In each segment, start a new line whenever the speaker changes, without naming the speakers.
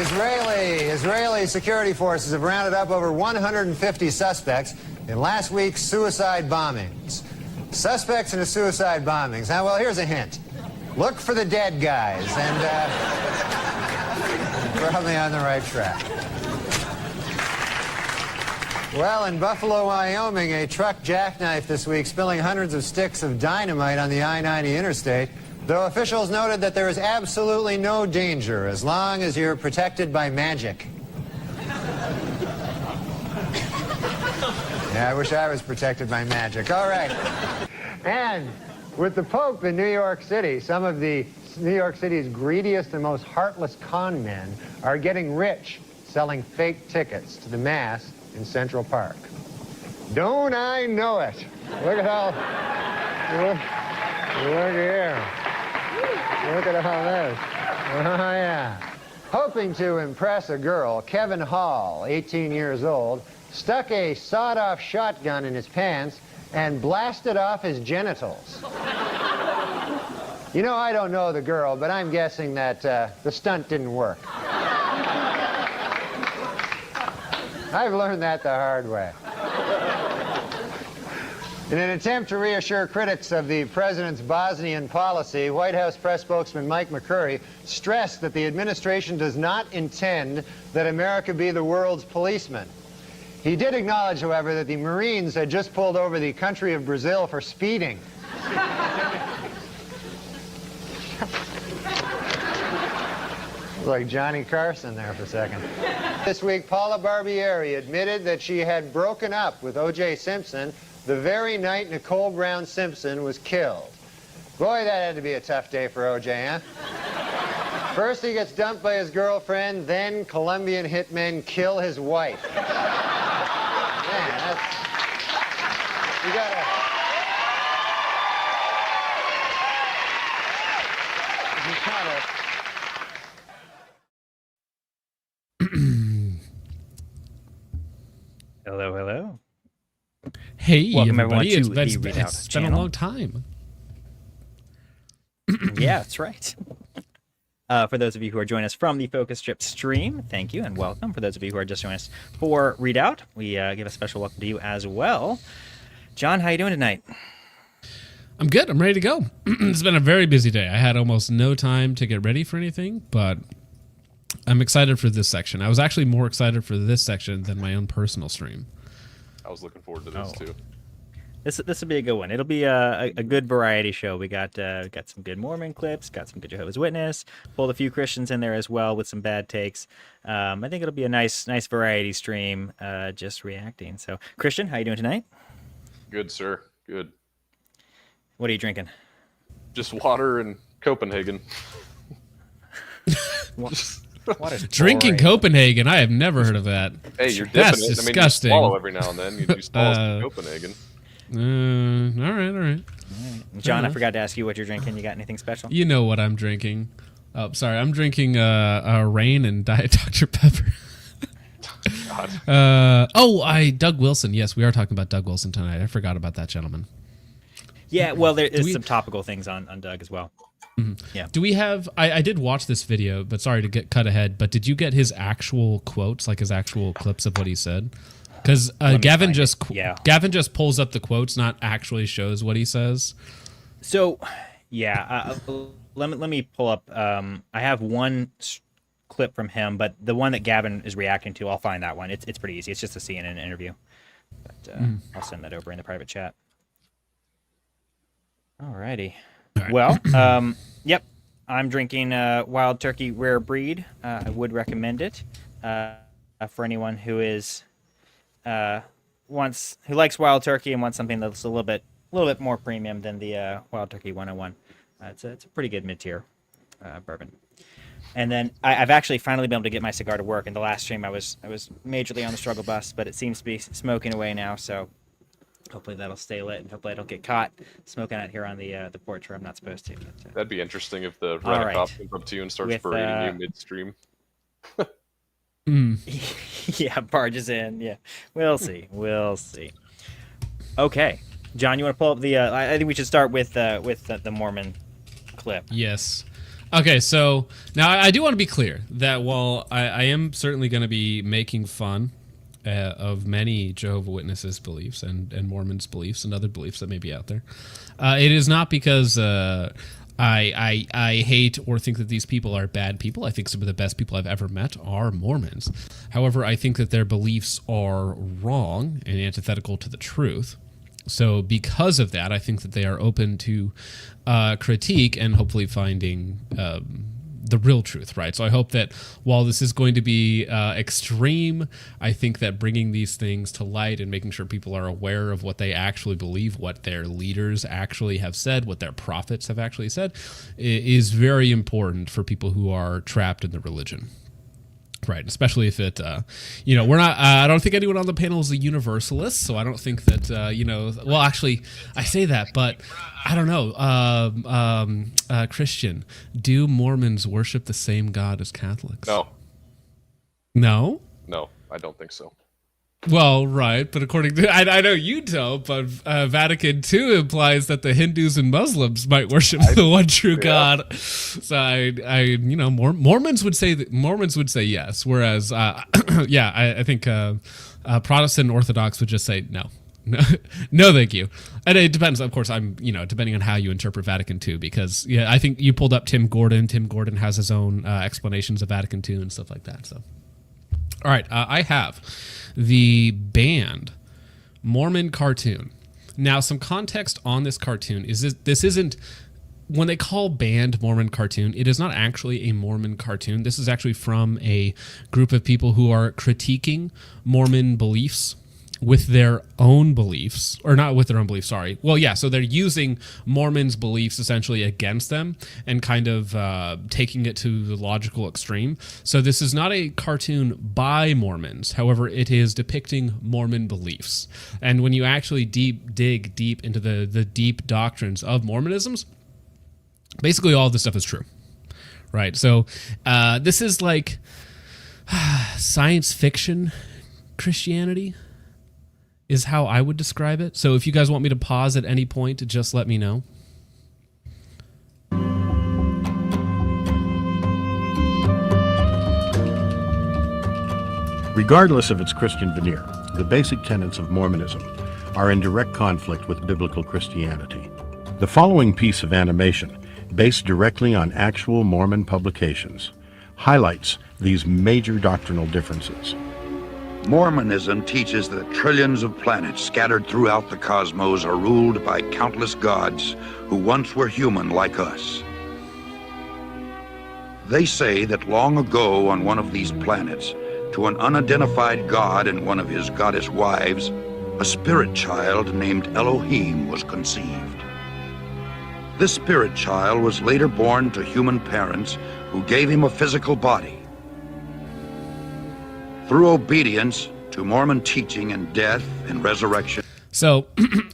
Israeli security forces have rounded up over 150 suspects in last week's suicide bombings. Suspects in the suicide bombings. Now, well, here's a hint. Look for the dead guys, and you're probably on the right track. Well, in Buffalo, Wyoming, a truck jackknifed this week, spilling hundreds of sticks of dynamite on the I-90 interstate, though officials noted that there is absolutely no danger as long as you're protected by magic. Yeah, I wish I was protected by magic. All right. And with the Pope in New York City, some of the New York City's greediest and most heartless con men are getting rich selling fake tickets to the Mass in Central Park. Don't I know it? Look at all... Look here. Look at all this. Oh, yeah. Hoping to impress a girl, Kevin Hall, 18 years old, stuck a sawed-off shotgun in his pants and blasted off his genitals. You know, I don't know the girl, but I'm guessing that the stunt didn't work. I've learned that the hard way. In an attempt to reassure critics of the president's Bosnian policy, White House press spokesman Mike McCurry stressed that the administration does not intend that America be the world's policeman. He did acknowledge, however, that the Marines had just pulled over the country of Brazil for speeding. Like Johnny Carson there for a second. This week, Paula Barbieri admitted that she had broken up with O.J. Simpson the very night Nicole Brown Simpson was killed. Boy, that had to be a tough day for O.J., huh? First he gets dumped by his girlfriend, then Colombian hitmen kill his wife. Man, that's... You gotta... You gotta...
Hello, hello.
Hey,
welcome
everybody.
Everyone to
it's been a long time.
Yeah, that's right. For those of you who are joining us from the Focus Strip stream, thank you and welcome. For those of you who are just joining us for Readout, we give a special welcome to you as well. John, how you doing tonight?
I'm good. I'm ready to go. It's been a very busy day. I had almost no time to get ready for anything, but I'm excited for this section. I was actually more excited for this section than my own personal stream.
I was looking forward to this too.
This will be a good one. It'll be a good variety show. We got some good Mormon clips, got some good Jehovah's Witness, pulled a few Christians in there as well with some bad takes. I think it'll be a nice variety stream, just reacting. So, Christian, how you doing tonight?
Good, sir. Good.
What are you drinking?
Just water in Copenhagen.
Drinking Copenhagen? I have never heard of that.
Hey, you're dipping
That's
it.
disgusting.
I mean, you swallow every now and then. You do swallows in Copenhagen.
All right.
John, I forgot to ask you what you're drinking. You got anything special?
You know what I'm drinking. Oh, sorry. I'm drinking Rain and Diet Dr. Pepper. Doug Wilson. Yes, we are talking about Doug Wilson tonight. I forgot about that gentleman.
Yeah, well, there is some topical things on Doug as well.
Mm-hmm.
Yeah.
Do we have? I did watch this video, but sorry to get cut ahead. But did you get his actual quotes, like his actual clips of what he said? Because Gavin just pulls up the quotes, not actually shows what he says.
So, yeah, let me pull up. I have one clip from him, but the one that Gavin is reacting to, I'll find that one. It's pretty easy. It's just a CNN interview. But I'll send that over in the private chat. Alrighty.
All right.
Well, yep. I'm drinking Wild Turkey Rare Breed. I would recommend it for anyone who is who likes Wild Turkey and wants something that's a little bit more premium than the Wild Turkey 101. It's a pretty good mid-tier bourbon. And then I've actually finally been able to get my cigar to work. In the last stream, I was majorly on the struggle bus, but it seems to be smoking away now. So hopefully that'll stay lit, and hopefully I don't get caught smoking out here on the porch where I'm not supposed to. But,
that'd be interesting if the Radicop comes up to you and starts berating you midstream.
Yeah, barges in. Yeah, we'll see. Okay, John, you want to pull up the? I think we should start with the Mormon clip.
Yes. Okay, so now I do want to be clear that while I am certainly going to be making fun of many Jehovah Witnesses beliefs and Mormons beliefs and other beliefs that may be out there, it is not because I hate or think that these people are bad people. I think some of the best people I've ever met are Mormons. However, I think that their beliefs are wrong and antithetical to the truth. So because of that, I think that they are open to critique and hopefully finding the real truth, right? So I hope that while this is going to be extreme, I think that bringing these things to light and making sure people are aware of what they actually believe, what their leaders actually have said, what their prophets have actually said, is very important for people who are trapped in the religion. Right, especially if it, we're not. I don't think anyone on the panel is a universalist, so I don't think that, Well, actually, I say that, but I don't know. Christian, do Mormons worship the same God as Catholics?
No.
No?
No, I don't think so.
Well, right, but according to I know you don't, but Vatican II implies that the Hindus and Muslims might worship the one true God. So Mormons would say yes, whereas I think Protestant and Orthodox would just say no. No, thank you. And it depends, of course. Depending on how you interpret Vatican II, because I think you pulled up Tim Gordon. Tim Gordon has his own explanations of Vatican II and stuff like that. So, all right, I have the banned Mormon cartoon. Now, some context on this cartoon is this isn't, when they call banned Mormon cartoon, it is not actually a Mormon cartoon. This is actually from a group of people who are critiquing Mormon beliefs with their own beliefs, or not with their own beliefs, sorry. Well, yeah, so they're using Mormons' beliefs essentially against them and kind of taking it to the logical extreme. So this is not a cartoon by Mormons. However, it is depicting Mormon beliefs. And when you actually dig deep into the deep doctrines of Mormonism, basically all of this stuff is true, right? So this is like science fiction Christianity is how I would describe it. So if you guys want me to pause at any point, just let me know.
Regardless of its Christian veneer, the basic tenets of Mormonism are in direct conflict with biblical Christianity. The following piece of animation, based directly on actual Mormon publications, highlights these major doctrinal differences.
Mormonism teaches that trillions of planets scattered throughout the cosmos are ruled by countless gods who once were human like us. They say that long ago on one of these planets, to an unidentified god and one of his goddess wives, a spirit child named Elohim was conceived. This spirit child was later born to human parents who gave him a physical body. Through obedience to Mormon teaching and death and resurrection.
So,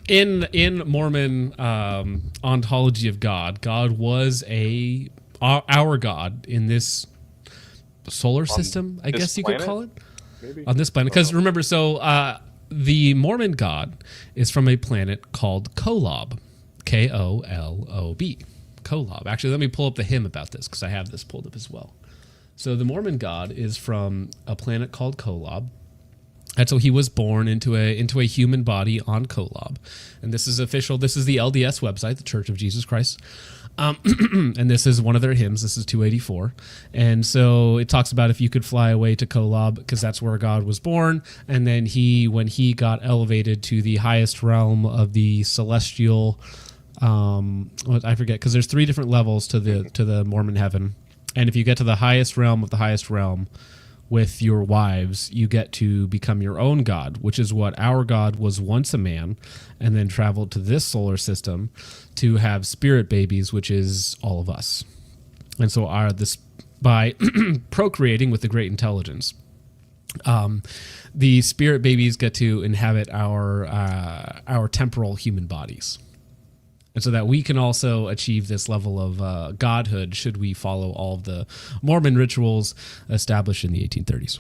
in Mormon ontology of God, God was our God in this solar system, I guess you could call it. Maybe? On this planet. Because remember, the Mormon God is from a planet called Kolob. K-O-L-O-B. Kolob. Actually, let me pull up the hymn about this because I have this pulled up as well. So the Mormon God is from a planet called Kolob. And so he was born into a human body on Kolob. And this is official. This is the LDS website, the Church of Jesus Christ. And this is one of their hymns. This is 284. And so it talks about if you could fly away to Kolob, because that's where God was born. And then when he got elevated to the highest realm of the celestial, I forget, because there's 3 different levels to the Mormon heaven. And if you get to the highest realm of the highest realm with your wives, you get to become your own God, which is what our God was once a man and then traveled to this solar system to have spirit babies, which is all of us. And so by procreating with the great intelligence, the spirit babies get to inhabit our temporal human bodies. And so that we can also achieve this level of godhood should we follow all of the Mormon rituals established in the 1830s.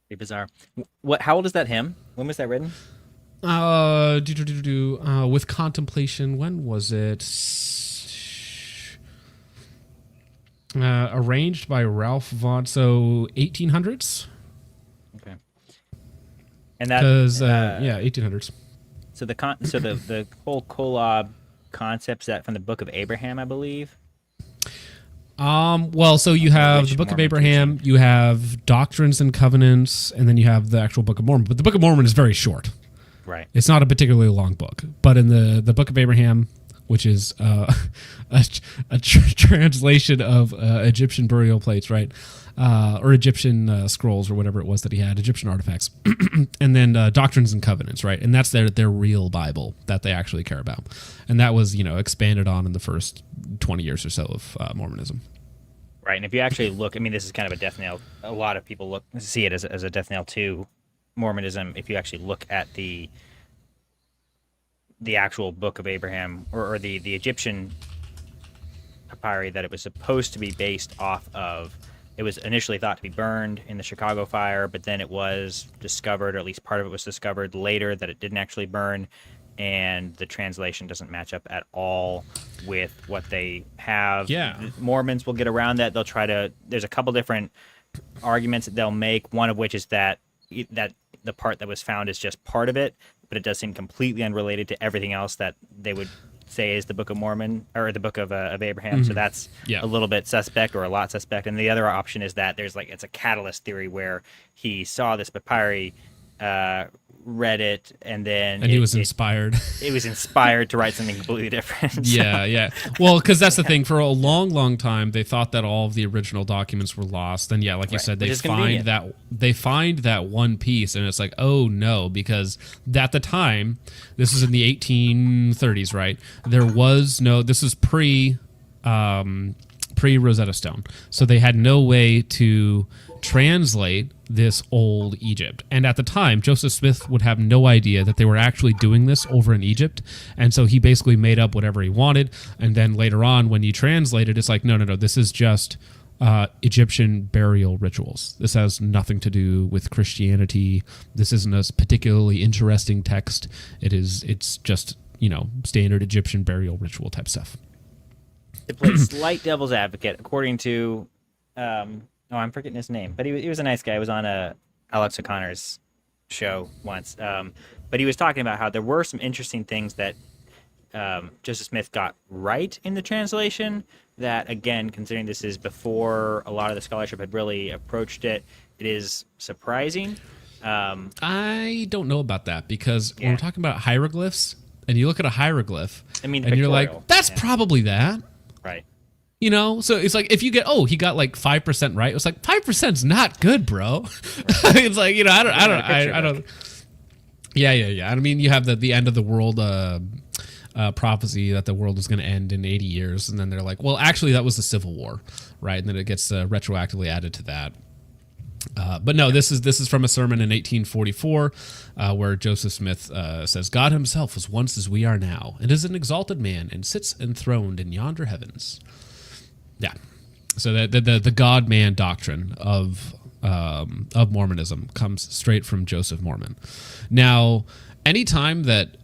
Pretty bizarre. How old is that hymn? When was that written?
With contemplation, when was it? Arranged by Ralph Vaughn, so 1800s.
Okay. And that
1800s.
So the whole kolob concepts that from the Book of Abraham, I believe.
Well, so you have the Book of Abraham, teaching. You have Doctrines and Covenants, and then you have the actual Book of Mormon. But the Book of Mormon is very short.
Right.
It's not a particularly long book. But in the Book of Abraham, which is a translation of Egyptian burial plates, right? Or Egyptian scrolls or whatever it was that he had, Egyptian artifacts. And then Doctrines and Covenants, right? And that's their real Bible that they actually care about. And that was, expanded on in the first 20 years or so of Mormonism.
Right. And if you actually look, I mean, this is kind of a death knell. A lot of people see it as a death knell to Mormonism. If you actually look at the actual Book of Abraham or the Egyptian papyri that it was supposed to be based off of, it was initially thought to be burned in the Chicago fire, but then it was discovered, or at least part of it was discovered later, that it didn't actually burn, and the translation doesn't match up at all with what they have.
Yeah.
Mormons will get around that. They'll try to, there's a couple different arguments that they'll make, one of which is that the part that was found is just part of it, but it does seem completely unrelated to everything else that they would say is the Book of Mormon or the Book of Abraham. Mm-hmm. So that's a little bit suspect, or a lot suspect. And the other option is that there's it's a catalyst theory where he saw this papyri, read it, and
he was inspired.
It was inspired to write something completely different.
Yeah. Well, because that's the thing. For a long, long time, they thought that all of the original documents were lost. And like you said, they find that one piece, and it's like, oh no, because at the time, this is in the 1830s, right? There was no. This is pre Rosetta Stone, so they had no way to translate this old Egypt. And at the time, Joseph Smith would have no idea that they were actually doing this over in Egypt. And so he basically made up whatever he wanted. And then later on, when you translate it, it's like, no, this is just Egyptian burial rituals. This has nothing to do with Christianity. This isn't a particularly interesting text. It's just, standard Egyptian burial ritual type stuff.
To play slight devil's advocate, according to I'm forgetting his name, but he was a nice guy. He was on Alex O'Connor's show once, but he was talking about how there were some interesting things that Joseph Smith got right in the translation. That, again, considering this is before a lot of the scholarship had really approached it, it is surprising.
I don't know about that, because when we're talking about hieroglyphs, and you look at a hieroglyph, and you're like, that's probably that.
Right.
So it's like, if you get, he got 5% right. It was like, 5%'s not good, bro. Right. It's like, I don't. Yeah. I mean, you have the end of the world prophecy that the world is going to end in 80 years. And then they're like, well, actually, that was the Civil War, right? And then it gets retroactively added to that. But no, this is from a sermon in 1844 where Joseph Smith says, God himself was once as we are now, and is an exalted man, and sits enthroned in yonder heavens. Yeah. So the God-man doctrine of Mormonism comes straight from Joseph Mormon. Now, anytime that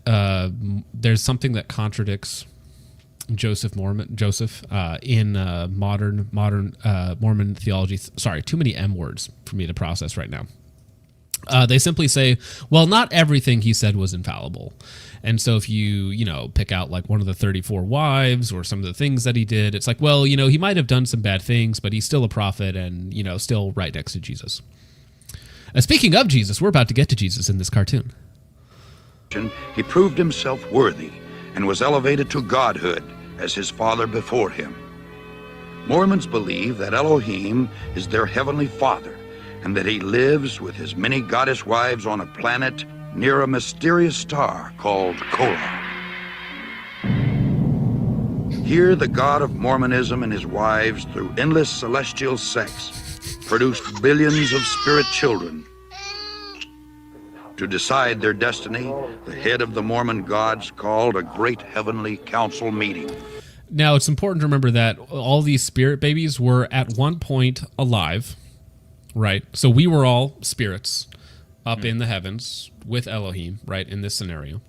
there's something that contradicts Joseph in modern Mormon theology. Sorry, too many M words for me to process right now. They simply say, well, not everything he said was infallible. And so if you pick out one of the 34 wives or some of the things that he did, it's like, well, he might have done some bad things, but he's still a prophet and, still right next to Jesus. Speaking of Jesus, we're about to get to Jesus in this cartoon.
He proved himself worthy and was elevated to godhood as his father before him. Mormons believe that Elohim is their heavenly father, and that he lives with his many goddess wives on a planet near a mysterious star called Kolob. Here, the God of Mormonism and his wives, through endless celestial sex, produced billions of spirit children. To decide their destiny, the head of the Mormon gods called a great heavenly council meeting.
Now, it's important to remember that all these spirit babies were at one point alive, right? So we were all spirits up in the heavens with Elohim, right, in this scenario.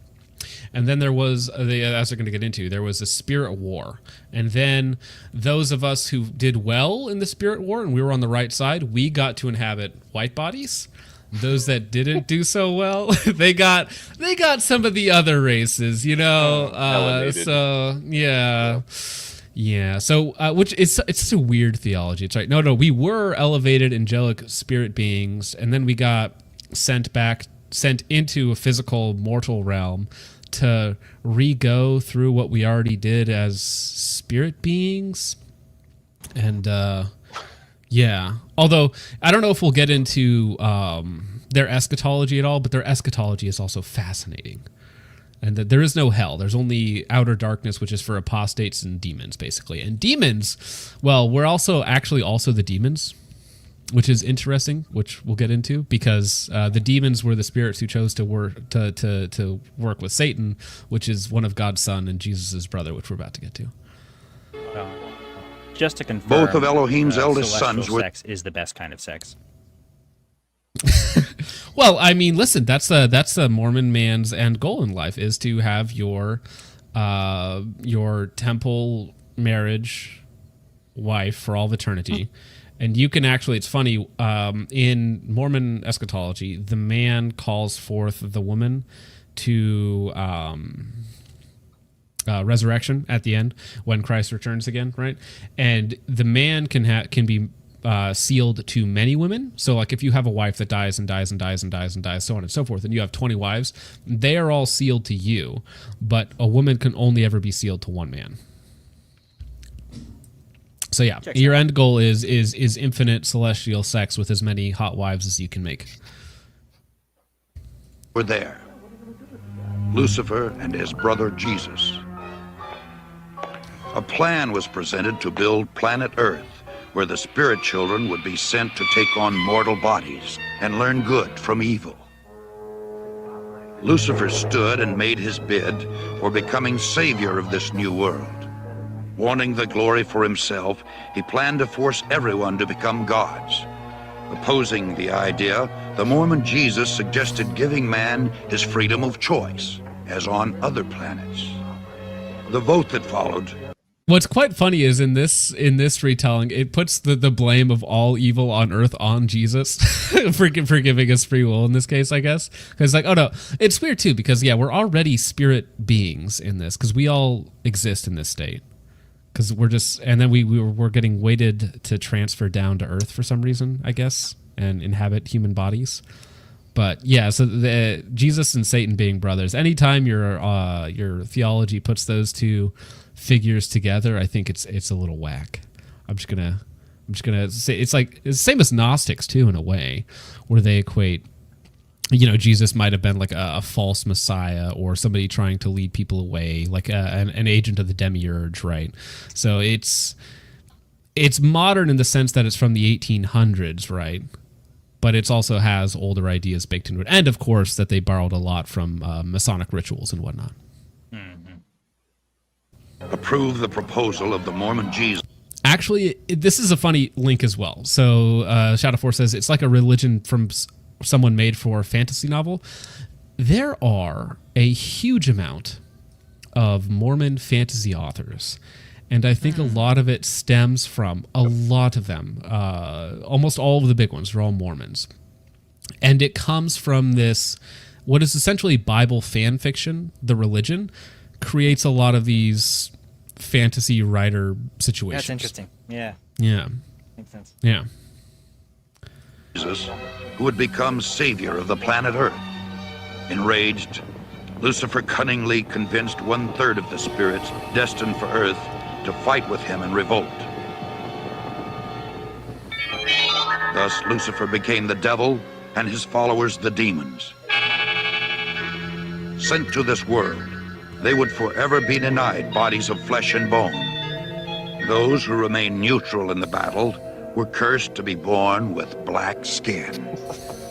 And then there was, as they're going to get into, there was a spirit war. And then those of us who did well in the spirit war, and we were on the right side, we got to inhabit white bodies. Those that didn't do so well, they got some of the other races, you know. So yeah. So which it's such a weird theology. It's right. No, we were elevated angelic spirit beings, and then we got sent into a physical mortal realm to re-go through what we already did as spirit beings. And yeah, although I don't know if we'll get into their eschatology at all, but their eschatology is also fascinating. And that there is no hell. There's only outer darkness, which is for apostates and demons, basically. And demons, well, we're also the demons, which is interesting, which we'll get into, because the demons were the spirits who chose to work with Satan, which is one of God's son and Jesus' brother, which we're about to get to.
Just to confirm,
both of Elohim's eldest sons were...
sex is the best kind of sex.
Well, I mean, listen, that's the Mormon man's end goal in life, is to have your temple marriage wife for all of eternity. And you can actually, it's funny, in Mormon eschatology, the man calls forth the woman to resurrection at the end when Christ returns again, right? And the man can be sealed to many women. So like if you have a wife that dies and dies and dies and dies and dies, so on and so forth, and you have 20 wives, they are all sealed to you, but a woman can only ever be sealed to one man. So yeah, your end goal is infinite celestial sex with as many hot wives as you can make.
Were there. Lucifer and his brother Jesus. A plan was presented to build planet Earth, where the spirit children would be sent to take on mortal bodies and learn good from evil. Lucifer stood and made his bid for becoming savior of this new world. Wanting the glory for himself, he planned to force everyone to become gods. Opposing the idea, the Mormon Jesus suggested giving man his freedom of choice, as on other planets. The vote that followed...
What's quite funny is in this retelling, it puts the blame of all evil on earth on Jesus for giving us free will in this case, I guess. Because like, oh no, it's weird too, because yeah, we're already spirit beings in this, because we all exist in this state. Because we're just, and then we're getting weighted to transfer down to earth for some reason, I guess, and inhabit human bodies. But yeah, so Jesus and Satan being brothers. Anytime your theology puts those two figures together, I think it's a little whack. I'm just gonna say it's the same as Gnostics too, in a way, where they equate. You know, Jesus might have been like a false messiah or somebody trying to lead people away, like an agent of the demiurge, right? So it's modern in the sense that it's from the 1800s, right? But it also has older ideas baked into it, and of course that they borrowed a lot from Masonic rituals and whatnot.
Approve the proposal of the Mormon Jesus.
Actually, this is a funny link as well. So Shadow4 says it's like a religion from someone made for a fantasy novel. There are a huge amount of Mormon fantasy authors, and I think a lot of it stems from, a lot of them, almost all of the big ones are all Mormons. And it comes from this, what is essentially Bible fan fiction, the religion, creates a lot of these fantasy writer situations.
That's interesting. Yeah.
Yeah.
Makes sense.
Yeah.
Jesus, who would become savior of the planet Earth. Enraged, Lucifer cunningly convinced 1/3 of the spirits destined for Earth to fight with him in revolt. Thus, Lucifer became the devil and his followers the demons. Sent to this world, they would forever be denied bodies of flesh and bone. Those who remained neutral in the battle were cursed to be born with black skin.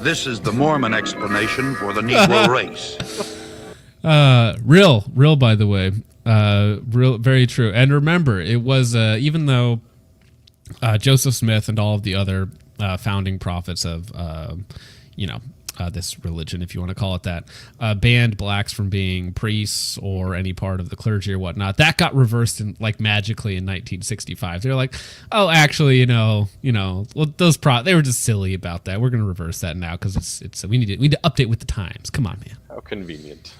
This is the Mormon explanation for the Negro race.
Real, by the way. Real, very true. And remember, it was, even though Joseph Smith and all of the other founding prophets of, this religion, if you want to call it that, banned blacks from being priests or any part of the clergy or whatnot. That got reversed in magically in 1965. They're like, oh, actually, well, they were just silly about that. We're going to reverse that now because we need to update with the times. Come on, man.
How convenient.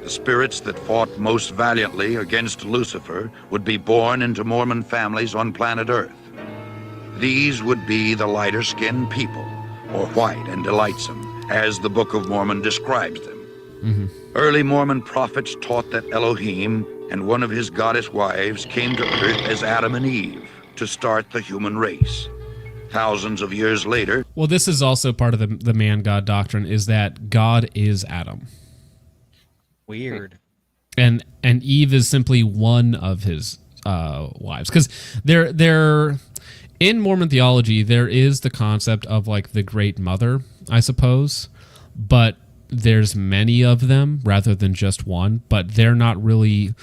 The spirits that fought most valiantly against Lucifer would be born into Mormon families on planet Earth. These would be the lighter-skinned people, or white and delightsome, as the Book of Mormon describes them.
Mm-hmm.
Early Mormon prophets taught that Elohim and one of his goddess wives came to Earth as Adam and Eve to start the human race. Thousands of years later...
Well, this is also part of the man-God doctrine, is that God is Adam.
Weird.
And Eve is simply one of his wives. Because they're in Mormon theology, there is the concept of the Great Mother, I suppose, but there's many of them rather than just one. But they're not really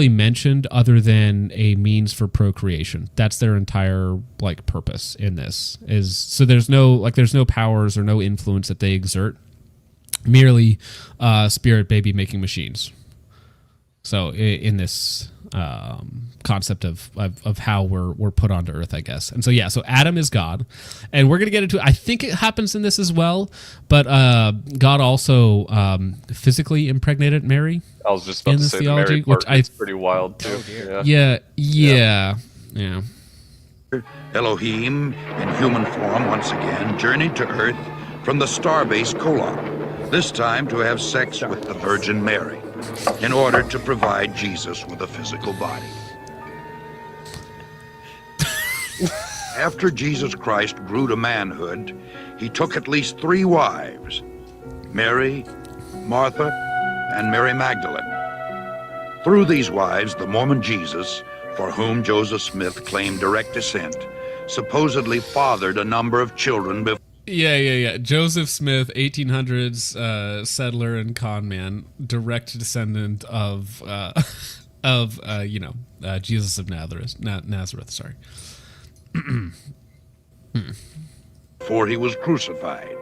mentioned other than a means for procreation. That's their entire purpose in this. So there's no powers or no influence that they exert. Merely spirit baby making machines. So in this concept of how we're put onto Earth, I guess. And so Adam is God, and we're gonna get into it. I think it happens in this as well, but God also physically impregnated Mary.
I was just about to say
theology,
the Mary part is pretty wild too.
Yeah.
Elohim, in human form once again, journeyed to Earth from the starbase Kolob, this time to have sex with the Virgin Mary, in order to provide Jesus with a physical body. After Jesus Christ grew to manhood, he took at least 3 wives, Mary, Martha, and Mary Magdalene. Through these wives, the Mormon Jesus, for whom Joseph Smith claimed direct descent, supposedly fathered a number of children before.
Yeah. Joseph Smith, 1800s settler and con man, direct descendant of Jesus of Nazareth. Sorry.
Before he was crucified.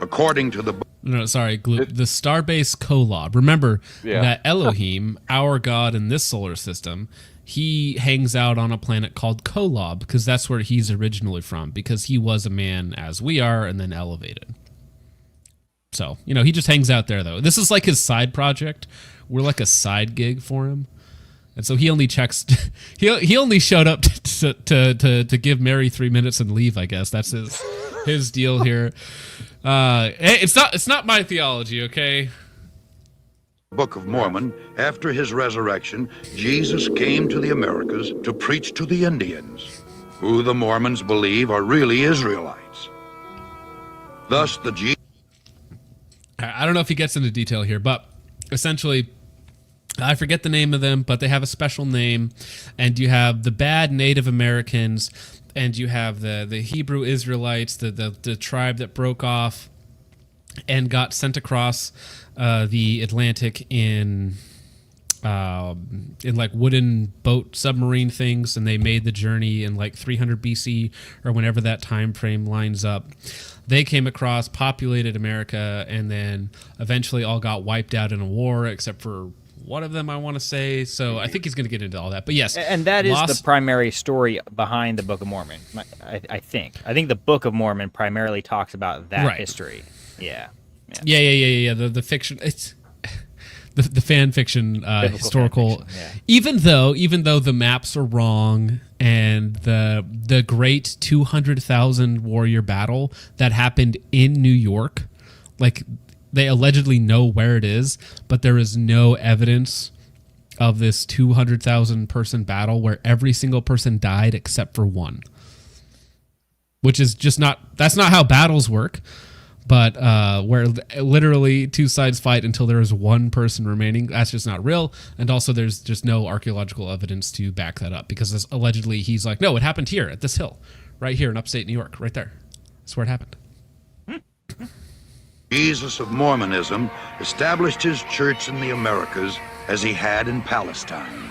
According to the
the starbase Kolob. Remember that Elohim, our God in this solar system, he hangs out on a planet called Kolob because that's where he's originally from, because he was a man as we are and then elevated. So, he just hangs out there, though. This is like his side project. We're like a side gig for him. And so he only checks. He only showed up to give Mary 3 minutes and leave. I guess that's his deal here. It's not my theology, okay?
Book of Mormon, after his resurrection, Jesus came to the Americas to preach to the Indians, who the Mormons believe are really Israelites. Thus,
I don't know if he gets into detail here, but essentially, I forget the name of them, but they have a special name, and you have the bad Native Americans, and you have the Hebrew Israelites, the tribe that broke off and got sent across the Atlantic in wooden boat submarine things, and they made the journey in 300 BC or whenever that time frame lines up. They came across, populated America, and then eventually all got wiped out in a war, except for one of them, I want to say. So I think he's going to get into all that. But yes.
And that is the primary story behind the Book of Mormon, I think. I think the Book of Mormon primarily talks about that history. Yeah.
The fiction. It's the fan fiction, historical.
Fan fiction,
Even though the maps are wrong, and the great 200,000 warrior battle that happened in New York, they allegedly know where it is, but there is no evidence of this 200,000 person battle where every single person died except for one. Which is just that's not how battles work, but where literally 2 sides fight until there is 1 person remaining, that's just not real. And also there's just no archaeological evidence to back that up, because allegedly he's like, no, it happened here at this hill, right here in upstate New York, right there. That's where it happened.
Jesus of Mormonism established his church in the Americas as he had in Palestine.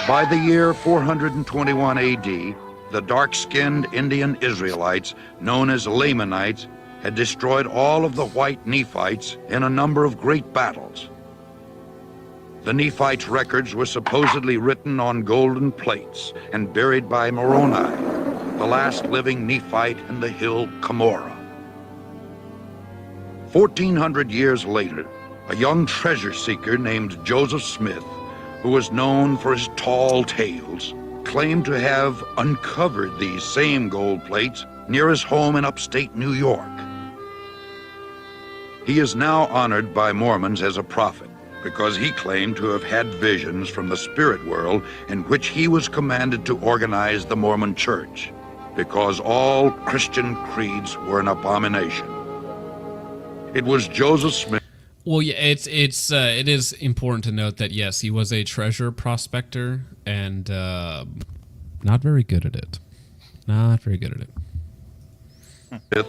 By the year 421 AD, the dark-skinned Indian Israelites, known as Lamanites, had destroyed all of the white Nephites in a number of great battles. The Nephites' records were supposedly written on golden plates and buried by Moroni, the last living Nephite in the hill Cumorah. 1,400 years later, a young treasure seeker named Joseph Smith, who was known for his tall tales, claimed to have uncovered these same gold plates near his home in upstate New York. He is now honored by Mormons as a prophet because he claimed to have had visions from the spirit world in which he was commanded to organize the Mormon Church, because all Christian creeds were an abomination. It was Joseph Smith.
Well, yeah, it is important to note that yes, he was a treasure prospector and not very good at it. Not very good at it.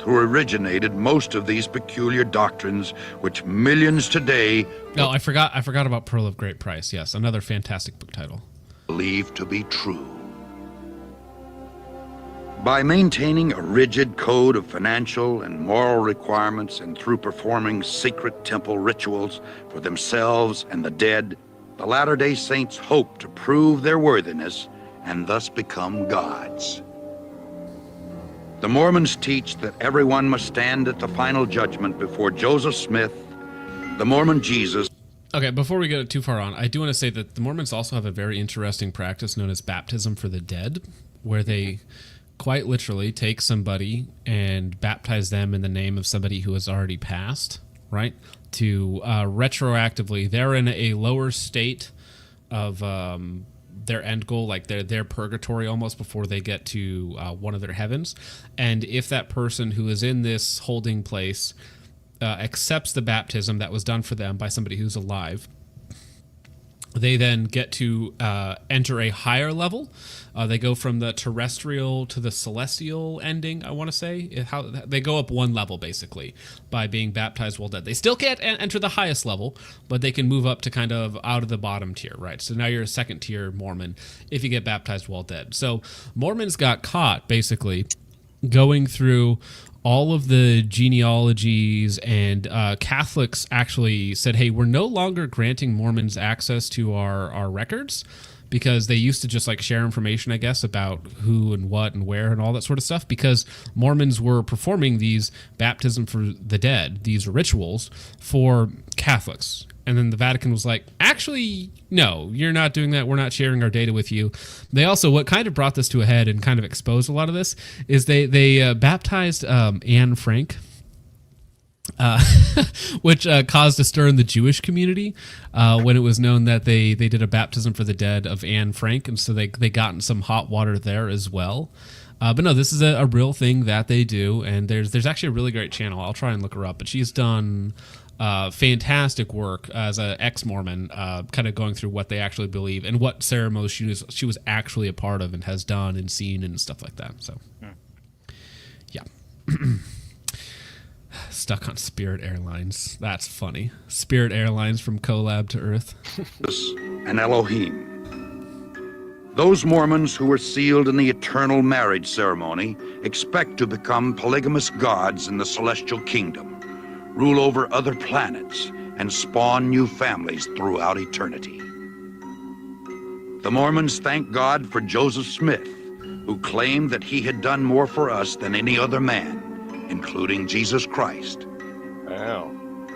Who originated most of these peculiar doctrines, which millions today.
Oh, I forgot about Pearl of Great Price. Yes, another fantastic book title.
Believe to be true. By maintaining a rigid code of financial and moral requirements and through performing secret temple rituals for themselves and the dead, the Latter-day Saints hope to prove their worthiness and thus become gods. The Mormons teach that everyone must stand at the final judgment before Joseph Smith, the Mormon Jesus.
Okay, before we get too far on, I do want to say that the Mormons also have a very interesting practice known as baptism for the dead, where they quite literally take somebody and baptize them in the name of somebody who has already passed, right? To retroactively, they're in a lower state of their end goal, like their purgatory almost, before they get to one of their heavens. And if that person who is in this holding place accepts the baptism that was done for them by somebody who's alive, they then get to enter a higher level. They go from the terrestrial to the celestial ending, I want to say. How they go up one level, basically, by being baptized while dead. They still can't enter the highest level, but they can move up to kind of out of the bottom tier, right? So now you're a second-tier Mormon if you get baptized while dead. So Mormons got caught, basically, going through all of the genealogies, and Catholics actually said, hey, we're no longer granting Mormons access to our records, because they used to just like share information, I guess, about who and what and where and all that sort of stuff, because Mormons were performing these baptism for the dead, these rituals for Catholics. And then the Vatican was like, actually, no, you're not doing that. We're not sharing our data with you. They also, what kind of brought this to a head and kind of exposed a lot of this, is they baptized Anne Frank, which caused a stir in the Jewish community when it was known that they did a baptism for the dead of Anne Frank, and so they got in some hot water there as well. But no, this is a real thing that they do, and there's actually a really great channel. I'll try and look her up, but she's done fantastic work as an ex-Mormon, kind of going through what they actually believe and what ceremonies she was actually a part of and has done and seen and stuff like that. So, yeah. Stuck on Spirit Airlines. That's funny. Spirit Airlines from Collab to Earth.
And Elohim. Those Mormons who were sealed in the eternal marriage ceremony expect to become polygamous gods in the celestial kingdom, rule over other planets, and spawn new families throughout eternity. The Mormons thank God for Joseph Smith, who claimed that he had done more for us than any other man, including Jesus Christ.
Wow.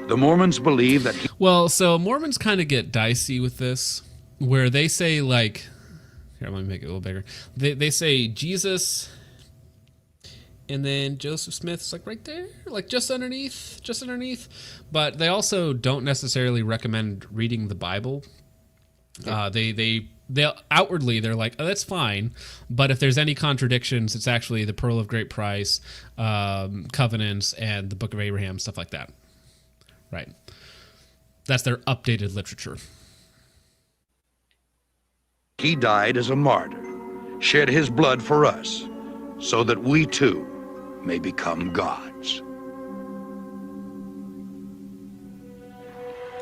The Mormons believe that
Well, so Mormons kind of get dicey with this, where they say, like, here, let me make it a little bigger. They say Jesus, and then Joseph Smith's like right there, like just underneath. But they also don't necessarily recommend reading the Bible. They outwardly they're like, oh, that's fine, but if there's any contradictions, it's actually the Pearl of Great Price, Covenants, and the Book of Abraham, stuff like that. Right. That's their updated literature.
he died as a martyr, shed his blood for us, so that we too may become gods.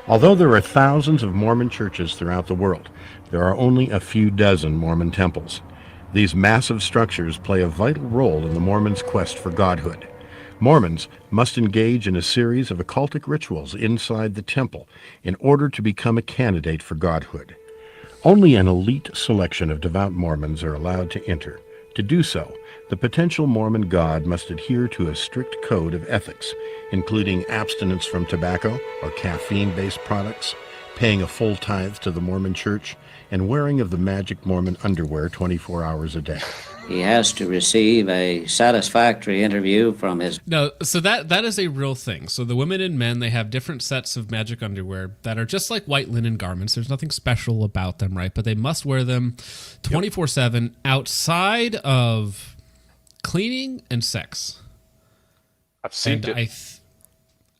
Although there are thousands of Mormon churches throughout the world, there are only a few dozen Mormon temples. These massive structures play a vital role in the Mormons' quest for godhood. Mormons must engage in a series of occultic rituals inside the temple in order to become a candidate for godhood. Only an elite selection of devout Mormons are allowed to enter. To do so, the potential Mormon god must adhere to a strict code of ethics, including abstinence from tobacco or caffeine-based products, paying a full tithe to the Mormon church, and wearing of the magic Mormon underwear 24 hours a day.
He has to receive a satisfactory interview from his...
No, so that is a real thing. So the women and men, they have different sets of magic underwear that are just like white linen garments. There's nothing special about them, right? But they must wear them 24/7 outside of cleaning and sex.
I've seen it.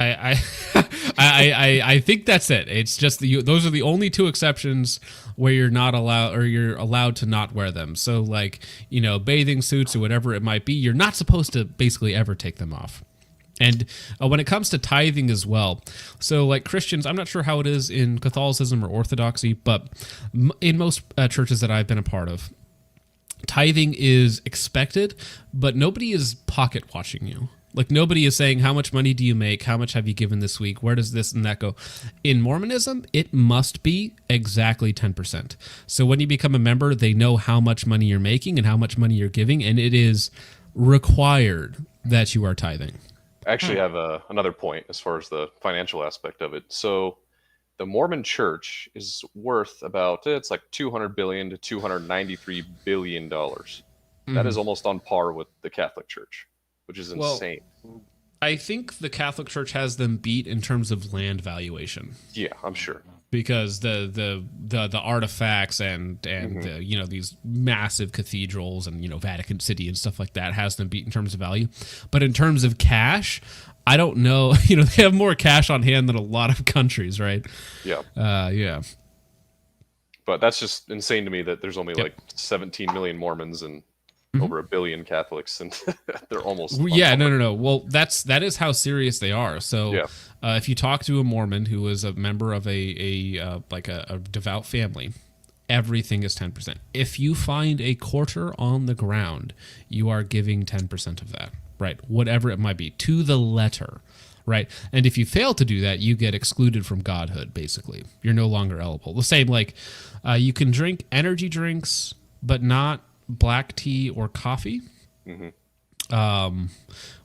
I think that's it. It's just those are the only two exceptions where you're not allowed, or you're allowed to not wear them. So like, bathing suits or whatever it might be, you're not supposed to basically ever take them off. And when it comes to tithing as well, so like Christians, I'm not sure how it is in Catholicism or Orthodoxy, but in most churches that I've been a part of, tithing is expected, but nobody is pocket watching you. Like, nobody is saying, how much money do you make? How much have you given this week? Where does this and that go? In Mormonism, it must be exactly 10%. So when you become a member, they know how much money you're making and how much money you're giving, and it is required that you are tithing.
I actually have another point as far as the financial aspect of it. So the Mormon church is worth about, it's like $200 billion to $293 billion. That is almost on par with the Catholic Church, which is insane.
Well, I think the Catholic Church has them beat in terms of land valuation.
Yeah, I'm sure.
Because the artifacts and the, these massive cathedrals and Vatican City and stuff like that has them beat in terms of value. But in terms of cash, I don't know. They have more cash on hand than a lot of countries, right? Yeah. Yeah.
But that's just insane to me that there's only like 17 million Mormons and over 1 billion Catholics, and they're almost...
Yeah, no. Well, that is how serious they are. So if you talk to a Mormon who is a member of a devout family, everything is 10%. If you find a quarter on the ground, you are giving 10% of that, right? Whatever it might be, to the letter, right? And if you fail to do that, you get excluded from godhood, basically. You're no longer eligible. The same, like, you can drink energy drinks, but not black tea or coffee.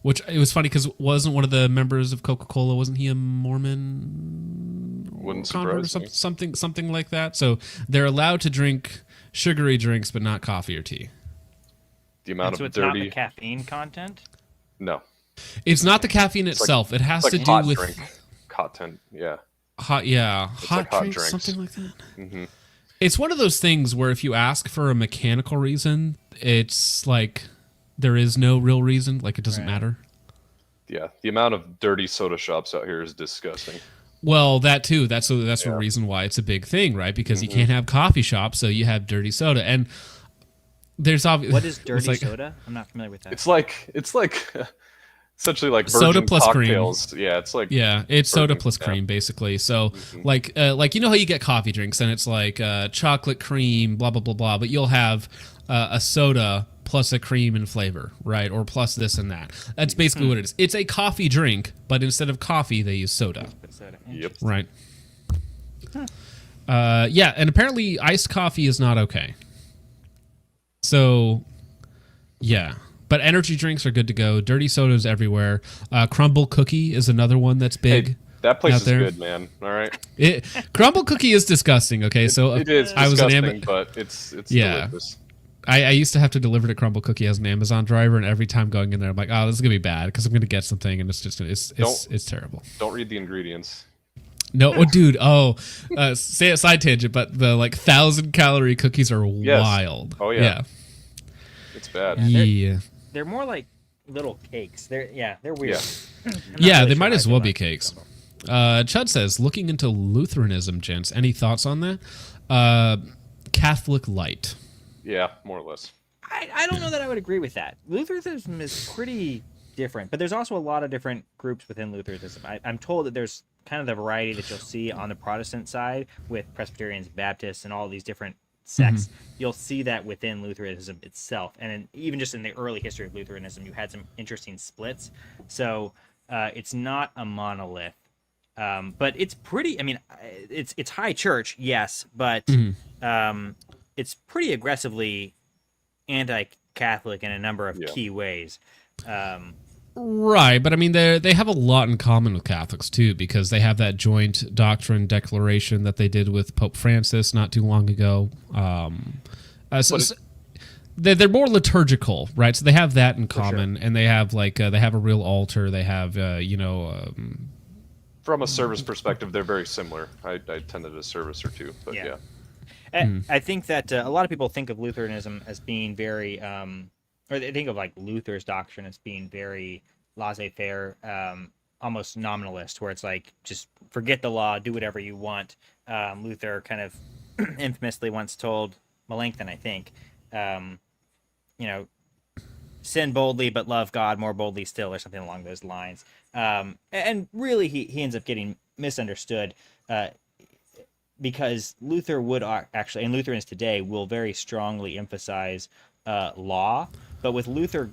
Which it was funny because wasn't one of the members of Coca-Cola, wasn't he a Mormon?
Wouldn't surprise me.
Something like that. So they're allowed to drink sugary drinks, but not coffee or tea.
The amount of
so it's
dirty...
not the caffeine content?
No.
It's not the caffeine itself. It has to do with
drink content. Yeah.
Hot
like
drinks, something like that. It's one of those things where if you ask for a mechanical reason, it's like there is no real reason. Like, it doesn't matter.
Yeah, the amount of dirty soda shops out here is disgusting.
Well, that too. That's one reason why it's a big thing, right? Because you can't have coffee shops, so you have dirty soda. And there's obviously...
What is dirty soda? I'm not familiar with that.
It's like essentially like virgin
soda plus
cocktails.
cream.
Yeah, it's like
it's soda plus cream, basically. So like you know how you get coffee drinks and it's like chocolate cream, blah blah blah blah, but you'll have a soda plus a cream and flavor, right? Or plus this and that. That's basically what it is. It's a coffee drink, but instead of coffee, they use soda.
Yep.
Right. And apparently iced coffee is not okay. So, yeah. But energy drinks are good to go. Dirty sodas everywhere. Crumble Cookie is another one that's big.
Hey, that place is
there.
good, man. All right.
Crumble Cookie is disgusting. Okay, so
it is disgusting, but it's delicious.
I used to have to deliver to Crumble Cookie as an Amazon driver, and every time going in there, I'm like, oh, this is gonna be bad because I'm gonna get something, and it's just it's terrible.
Don't read the ingredients.
No, dude. Say a side tangent, but the 1,000-calorie cookies are wild.
Oh yeah. It's bad.
Yeah.
They're more like little cakes. They're weird.
Yeah, they might as well be cakes. Chud says, looking into Lutheranism, gents. Any thoughts on that? Catholic light.
Yeah, more or less.
I don't know that I would agree with that. Lutheranism is pretty different, but there's also a lot of different groups within Lutheranism. I'm told that there's kind of the variety that you'll see on the Protestant side with Presbyterians, Baptists, and all these different sects. You'll see that within Lutheranism itself, and even just in the early history of Lutheranism, you had some interesting splits. So it's not a monolith, but it's pretty. I mean, it's high church, yes, but it's pretty aggressively anti-Catholic in a number of key ways.
Right, but I mean, they have a lot in common with Catholics too, because they have that joint doctrine declaration that they did with Pope Francis not too long ago. They're more liturgical, right? So they have that in common, and they have they have a real altar. They have
from a service perspective, they're very similar. I attended a service or two, but yeah.
I think that a lot of people think of Lutheranism as being very or they think of like Luther's doctrine as being very laissez-faire, almost nominalist, where it's like, just forget the law, do whatever you want. Luther kind of infamously once told Melanchthon, I think, sin boldly but love God more boldly still, or something along those lines. And really he ends up getting misunderstood because Luther would actually, and Lutherans today will very strongly emphasize law, but with Luther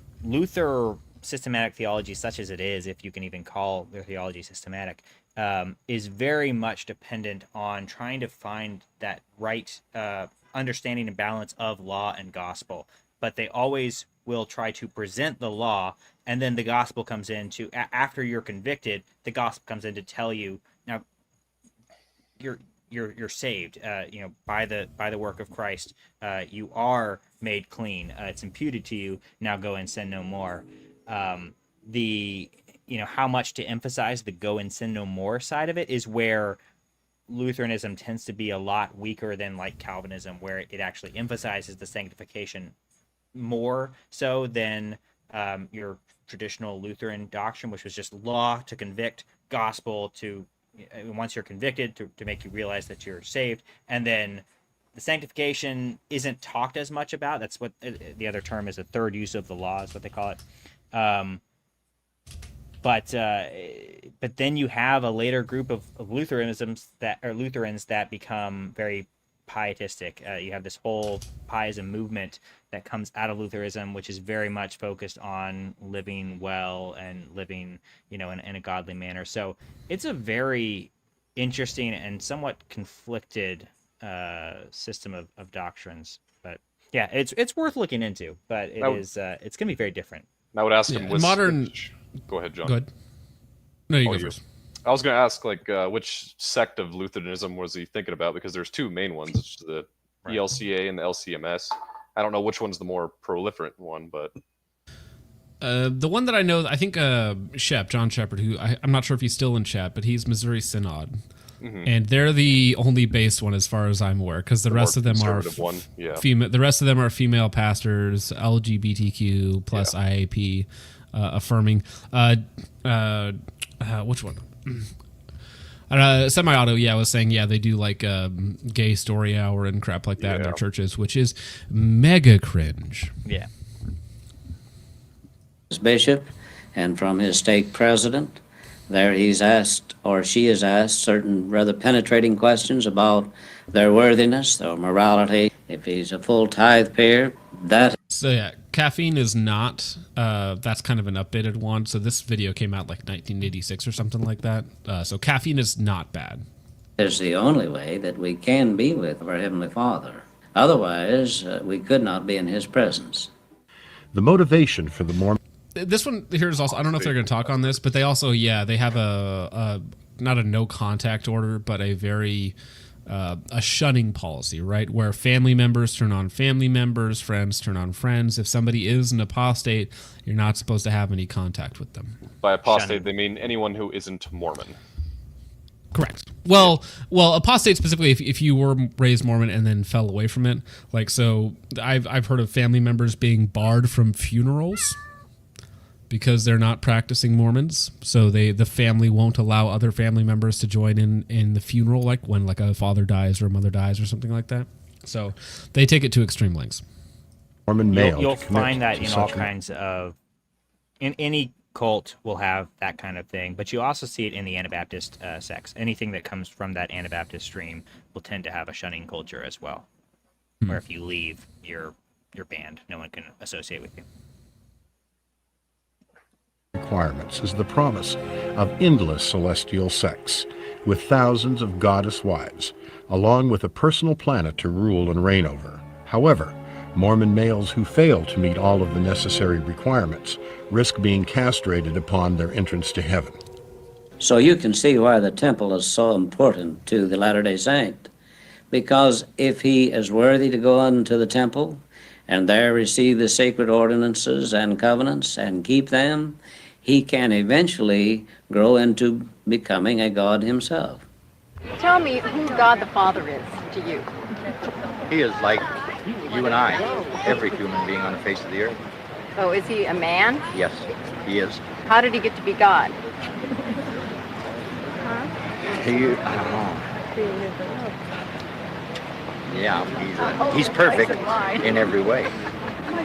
systematic theology, such as it is, if you can even call their theology systematic, is very much dependent on trying to find that right understanding and balance of law and gospel. But they always will try to present the law, and then the gospel comes in to, after you're convicted, the gospel comes in to tell you, now you're saved, by the work of Christ. You are made clean. It's imputed to you. Now go and sin no more. How much to emphasize the go and sin no more side of it is where Lutheranism tends to be a lot weaker than like Calvinism, where it actually emphasizes the sanctification more so than your traditional Lutheran doctrine, which was just law to convict, gospel to, once you're convicted, to make you realize that you're saved. And then the sanctification isn't talked as much about. That's what the other term is, a third use of the law is what they call it. But then you have a later group of Lutherans that become very pietistic. You have this whole pietism movement that comes out of Lutheranism, which is very much focused on living well and living, in a godly manner. So it's a very interesting and somewhat conflicted system of doctrines. But yeah, it's worth looking into. But it's going to be very different.
I would ask him,
modern.
Go ahead, John.
Go ahead. No, you go first.
I was going to ask, which sect of Lutheranism was he thinking about? Because there's two main ones, it's the ELCA and the LCMS. I don't know which one's the more proliferate one, but
the one that I know, I think John Shepard, who I'm not sure if he's still in chat, but he's Missouri Synod. And they're the only based one as far as I'm aware, because the rest of them are female. The rest of them are female pastors, LGBTQ plus IAP affirming. Which one? Semi-auto, was saying, they do like gay story hour and crap like that in their churches, which is mega cringe.
Yeah.
As bishop, and from his stake president, there he's asked, or she is asked, certain rather penetrating questions about their worthiness, their morality. If he's a full tithe payer, that.
So caffeine is not. That's kind of an updated one. So this video came out like 1986 or something like that. So caffeine is not bad.
Is the only way that we can be with our Heavenly Father. Otherwise, we could not be in His presence.
The motivation for the Mormon.
This one here is also, I don't know if they're going to talk on this, but they also, they have a not a no contact order, but a very, a shunning policy, right? Where family members turn on family members, friends turn on friends. If somebody is an apostate, you're not supposed to have any contact with them.
By apostate, they mean anyone who isn't Mormon.
Correct. Well, apostate specifically, if you were raised Mormon and then fell away from it, like, so I've heard of family members being barred from funerals because they're not practicing Mormons. So the family won't allow other family members to join in the funeral, like when like a father dies or a mother dies or something like that. So they take it to extreme lengths.
Mormon male.
You'll find that in all kinds of, in any cult will have that kind of thing, but you also see it in the Anabaptist sects. Anything that comes from that Anabaptist stream will tend to have a shunning culture as well, where if you leave, you're banned. No one can associate with you.
Requirements is the promise of endless celestial sex, with thousands of goddess wives, along with a personal planet to rule and reign over. However, Mormon males who fail to meet all of the necessary requirements risk being castrated upon their entrance to heaven.
So you can see why the temple is so important to the Latter-day Saint, because if he is worthy to go into the temple and there receive the sacred ordinances and covenants and keep them, he can eventually grow into becoming a god himself.
Tell me who God the Father is to you.
He is like you and I, every human being on the face of the earth.
So is he a man?
Yes, he is.
How did he get to be God?
I don't know. Yeah, he's perfect in every way.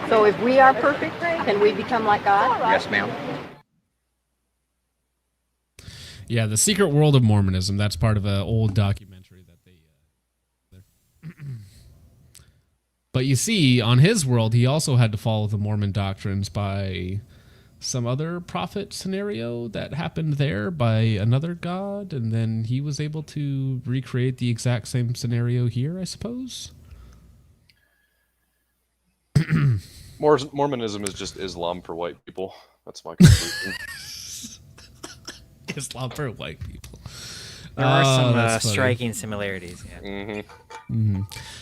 So if we are perfect, can we become like God?
Yes, ma'am.
Yeah, The Secret World of Mormonism. That's part of an old documentary that they... But you see, on his world, he also had to follow the Mormon doctrines by some other prophet scenario that happened there by another god, and then he was able to recreate the exact same scenario here, I suppose?
Mormonism is just Islam for white people. That's my conclusion.
Islam for white people.
There are some striking similarities. Yeah.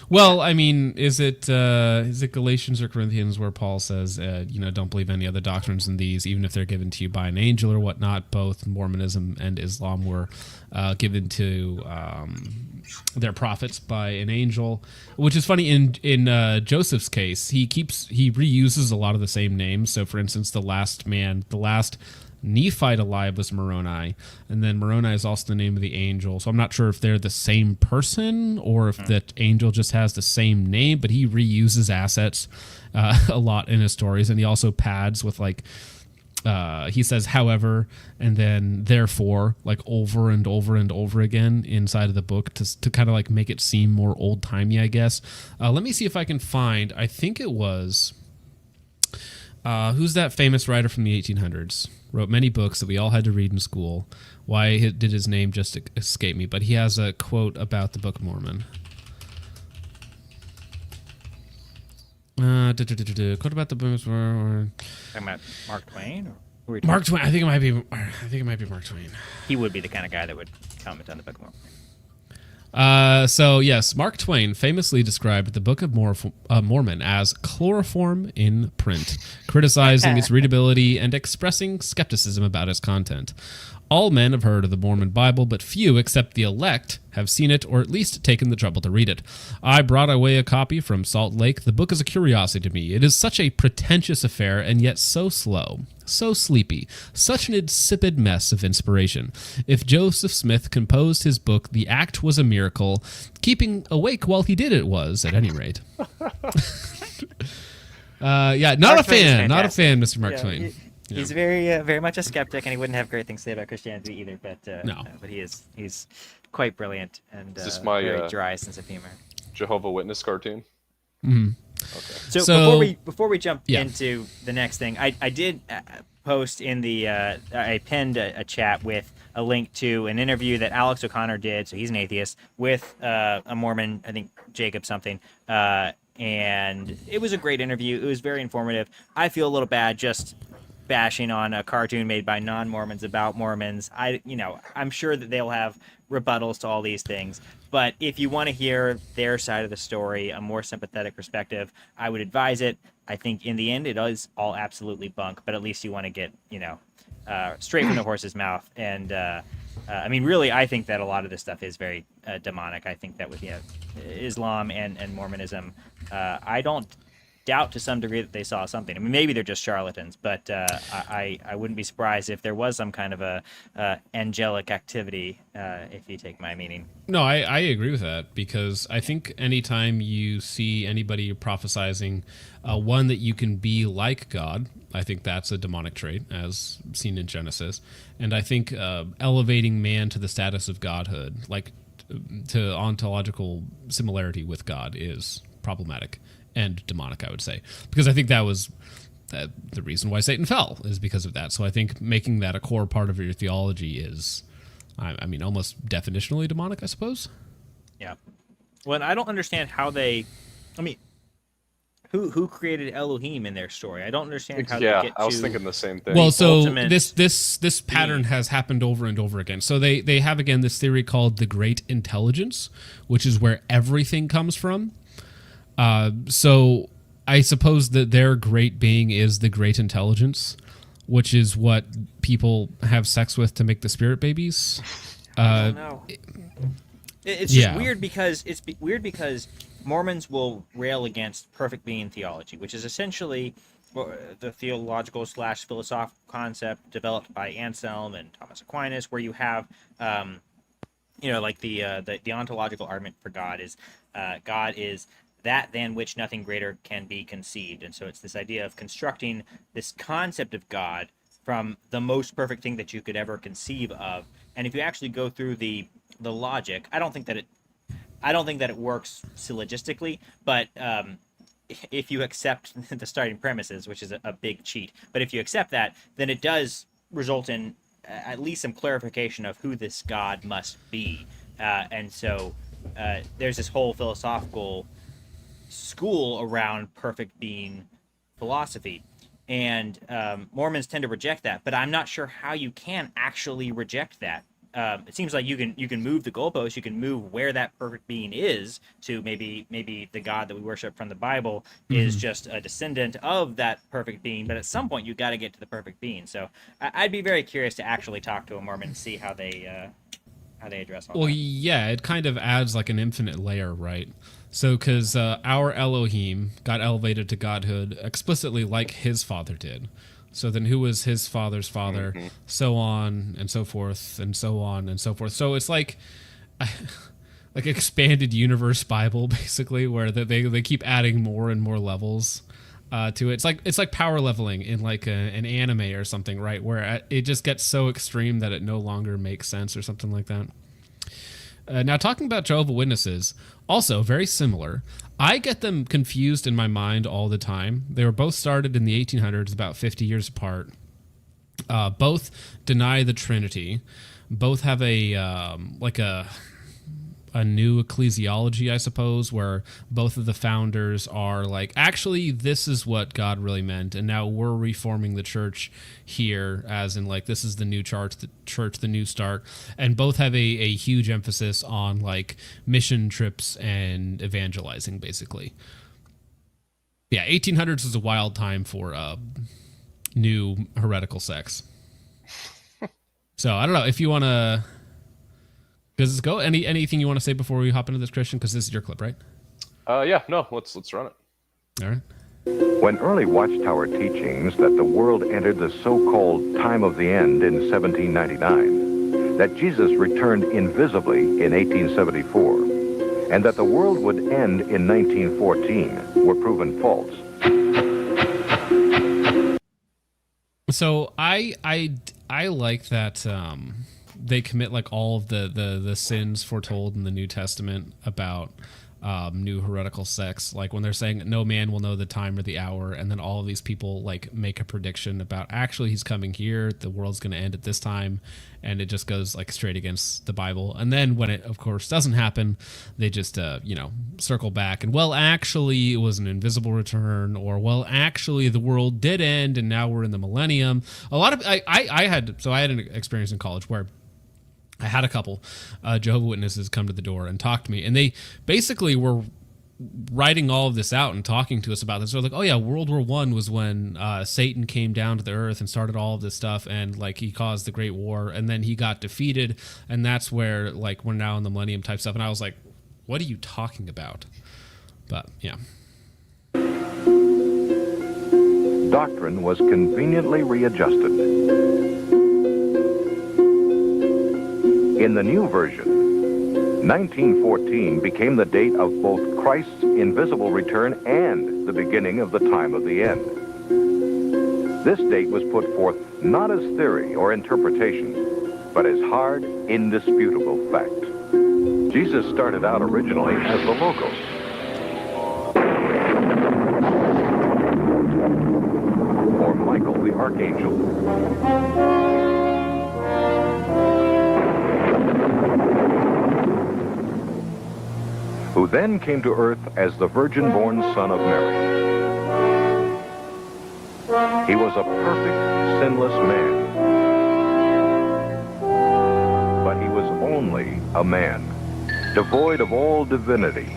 Well, I mean, is it Galatians or Corinthians where Paul says, don't believe any other doctrines than these, even if they're given to you by an angel or whatnot? Both Mormonism and Islam were given to their prophets by an angel, which is funny. In Joseph's case, he reuses a lot of the same names. So, for instance, the last Nephite alive was Moroni, and then Moroni is also the name of the angel. So I'm not sure if they're the same person or if that angel just has the same name, but he reuses assets a lot in his stories, and he also pads with he says however and then therefore over and over and over again inside of the book to kind of make it seem more old-timey, I guess. Let me see if I can find, I think it was who's that famous writer from the 1800s? Wrote many books that we all had to read in school. Why did his name just escape me? But he has a quote about the Book of Mormon. Quote about the Book of Mormon.
Talking about Mark Twain? Or
Mark Twain. I think it might be Mark Twain.
He would be the kind of guy that would comment on the Book of Mormon.
So yes, Mark Twain famously described the Book of Mormon as chloroform in print, criticizing its readability and expressing skepticism about its content. All men have heard of the Mormon Bible, but few, except the elect, have seen it or at least taken the trouble to read it. I brought away a copy from Salt Lake. The book is a curiosity to me. It is such a pretentious affair, and yet so slow, so sleepy, such an insipid mess of inspiration. If Joseph Smith composed his book, the act was a miracle. Keeping awake while he did it was, at any rate. Not a fan, Mr. Mark Twain.
He's very much a skeptic, and he wouldn't have great things to say about Christianity either. But
no,
but he's quite brilliant and
is this my
very dry sense of humor.
Jehovah Witness cartoon.
Mm-hmm.
Okay. So before we jump into the next thing, I did post in the I pinned a chat with a link to an interview that Alex O'Connor did. So he's an atheist with a Mormon, I think Jacob something. And it was a great interview. It was very informative. I feel a little bad just bashing on a cartoon made by non-Mormons about Mormons. I'm sure that they'll have rebuttals to all these things, but if you want to hear their side of the story, a more sympathetic perspective, I would advise it. I think in the end it is all absolutely bunk, but at least you want to get straight from the horse's mouth. And really, I think that a lot of this stuff is very demonic. I think that with Islam and Mormonism, I don't doubt to some degree that they saw something. I mean, maybe they're just charlatans, but I wouldn't be surprised if there was some kind of a angelic activity, if you take my meaning.
No, I agree with that, because I think anytime you see anybody prophesizing, one, that you can be like God, I think that's a demonic trait, as seen in Genesis. And I think elevating man to the status of godhood, like to ontological similarity with God, is problematic and demonic, I would say, because I think that was the reason why Satan fell, is because of that. So I think making that a core part of your theology is, I mean, almost definitionally demonic, I suppose.
Yeah. Well, I don't understand how they, I mean, who created Elohim in their story? I don't understand how they get to...
I was thinking the same thing.
Well, so this pattern has happened over and over again. So they have, again, this theory called the Great Intelligence, which is where everything comes from. So I suppose that their great being is the Great Intelligence, which is what people have sex with to make the spirit babies.
I don't know. It's just weird because Mormons will rail against perfect being theology, which is essentially the theological / philosophical concept developed by Anselm and Thomas Aquinas, where you have, like the ontological argument for God is that than which nothing greater can be conceived. And so it's this idea of constructing this concept of God from the most perfect thing that you could ever conceive of. And if you actually go through the logic, I don't think that it works syllogistically, but if you accept the starting premises, which is a big cheat, but if you accept that, then it does result in at least some clarification of who this God must be. And so there's this whole philosophical school around perfect being philosophy. And Mormons tend to reject that, but I'm not sure how you can actually reject that. It seems like you can move the goalpost, you can move where that perfect being is to maybe the God that we worship from the Bible is just a descendant of that perfect being, but at some point you got to get to the perfect being. So I'd be very curious to actually talk to a Mormon and see how they address all that.
Well, yeah, it kind of adds like an infinite layer, right? So, because our Elohim got elevated to godhood explicitly like his father did. So then who was his father's father, so on and so forth, and so on and so forth. So it's like expanded universe Bible, basically, where they keep adding more and more levels to it. It's like power leveling in like an anime or something, right? Where it just gets so extreme that it no longer makes sense or something like that. Now, talking about Jehovah's Witnesses, also very similar. I get them confused in my mind all the time. They were both started in the 1800s, about 50 years apart. Both deny the Trinity. Both have a new ecclesiology, I suppose, where both of the founders are like, actually, this is what God really meant, and now we're reforming the church here, as in like this is the new church, the new start. And both have a huge emphasis on like mission trips and evangelizing, basically. Yeah, 1800s was a wild time for new heretical sects. So I don't know if you want to. Does go? Anything you want to say before we hop into this, Christian? Because this is your clip, right?
Yeah, no, let's run it.
All right.
When early Watchtower teachings that the world entered the so-called time of the end in 1799, that Jesus returned invisibly in 1874, and that the world would end in 1914 were proven false.
So I like that they commit like all of the sins foretold in the New Testament about new heretical sects, like when they're saying no man will know the time or the hour, and then all of these people like make a prediction about actually he's coming here, the world's going to end at this time, and it just goes like straight against the Bible. And then when it of course doesn't happen, they just circle back and, well, actually it was an invisible return, or well, actually the world did end and now we're in the millennium. A lot of I had an experience in college where I had a couple Jehovah's Witnesses come to the door and talk to me, and they basically were writing all of this out and talking to us about this. They're like, oh yeah, World War I was when Satan came down to the earth and started all of this stuff, and like he caused the Great War, and then he got defeated, and that's where like we're now in the millennium type stuff. And I was like, what are you talking about? But yeah.
doctrine was conveniently readjusted. In the new version, 1914 became the date of both Christ's invisible return and the beginning of the time of the end. This date was put forth not as theory or interpretation, but as hard, indisputable fact. Jesus started out originally as the Logos. Or Michael the Archangel. Who then came to earth as the virgin-born Son of Mary. He was a perfect, sinless man. But he was only a man, devoid of all divinity.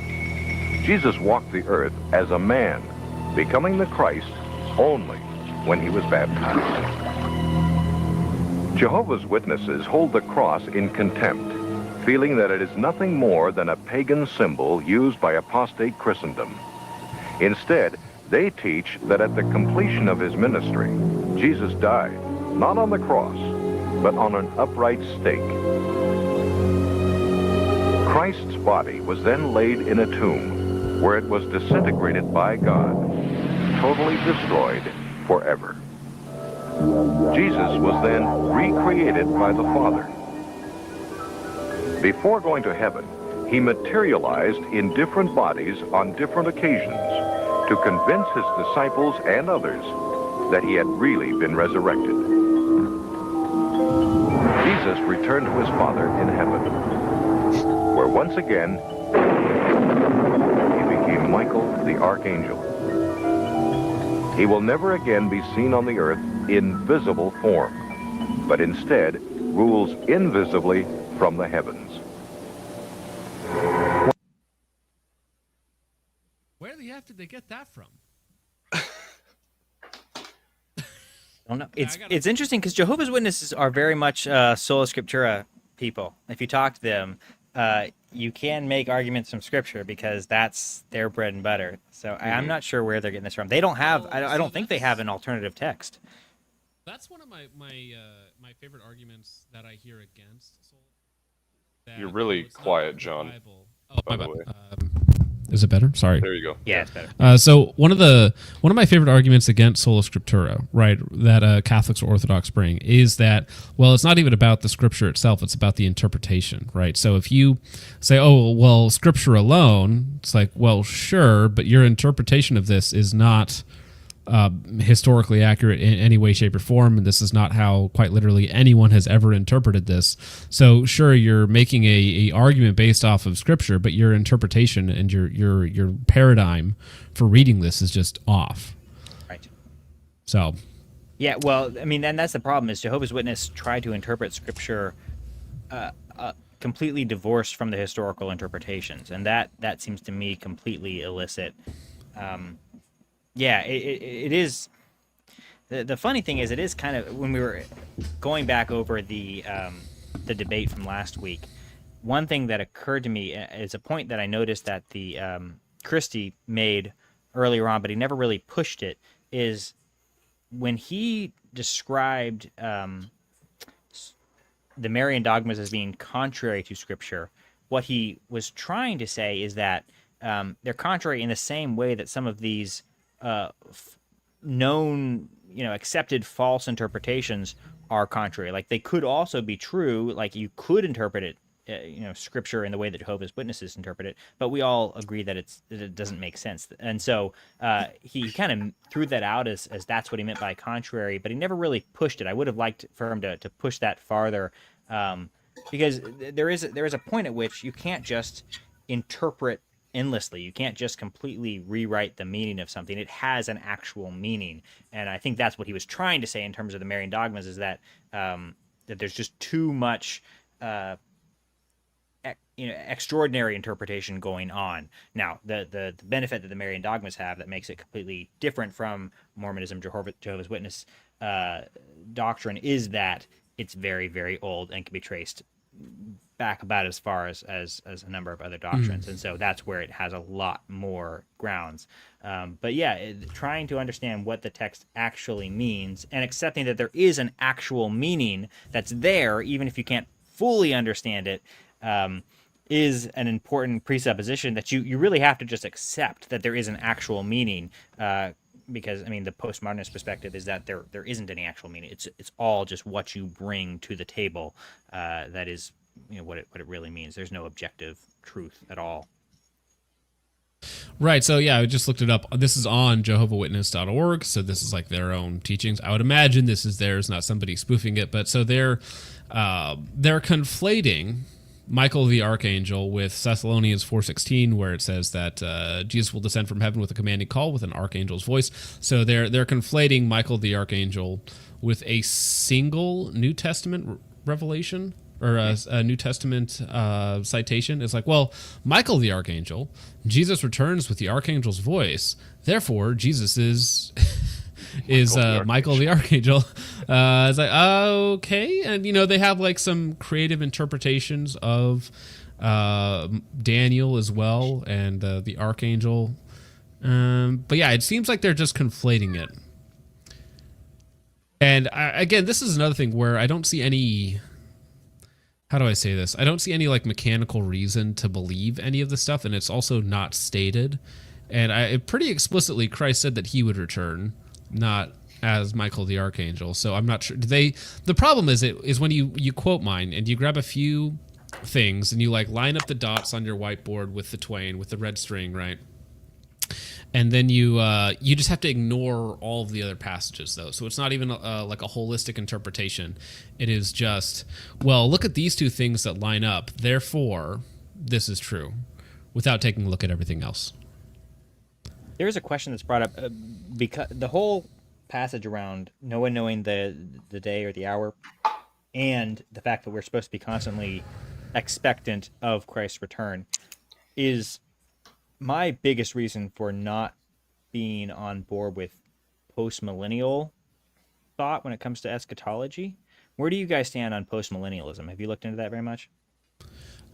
Jesus walked the earth as a man, becoming the Christ only when he was baptized. Jehovah's Witnesses hold the cross in contempt, feeling that it is nothing more than a pagan symbol used by apostate Christendom. Instead, they teach that at the completion of his ministry, Jesus died, not on the cross, but on an upright stake. Christ's body was then laid in a tomb, where it was disintegrated by God, totally destroyed forever. Jesus was then recreated by the Father. Before going to heaven, he materialized in different bodies on different occasions to convince his disciples and others that he had really been resurrected. Jesus returned to his Father in heaven, where once again he became Michael the Archangel. He will never again be seen on the earth in visible form, but instead rules invisibly from the heavens.
Where the F did they get that from?
I don't know. It's interesting because Jehovah's Witnesses are very much sola scriptura people. If you talk to them, you can make arguments from scripture because that's their bread and butter. So I'm not sure where they're getting this from. They don't have. I don't think they have an alternative text.
That's one of my favorite arguments that I hear against.
You're really quiet, John.
Oh, my bad. Is it better? Sorry.
There you go.
Yeah, it's better.
So one of my favorite arguments against sola scriptura, right, that Catholics or Orthodox bring is that, well, it's not even about the scripture itself; it's about the interpretation, right? So if you say, "Oh, well, scripture alone," it's like, well, sure, but your interpretation of this is not historically accurate in any way, shape, or form, and this is not how, quite literally, anyone has ever interpreted this. So, sure, you're making a argument based off of scripture, but your interpretation and your paradigm for reading this is just off.
Right.
So.
Yeah, well, I mean, and that's the problem is Jehovah's Witnesses try to interpret scripture completely divorced from the historical interpretations, and that seems to me completely illicit. Yeah, it is. The funny thing is, it is kind of, when we were going back over the debate from last week, one thing that occurred to me is a point that I noticed that the Christie made earlier on, but he never really pushed it, is when he described the Marian dogmas as being contrary to Scripture, what he was trying to say is that they're contrary in the same way that some of these known, accepted false interpretations are contrary. Like, they could also be true. Like, you could interpret it, scripture in the way that Jehovah's Witnesses interpret it, but we all agree that it doesn't make sense. And so he kind of threw that out as that's what he meant by contrary, but he never really pushed it. I would have liked for him to push that farther, because there is a point at which you can't just interpret endlessly. You can't just completely rewrite the meaning of something. It has an actual meaning, and I think that's what he was trying to say in terms of the Marian dogmas, is that that there's just too much extraordinary interpretation going on. Now, the benefit that the Marian dogmas have that makes it completely different from Mormonism, Jehovah's Witness doctrine, is that it's very, very old and can be traced back about as far as a number of other doctrines, and so that's where it has a lot more grounds. But yeah, trying to understand what the text actually means and accepting that there is an actual meaning that's there, even if you can't fully understand it, is an important presupposition that you really have to just accept that there is an actual meaning. Because I mean, the postmodernist perspective is that there isn't any actual meaning. It's all just what you bring to the table. That is, what it really means. There's no objective truth at all.
Right. So yeah, I just looked it up. This is on JehovahWitness.org. So this is like their own teachings. I would imagine this is theirs, not somebody spoofing it. But so they're conflating Michael the Archangel with Thessalonians 4:16, where it says that Jesus will descend from heaven with a commanding call with an archangel's voice. So they're conflating Michael the Archangel with a single New Testament revelation or a New Testament citation. It's like, well, Michael the Archangel, Jesus returns with the archangel's voice. Therefore, Jesus is Michael the Archangel. It's like, okay. And, they have like some creative interpretations of Daniel as well and the Archangel. But yeah, it seems like they're just conflating it. And again, this is another thing where I don't see any... How do I say this? I don't see any like mechanical reason to believe any of the stuff, and it's also not stated. And pretty explicitly, Christ said that he would return, not as Michael the Archangel. So I'm not sure. The problem is when you quote mine and you grab a few things and you like line up the dots on your whiteboard with the twain with the red string, right? And then you just have to ignore all of the other passages, though. So it's not even like a holistic interpretation. It is just, well, look at these two things that line up. Therefore, this is true, without taking a look at everything else.
There's a question that's brought up because the whole passage around no one knowing the day or the hour, and the fact that we're supposed to be constantly expectant of Christ's return is my biggest reason for not being on board with post-millennial thought when it comes to eschatology. Where do you guys stand on post-millennialism? Have you looked into that very much?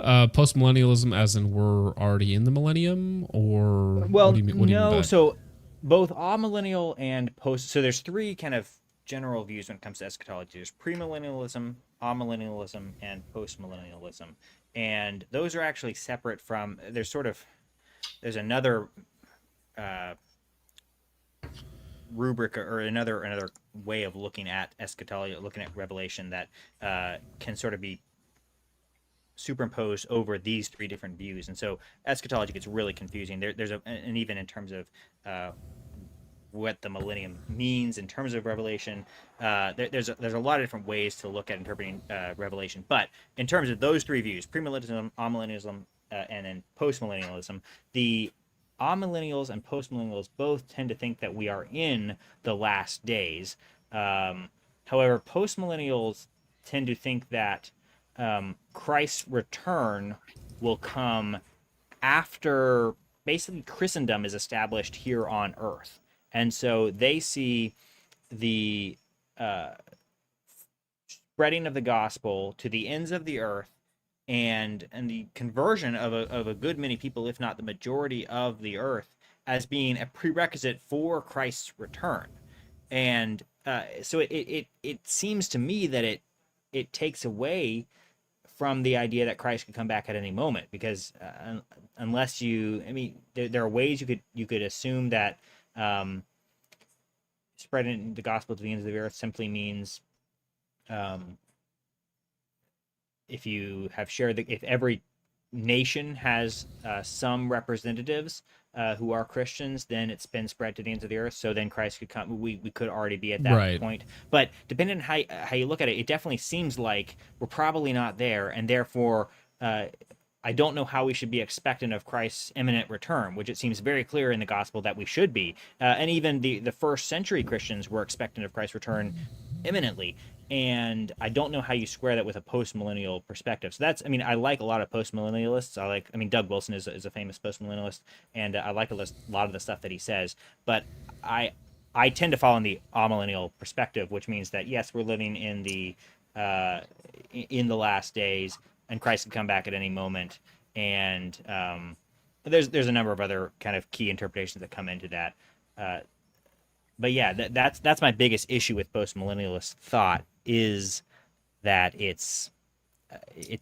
Post-millennialism as in we're already in the millennium, or
well,
what do you mean by?
So both amillennial and post. So there's three kind of general views when it comes to eschatology. There's premillennialism, amillennialism, and postmillennialism, and those are actually separate from. There's another rubric or another way of looking at eschatology, looking at Revelation that can sort of be superimposed over these three different views, and so eschatology gets really confusing. And even in terms of what the millennium means in terms of Revelation, there's a lot of different ways to look at interpreting Revelation. But in terms of those three views, premillennialism, amillennialism, and then postmillennialism, the amillennials and postmillennials both tend to think that we are in the last days. However, postmillennials tend to think that Christ's return will come after basically Christendom is established here on earth. And so they see the spreading of the gospel to the ends of the earth and the conversion of a good many people, if not the majority of the earth, as being a prerequisite for Christ's return. And so it seems to me that it takes away from the idea that Christ could come back at any moment, because unless there are ways you could assume that spreading the gospel to the ends of the earth simply means if every nation has some representatives who are Christians, then it's been spread to the ends of the earth. So then Christ could come. We could already be at that point. But depending on how you look at it, it definitely seems like we're probably not there, and therefore I don't know how we should be expectant of Christ's imminent return, which it seems very clear in the gospel that we should be. And even the first century Christians were expectant of Christ's return imminently. And I don't know how you square that with a post-millennial perspective. So I like a lot of post-millennialists. Doug Wilson is a famous post-millennialist, and I like a lot of the stuff that he says. But I tend to fall in the amillennial perspective, which means that, yes, we're living in the last days, Christ could come back at any moment, and there's a number of other kind of key interpretations that come into that. But yeah, that's my biggest issue with postmillennialist thought, is that it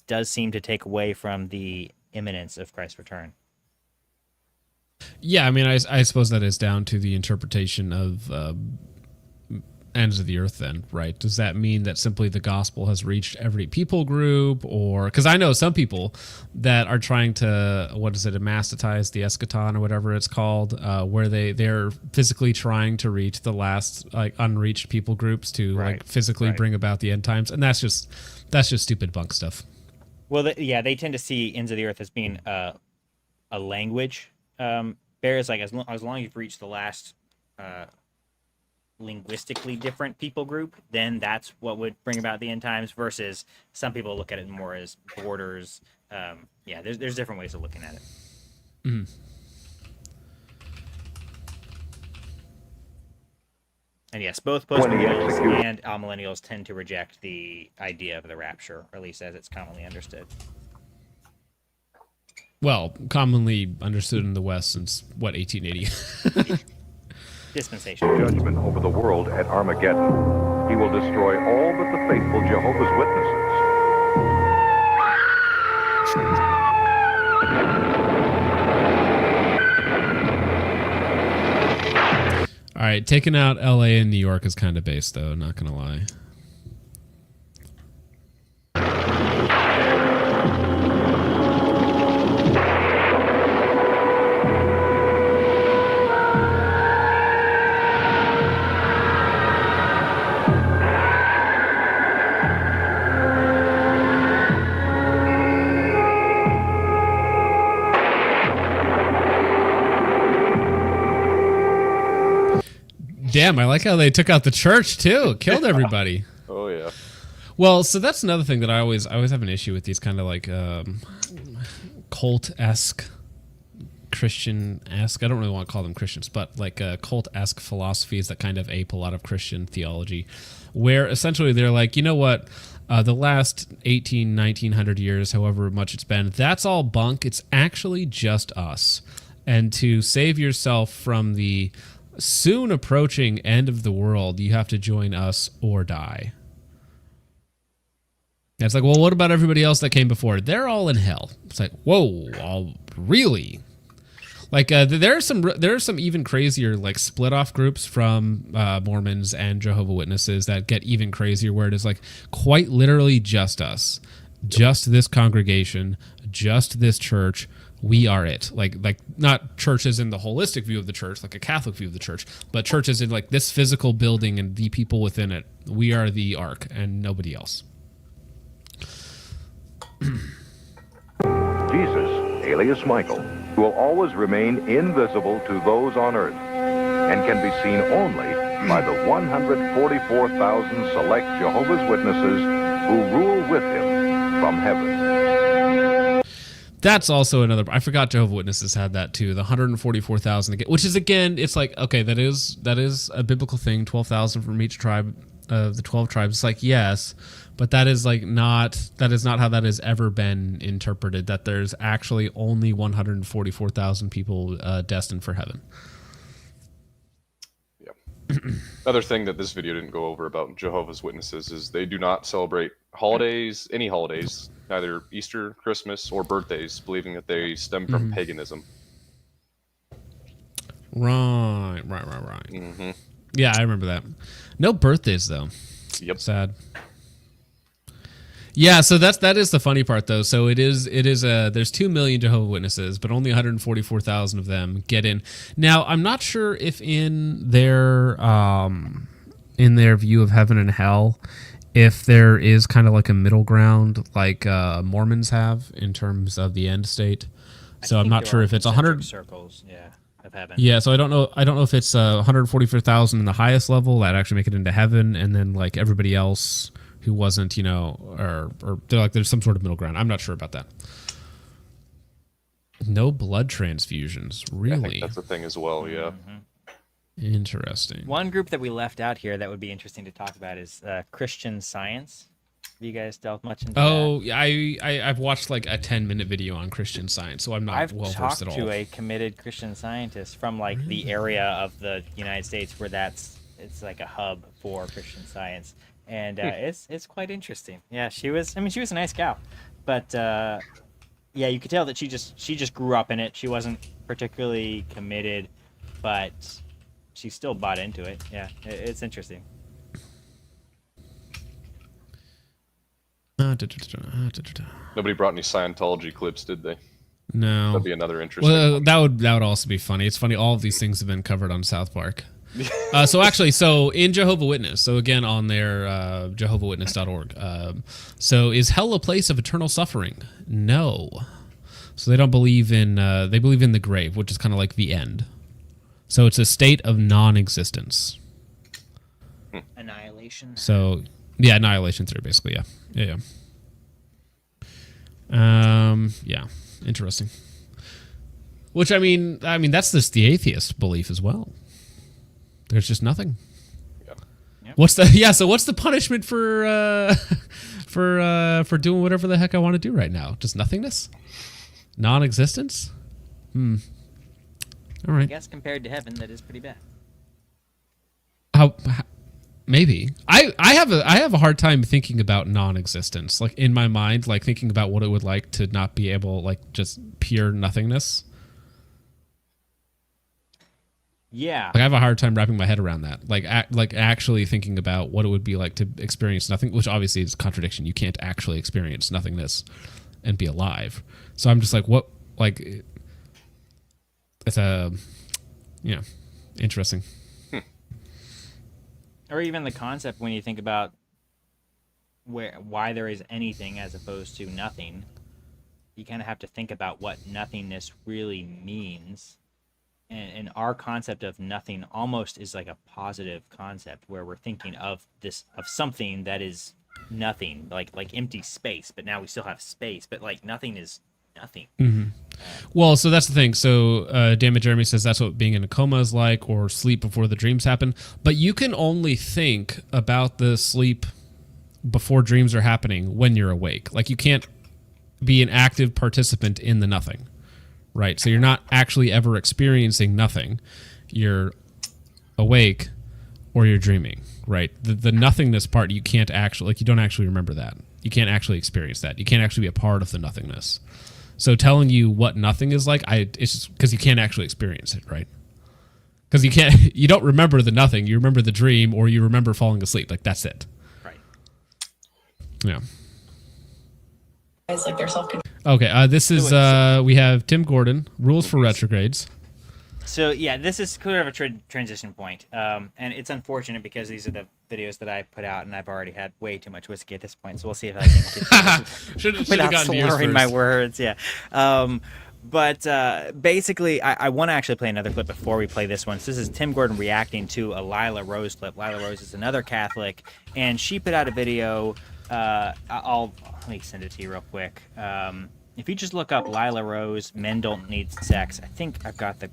does seem to take away from the imminence of Christ's return.
Yeah, I mean, I suppose that is down to the interpretation of ends of the earth then, right? Does that mean that simply the gospel has reached every people group? Or because I know some people that are trying to, amastatize the eschaton or whatever it's called, where they're physically trying to reach the last like unreached people groups to like physically bring about the end times, and that's just stupid bunk stuff.
Well, they tend to see ends of the earth as being a language barrier. Like as long as you've reached the last linguistically different people group, then that's what would bring about the end times, versus some people look at it more as borders. There's different ways of looking at it.
Mm.
And yes, both postmillennials and amillennials tend to reject the idea of the rapture, or at least as it's commonly understood.
Well, commonly understood in the West since, 1880?
Dispensation.
Judgment over the world at Armageddon. He will destroy all but the faithful Jehovah's Witnesses.
All right, taking out L.A. and New York is kind of base, though, not going to lie. Damn, I like how they took out the church too. Killed everybody.
Oh yeah.
Well, so that's another thing that I always have an issue with, these kind of like cult-esque, Christian-esque. I don't really want to call them Christians, but like cult-esque philosophies that kind of ape a lot of Christian theology, where essentially they're like, you know what? The last 1900 years, however much it's been, that's all bunk. It's actually just us. And to save yourself from the soon approaching end of the world, you have to join us or die. And it's like, well, what about everybody else that came before? They're all in hell. It's like, whoa, really? Like there are some even crazier like split off groups from Mormons and Jehovah Witnesses that get even crazier, where it is like quite literally just us, just this congregation, just this church. We are it. Like not churches in the holistic view of the church, like a Catholic view of the church, but churches in like this physical building and the people within it. We are the ark and nobody else.
Jesus, alias Michael, will always remain invisible to those on earth and can be seen only by the 144,000 select Jehovah's Witnesses who rule with him from heaven.
That's also another. I forgot Jehovah's Witnesses had that too. The 144,000, which is again, it's like, okay, that is a biblical thing. 12,000 from each tribe of the 12 tribes. It's like, yes, but that is not how that has ever been interpreted. That there's actually only 144,000 people destined for heaven.
Yeah. Another thing that this video didn't go over about Jehovah's Witnesses is they do not celebrate holidays, any holidays, neither Easter, Christmas, or birthdays, believing that they stem from paganism.
Right.
Mm-hmm.
Yeah, I remember that. No birthdays though.
Yep.
Sad. Yeah, so that is the funny part though. So it is there's 2 million Jehovah's Witnesses, but only 144,000 of them get in. Now, I'm not sure if in their view of heaven and hell, if there is kind of like a middle ground like Mormons have in terms of the end state. So I'm not sure if it's 100
circles, of heaven.
Yeah, so I don't know if it's 144,000 in the highest level that actually make it into heaven, and then like everybody else who wasn't, or they're like there's some sort of middle ground. I'm not sure about that. No blood transfusions, really?
I think that's a thing as well. Yeah.
Mm-hmm.
Interesting.
One group that we left out here that would be interesting to talk about is Christian Science. you guys delved much into
Oh,
that?
yeah, I've watched like a 10-minute video on Christian Science, so I'm not well versed at all.
I've talked to a committed Christian scientist from like the area of the United States where it's like a hub for Christian Science, and it's quite interesting. Yeah, she was a nice gal, but yeah, you could tell that she just grew up in it. She wasn't particularly committed, but she still bought into it. Yeah, it's interesting.
Nobody brought any Scientology clips, did they?
No.
That'd be another interesting.
Well, that would also be funny. It's funny. All of these things have been covered on South Park. So in Jehovah Witness, so again on their JehovahWitness.org. So is hell a place of eternal suffering? No. So they don't believe in. They believe in the grave, which is kind of like the end. So it's a state of non-existence.
Annihilation.
So yeah, annihilation theory, basically. Yeah. Yeah. Interesting. Which I mean that's the atheist belief as well. There's just nothing.
Yeah.
Yep.
What's the punishment for doing whatever the heck I want to do right now? Just nothingness? Non-existence? All right.
I guess compared to heaven, that is pretty bad.
How maybe. I have a hard time thinking about non-existence. Like in my mind, like thinking about what it would like to not be able, like just pure nothingness.
Yeah.
Like I have a hard time wrapping my head around that. Like actually thinking about what it would be like to experience nothing, which obviously is a contradiction. You can't actually experience nothingness and be alive. So I'm just like, what? Like, it's interesting.
Or even the concept when you think about why there is anything as opposed to nothing. You kind of have to think about what nothingness really means. And our concept of nothing almost is like a positive concept where we're thinking of something that is nothing, like empty space, but now we still have space, but like nothing is nothing.
Mm-hmm. Well, so that's the thing. So Damn It Jeremy says that's what being in a coma is like, or sleep before the dreams happen. But you can only think about the sleep before dreams are happening when you're awake. Like you can't be an active participant in the nothing. Right, so you're not actually ever experiencing nothing. You're awake or you're dreaming, right? The nothingness part, you can't actually, like you don't actually remember that. You can't actually experience that. You can't actually be a part of the nothingness. So telling you what nothing is like, it's just because you can't actually experience it, right? Because you don't remember the nothing. You remember the dream or you remember falling asleep. Like that's it.
Right.
Yeah.
Like their self-control.
Okay, this is we have Tim Gordon, Rules for Retrogrades.
So yeah, this is kind of a transition point, and it's unfortunate because these are the videos that I put out, and I've already had way too much whiskey at this point. So we'll see if I can get without slurring my words. Yeah, but basically, I want to actually play another clip before we play this one. So this is Tim Gordon reacting to a Lila Rose clip. Lila Rose is another Catholic, and she put out a video. Let me send it to you real quick. If you just look up Lila Rose, Men Don't Need Sex, I think I've got the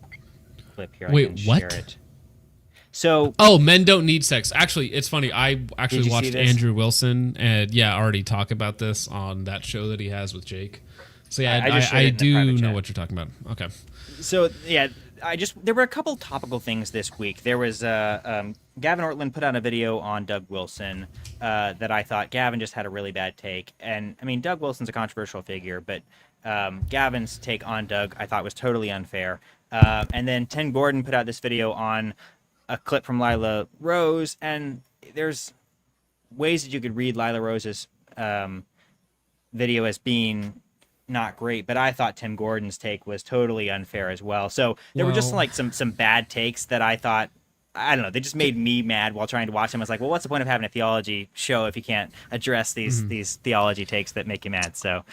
clip here.
Wait,
I can
what?
share it. So,
Men Don't Need Sex. Actually, it's funny. I actually watched Andrew Wilson and already talk about this on that show that he has with Jake. So yeah, I do know what you're talking about. Okay.
So yeah, there were a couple topical things this week. There was Gavin Ortland put out a video on Doug Wilson that I thought Gavin just had a really bad take. And I mean, Doug Wilson's a controversial figure, but Gavin's take on Doug I thought was totally unfair. And then Tim Gordon put out this video on a clip from Lila Rose, and there's ways that you could read Lila Rose's video as being not great, but I thought Tim Gordon's take was totally unfair as well. So there were just like some bad takes that I thought, I don't know, they just made me mad while trying to watch them. I was like, well, what's the point of having a theology show if you can't address these theology takes that make you mad? So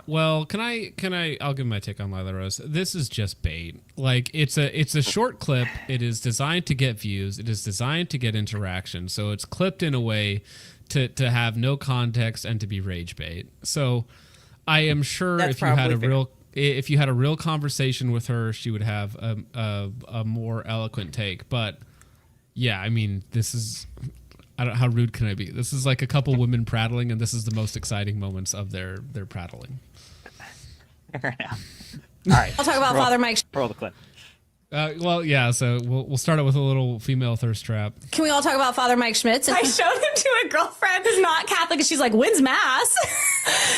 well, can I I'll give my take on Lila Rose. This is just bait. Like it's a short clip. It is designed to get views. It is designed to get interaction. So it's clipped in a way to have no context and to be rage bait. So I am sure if you had a real conversation with her, she would have a more eloquent take. But yeah, I mean, this is I don't. How rude can I be? This is like a couple women prattling, and this is the most exciting moments of their prattling.
Fair enough. All right.
I'll talk about Father Mike.
Roll the clip.
Well, yeah. So we'll start it with a little female thirst trap.
Can we all talk about Father Mike Schmitz? I showed him to a girlfriend who's not Catholic, and she's like, "When's mass?"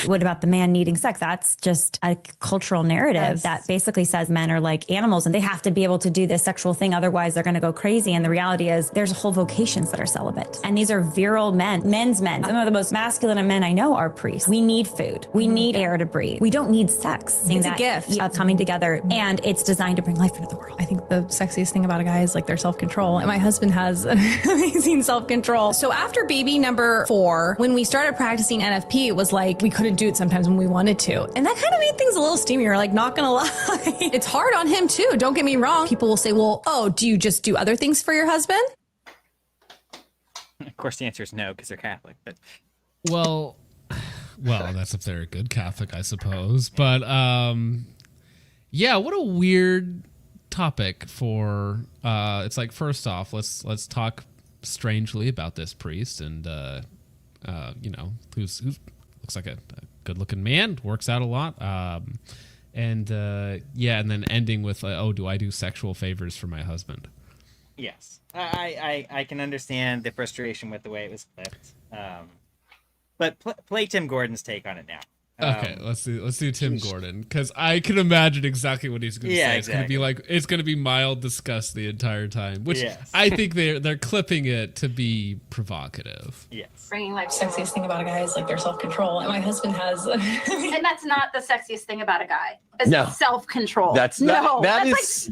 What about the man needing sex? That's just a cultural narrative that basically says men are like animals and they have to be able to do this sexual thing, otherwise they're going to go crazy. And the reality is there's whole vocations that are celibate. And these are virile men, men's men. Some of the most masculine of men I know are priests. We need food. We need air to breathe. We don't need sex.
It's a gift
of coming together, and it's designed to bring life into the world.
I think the sexiest thing about a guy is like their self-control. And my husband has amazing self-control. So after baby number 4, when we started practicing NFP, it was like we couldn't do it sometimes when we wanted to. And that kind of made things a little steamier, like not gonna lie. It's hard on him too, don't get me wrong. People will say, well, oh, do you just do other things for your husband?
Of course the answer is no, because they're Catholic, but
Well, that's if they're a good Catholic, I suppose. But yeah, what a weird topic for it's like, first off, let's talk strangely about this priest, and you know, who's looks like a good looking man, works out a lot, and yeah, and then ending with oh, do I do sexual favors for my husband?
yes, I can understand the frustration with the way it was clipped, but play Tim Gordon's take on it now.
Okay, let's do Tim Gordon, because I can imagine exactly what he's going to say. It's
exactly.
It's going to be mild disgust the entire time, which
yes.
I think they're clipping it to be provocative.
Yes.
Bringing life. Sexiest thing about a guy is like their self-control. And my husband has...
And that's not the sexiest thing about a guy. It's
No.
self-control.
That is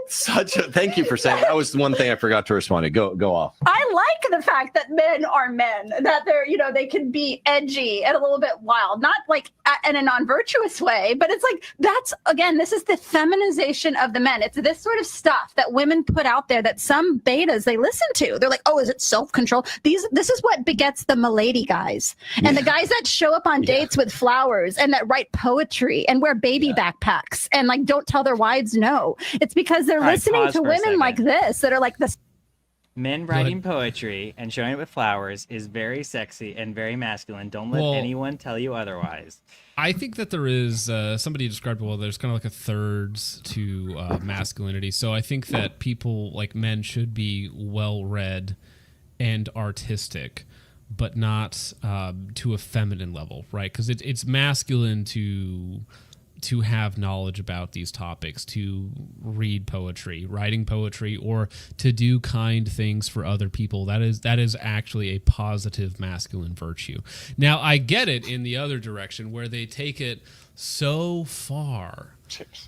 such a, thank you for saying that. Was the one thing I forgot to respond to. Go off.
I like the fact that men are men, that they're, they can be edgy and a little bit wild, not like in a non-virtuous way, but it's like, that's, again, this is the feminization of the men. It's this sort of stuff that women put out there that some betas, they listen to. They're like, oh, is it self-control? This is what begets the milady guys. And the guys that show up on dates with flowers and that write poetry and wear baby backpacks and like don't tell their wives no. It's because they're listening to women like this that are like this.
Men writing poetry and showing it with flowers is very sexy and very masculine. Don't let anyone tell you otherwise.
I think that there is, somebody described, there's kind of like a thirds to masculinity. So I think that people, like men, should be well-read and artistic, but not to a feminine level, right? Because it's masculine to have knowledge about these topics, to read poetry, writing poetry, or to do kind things for other people. That is actually a positive masculine virtue. Now, I get it in the other direction where they take it so far.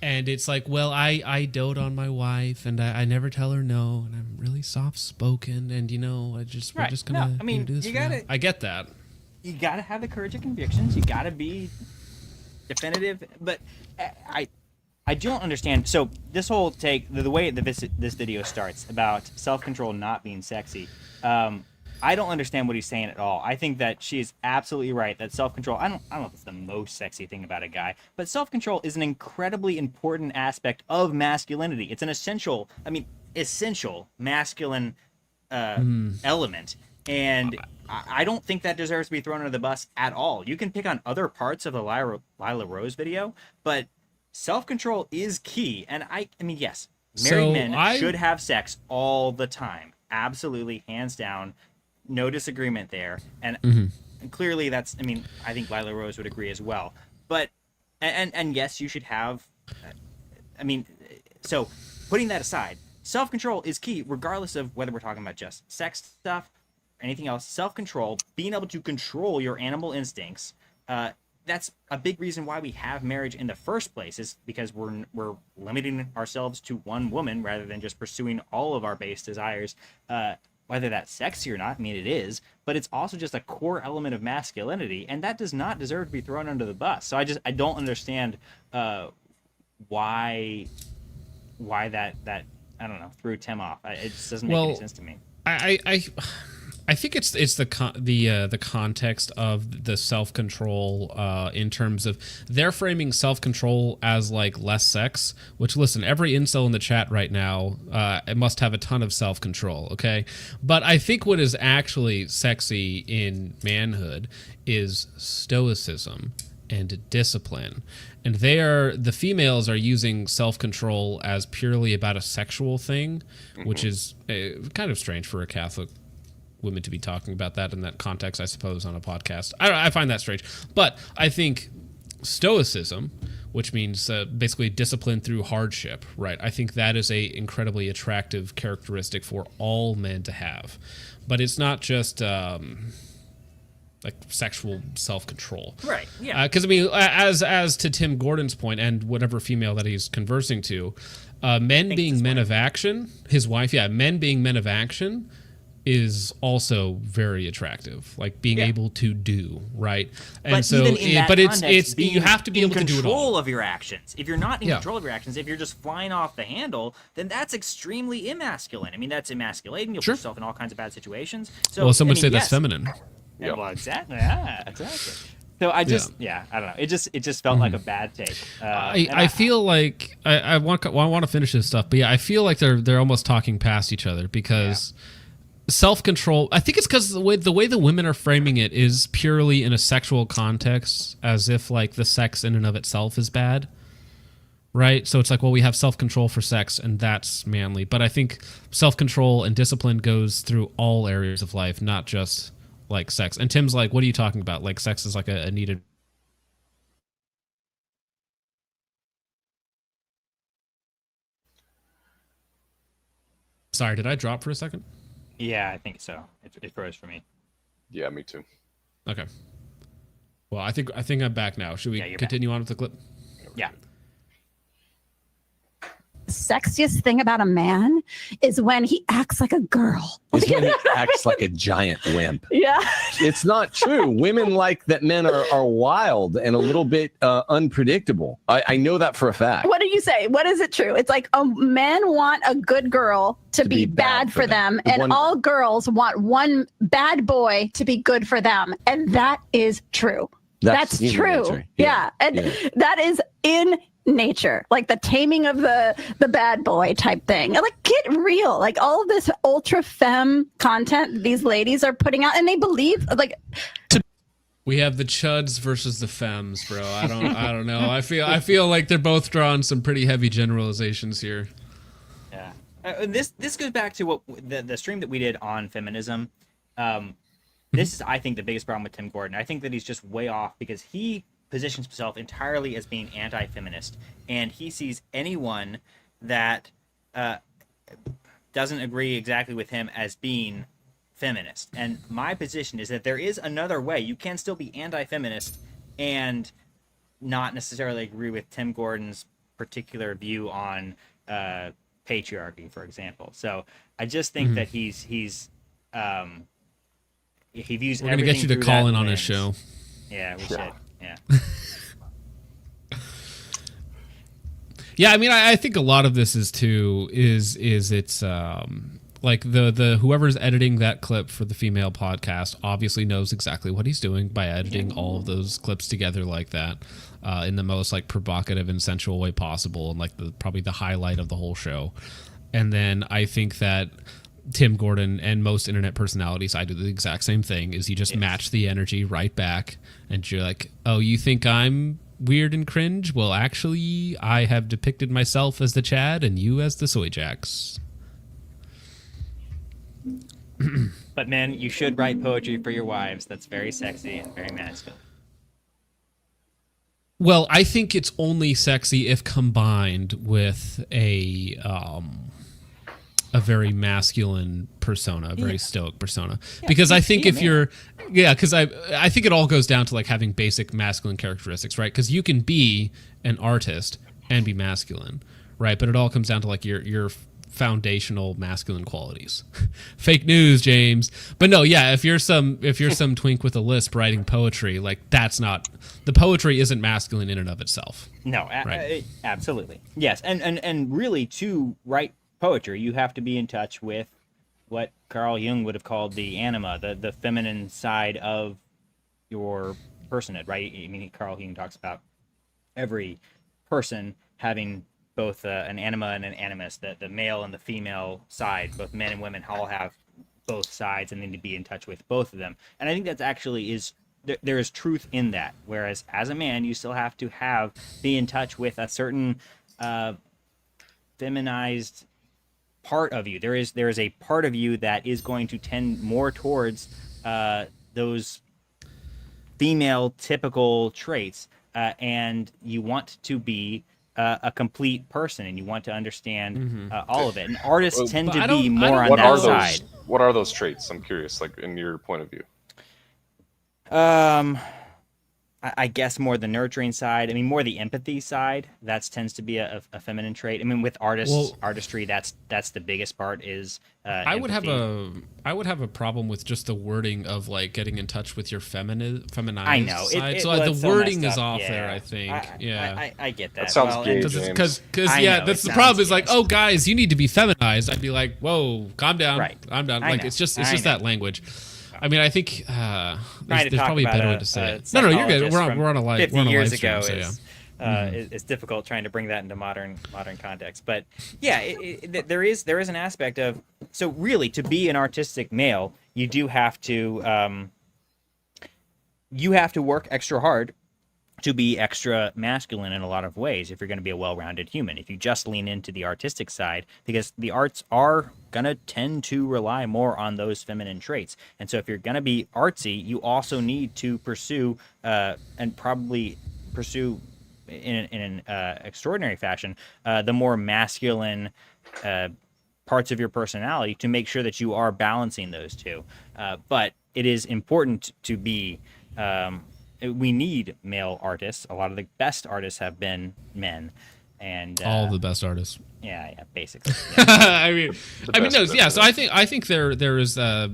And it's like, well, I dote on my wife and I never tell her no, and I'm really soft-spoken, and we're just gonna do this. I get that.
You gotta have the courage of convictions. You gotta be definitive, but I don't understand. So this whole take, the way this video starts about self-control not being sexy, I don't understand what he's saying at all. I think that she is absolutely right that self-control, I don't know if it's the most sexy thing about a guy, but self-control is an incredibly important aspect of masculinity. It's an essential masculine element. And I don't think that deserves to be thrown under the bus at all. You can pick on other parts of the Lila Rose video, but self-control is key. And I mean, yes, married men should have sex all the time. Absolutely, hands down, no disagreement there. And clearly that's, I think Lila Rose would agree as well. But, and yes, you should have, so putting that aside, self-control is key regardless of whether we're talking about just sex stuff, anything else. Self-control, being able to control your animal instincts, that's a big reason why we have marriage in the first place, is because we're limiting ourselves to one woman rather than just pursuing all of our base desires, whether that's sexy or not. It is, but it's also just a core element of masculinity, and that does not deserve to be thrown under the bus. So I don't understand why that I don't know, threw Tim off. It just doesn't make any sense to me.
I think it's the context of the self-control in terms of they're framing self-control as like less sex, which listen, every incel in the chat right now it must have a ton of self-control, okay? But I think what is actually sexy in manhood is stoicism and discipline. And the females are using self-control as purely about a sexual thing, which is kind of strange for a Catholic women to be talking about that in that context, I suppose, on a podcast. I find that strange. But I think stoicism, which means basically discipline through hardship, right? I think that is a incredibly attractive characteristic for all men to have. But it's not just like sexual self-control.
Right, yeah.
Because, I mean, as to Tim Gordon's point, and whatever female that he's conversing to, men being men of action, his wife, men being men of action is also very attractive, like being able to do, right? And
but
so,
even in that context,
you have to be able to do it all.
Control of your actions. If you're not in control of your actions, if you're just flying off the handle, then that's extremely emasculine. I mean, that's emasculating. You'll put yourself in all kinds of bad situations. So,
well, some would say that's feminine.
Yeah, well, exactly. Yeah, exactly. So I just, I don't know. It just felt like a bad take.
I feel like I want to finish this stuff, but I feel like they're almost talking past each other because. Yeah. Self-control, I think it's because the way the women are framing it is purely in a sexual context, as if like the sex in and of itself is bad, right? So it's like, well, we have self-control for sex and that's manly, but I think self-control and discipline goes through all areas of life, not just like sex. And Tim's like, what are you talking about? Like sex is like a needed. Sorry, did I drop for a second?
Yeah, I think so. It froze for me.
Yeah, me too.
Okay. Well, I think I'm back now. Should we continue on with the clip?
Yeah.
Sexiest thing about a man is when he acts like a girl.
Is when he acts like a giant wimp.
Yeah.
It's not true. Women like that men are wild and a little bit unpredictable. I know that for a fact.
What do you say? What is it true? It's like men want a good girl to be bad for them, and all girls want one bad boy to be good for them. And that is true. That's true. Yeah. And that is in nature, like the taming of the bad boy type thing. Like, get real. Like all of this ultra femme content these ladies are putting out, and they believe like
we have the chuds versus the femmes, bro. I don't know. I feel like they're both drawing some pretty heavy generalizations here.
Yeah. This goes back to what the stream that we did on feminism. This is, I think, the biggest problem with Tim Gordon. I think that he's just way off because he positions himself entirely as being anti-feminist, and he sees anyone that doesn't agree exactly with him as being feminist. And my position is that there is another way. You can still be anti-feminist and not necessarily agree with Tim Gordon's particular view on patriarchy, for example. So I just think that he views
We're gonna get you to call in on his show.
Yeah, we should. Yeah.
Yeah, I mean, I think a lot of this is it's like the whoever's editing that clip for the female podcast obviously knows exactly what he's doing by editing all of those clips together like that in the most like provocative and sensual way possible, and like probably the highlight of the whole show. And then I think that Tim Gordon and most internet personalities, I do the exact same thing, is you just match the energy right back, and you're like, oh, you think I'm weird and cringe? Well, actually, I have depicted myself as the Chad and you as the Soy Jacks.
But men, you should write poetry for your wives. That's very sexy and very masculine.
Well, I think it's only sexy if combined with a very masculine persona, a very stoic persona. Because I think if you're, because I think it all goes down to like having basic masculine characteristics, right? Because you can be an artist and be masculine, right? But it all comes down to like your foundational masculine qualities. Fake news, James. But no, if you're some twink with a lisp writing poetry, like that's not, the poetry isn't masculine in and of itself.
No, right? Absolutely. Yes, and really to write poetry, you have to be in touch with what Carl Jung would have called the anima, the feminine side of your personhood, right? I mean, Carl Jung talks about every person having both an anima and an animus, the male and the female side, both men and women all have both sides and need to be in touch with both of them. And I think that's actually is there is truth in that. Whereas as a man, you still have to be in touch with a certain feminized part of you. There is a part of you that is going to tend more towards those female typical traits, and you want to be a complete person, and you want to understand all of it. And artists tend to be more on that side.
What are those traits? I'm curious, like in your point of view.
I guess more the nurturing side. I mean, more the empathy side. That tends to be a feminine trait. I mean, with artistry, that's the biggest part is.
I would have a problem with just the wording of like getting in touch with your feminized
I know.
side. So the wording is off there. I think.
I get that.
That sounds gay,
because that's the problem. Is like, oh guys, you need to be feminized. I'd be like, whoa, calm down.
Right.
I'm down. Like it's just that language. I mean, I think there's probably a better way to say it. No, you're good. We're on a live.
50 years ago
stream,
it's difficult trying to bring that into modern context. But yeah, there is an aspect of, so really to be an artistic male, you do have to work extra hard to be extra masculine in a lot of ways if you're going to be a well-rounded human. If you just lean into the artistic side, because the arts are going to tend to rely more on those feminine traits. And so if you're going to be artsy, you also need to pursue and probably pursue in an extraordinary fashion the more masculine parts of your personality to make sure that you are balancing those two. But it is important to be we need male artists. A lot of the best artists have been men, and
all the best artists.
Yeah, basically. Yeah.
I mean, no, yeah. So I think there is. I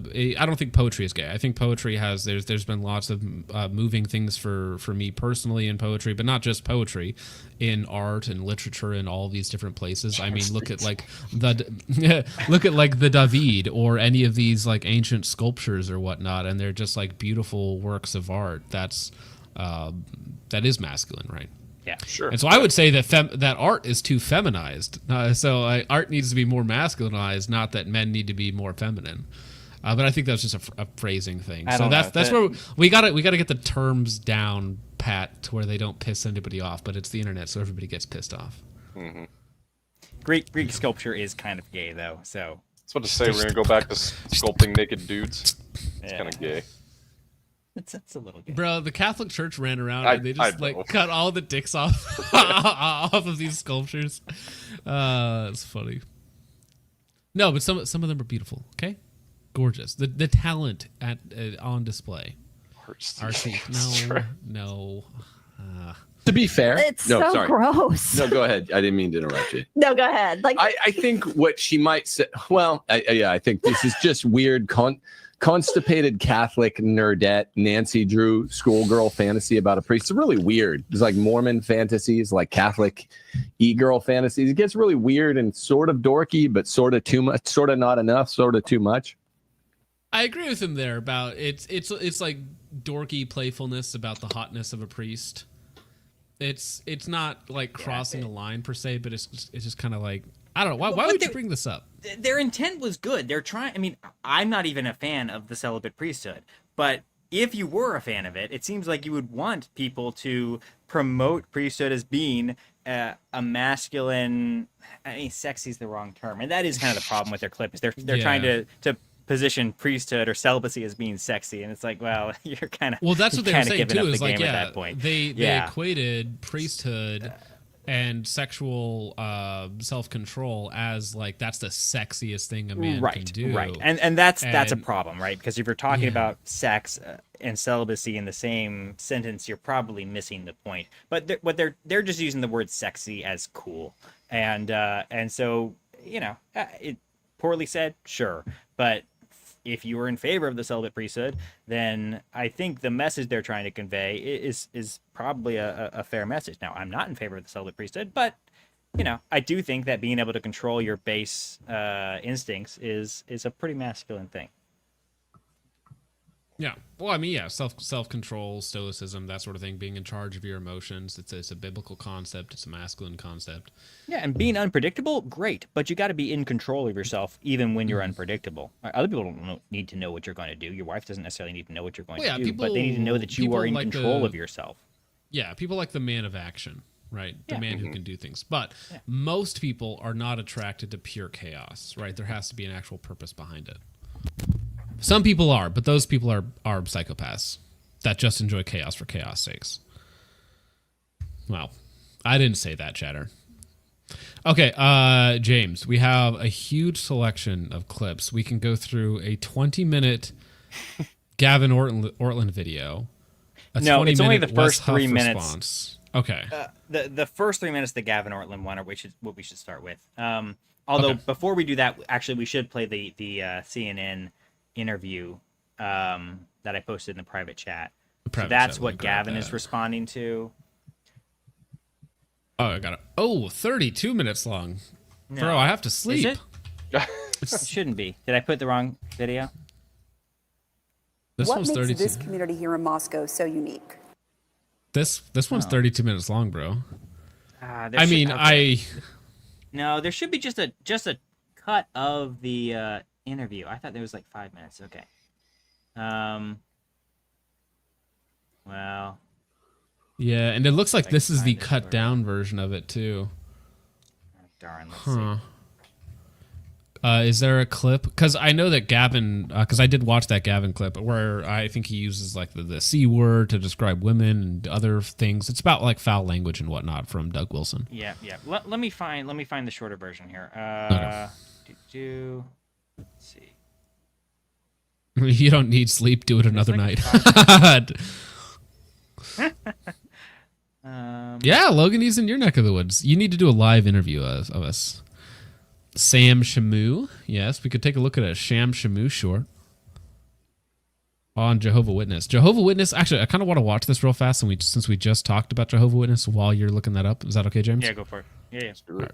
don't think poetry is gay. I think poetry has. There's been lots of moving things for me personally in poetry, but not just poetry, in art and literature and all these different places. I mean, look at like the David or any of these like ancient sculptures or whatnot, and they're just like beautiful works of art. That is masculine, right?
Yeah,
sure.
And so I would say that art is too feminized. Art needs to be more masculinized, not that men need to be more feminine. But I think that's just a phrasing thing. So that's where we got to get the terms down pat to where they don't piss anybody off. But it's the internet, so everybody gets pissed off.
Mm-hmm.
Greek sculpture is kind of gay, though. So
I was about to say we're gonna go back to sculpting naked dudes. It's kind of gay.
That's a little gay.
Bro, the Catholic Church ran around and they just like cut all the dicks off of these sculptures. It's funny. No, but some of them are beautiful. Okay, gorgeous. The talent on display. No.
To be fair,
it's gross.
No, go ahead. I didn't mean to interrupt you.
No, go ahead. Like
I think what she might say. Well, I think this is just weird. Constipated Catholic nerdette Nancy Drew schoolgirl fantasy about a priest. It's really weird. It's like Mormon fantasies, like Catholic e-girl fantasies. It gets really weird and sort of dorky, but sort of too much, sort of not enough, sort of too much.
I agree with him there about it's like dorky playfulness about the hotness of a priest. It's not like crossing a line per se, but it's just kind of like, I don't know. Why would you bring this up?
Their intent was good. They're trying. I mean, I'm not even a fan of the celibate priesthood, but if you were a fan of it, it seems like you would want people to promote priesthood as being a masculine. I mean, sexy is the wrong term, and that is kind of the problem with their clip. Is they're trying to position priesthood or celibacy as being sexy, and it's like, well, you're kind of
that's what they were saying too. Is like,
at that point.
They equated priesthood and sexual self-control as like that's the sexiest thing a man can do,
right? And that's a problem, right? Because if you're talking about sex and celibacy in the same sentence, you're probably missing the point. But they're just using the word sexy as cool, and so it poorly said, sure, but if you were in favor of the celibate priesthood, then I think the message they're trying to convey is probably a fair message. Now, I'm not in favor of the celibate priesthood, but I do think that being able to control your base instincts is a pretty masculine thing.
Yeah. Well, I mean, yeah, self-control, stoicism, that sort of thing, being in charge of your emotions. It's a biblical concept. It's a masculine concept.
Yeah, and being unpredictable, great. But you got to be in control of yourself even when you're unpredictable. Other people don't need to know what you're going to do. Your wife doesn't necessarily need to know what you're going to do, but they need to know that you are in control of yourself.
Yeah, people like the man of action, right? The man who can do things. But most people are not attracted to pure chaos, right? There has to be an actual purpose behind it. Some people are, but those people are psychopaths that just enjoy chaos for chaos sakes. Well, I didn't say that, chatter. Okay, James, we have a huge selection of clips. We can go through a 20-minute Gavin Ortland video.
No, it's only the first 3 minutes.
Response. Okay.
The first 3 minutes, the Gavin Ortland one, are what we should start with. Although before we do that, actually, we should play the CNN interview that I posted in the private chat. So that's what Gavin is responding to.
Oh, I got it. Oh, 32 minutes long. No. Bro, I have to sleep.
Is it? It shouldn't be. Did I put the wrong video?
What makes this community here in Moscow so unique?
This one's 32 minutes long, bro.
No, there should be just a cut of the interview. I thought there was like 5 minutes. Okay. Well.
Yeah, and it looks like this is the cut down version of it too.
Oh, darn. Let's see.
Is there a clip? Because I know that Gavin, because I did watch that Gavin clip where I think he uses like the C word to describe women and other things. It's about like foul language and whatnot from Doug Wilson.
Yeah. Let me find the shorter version here. Let's see.
You don't need sleep. Do it another night. Yeah, Logan, he's in your neck of the woods. You need to do a live interview of us. Sam Shamu. Yes, we could take a look at a Sham Shamu short on Jehovah Witness. Jehovah Witness. Actually, I kind of want to watch this real fast, since we just talked about Jehovah Witness while you're looking that up. Is that okay, James?
Yeah, go for it. Yeah.
Right.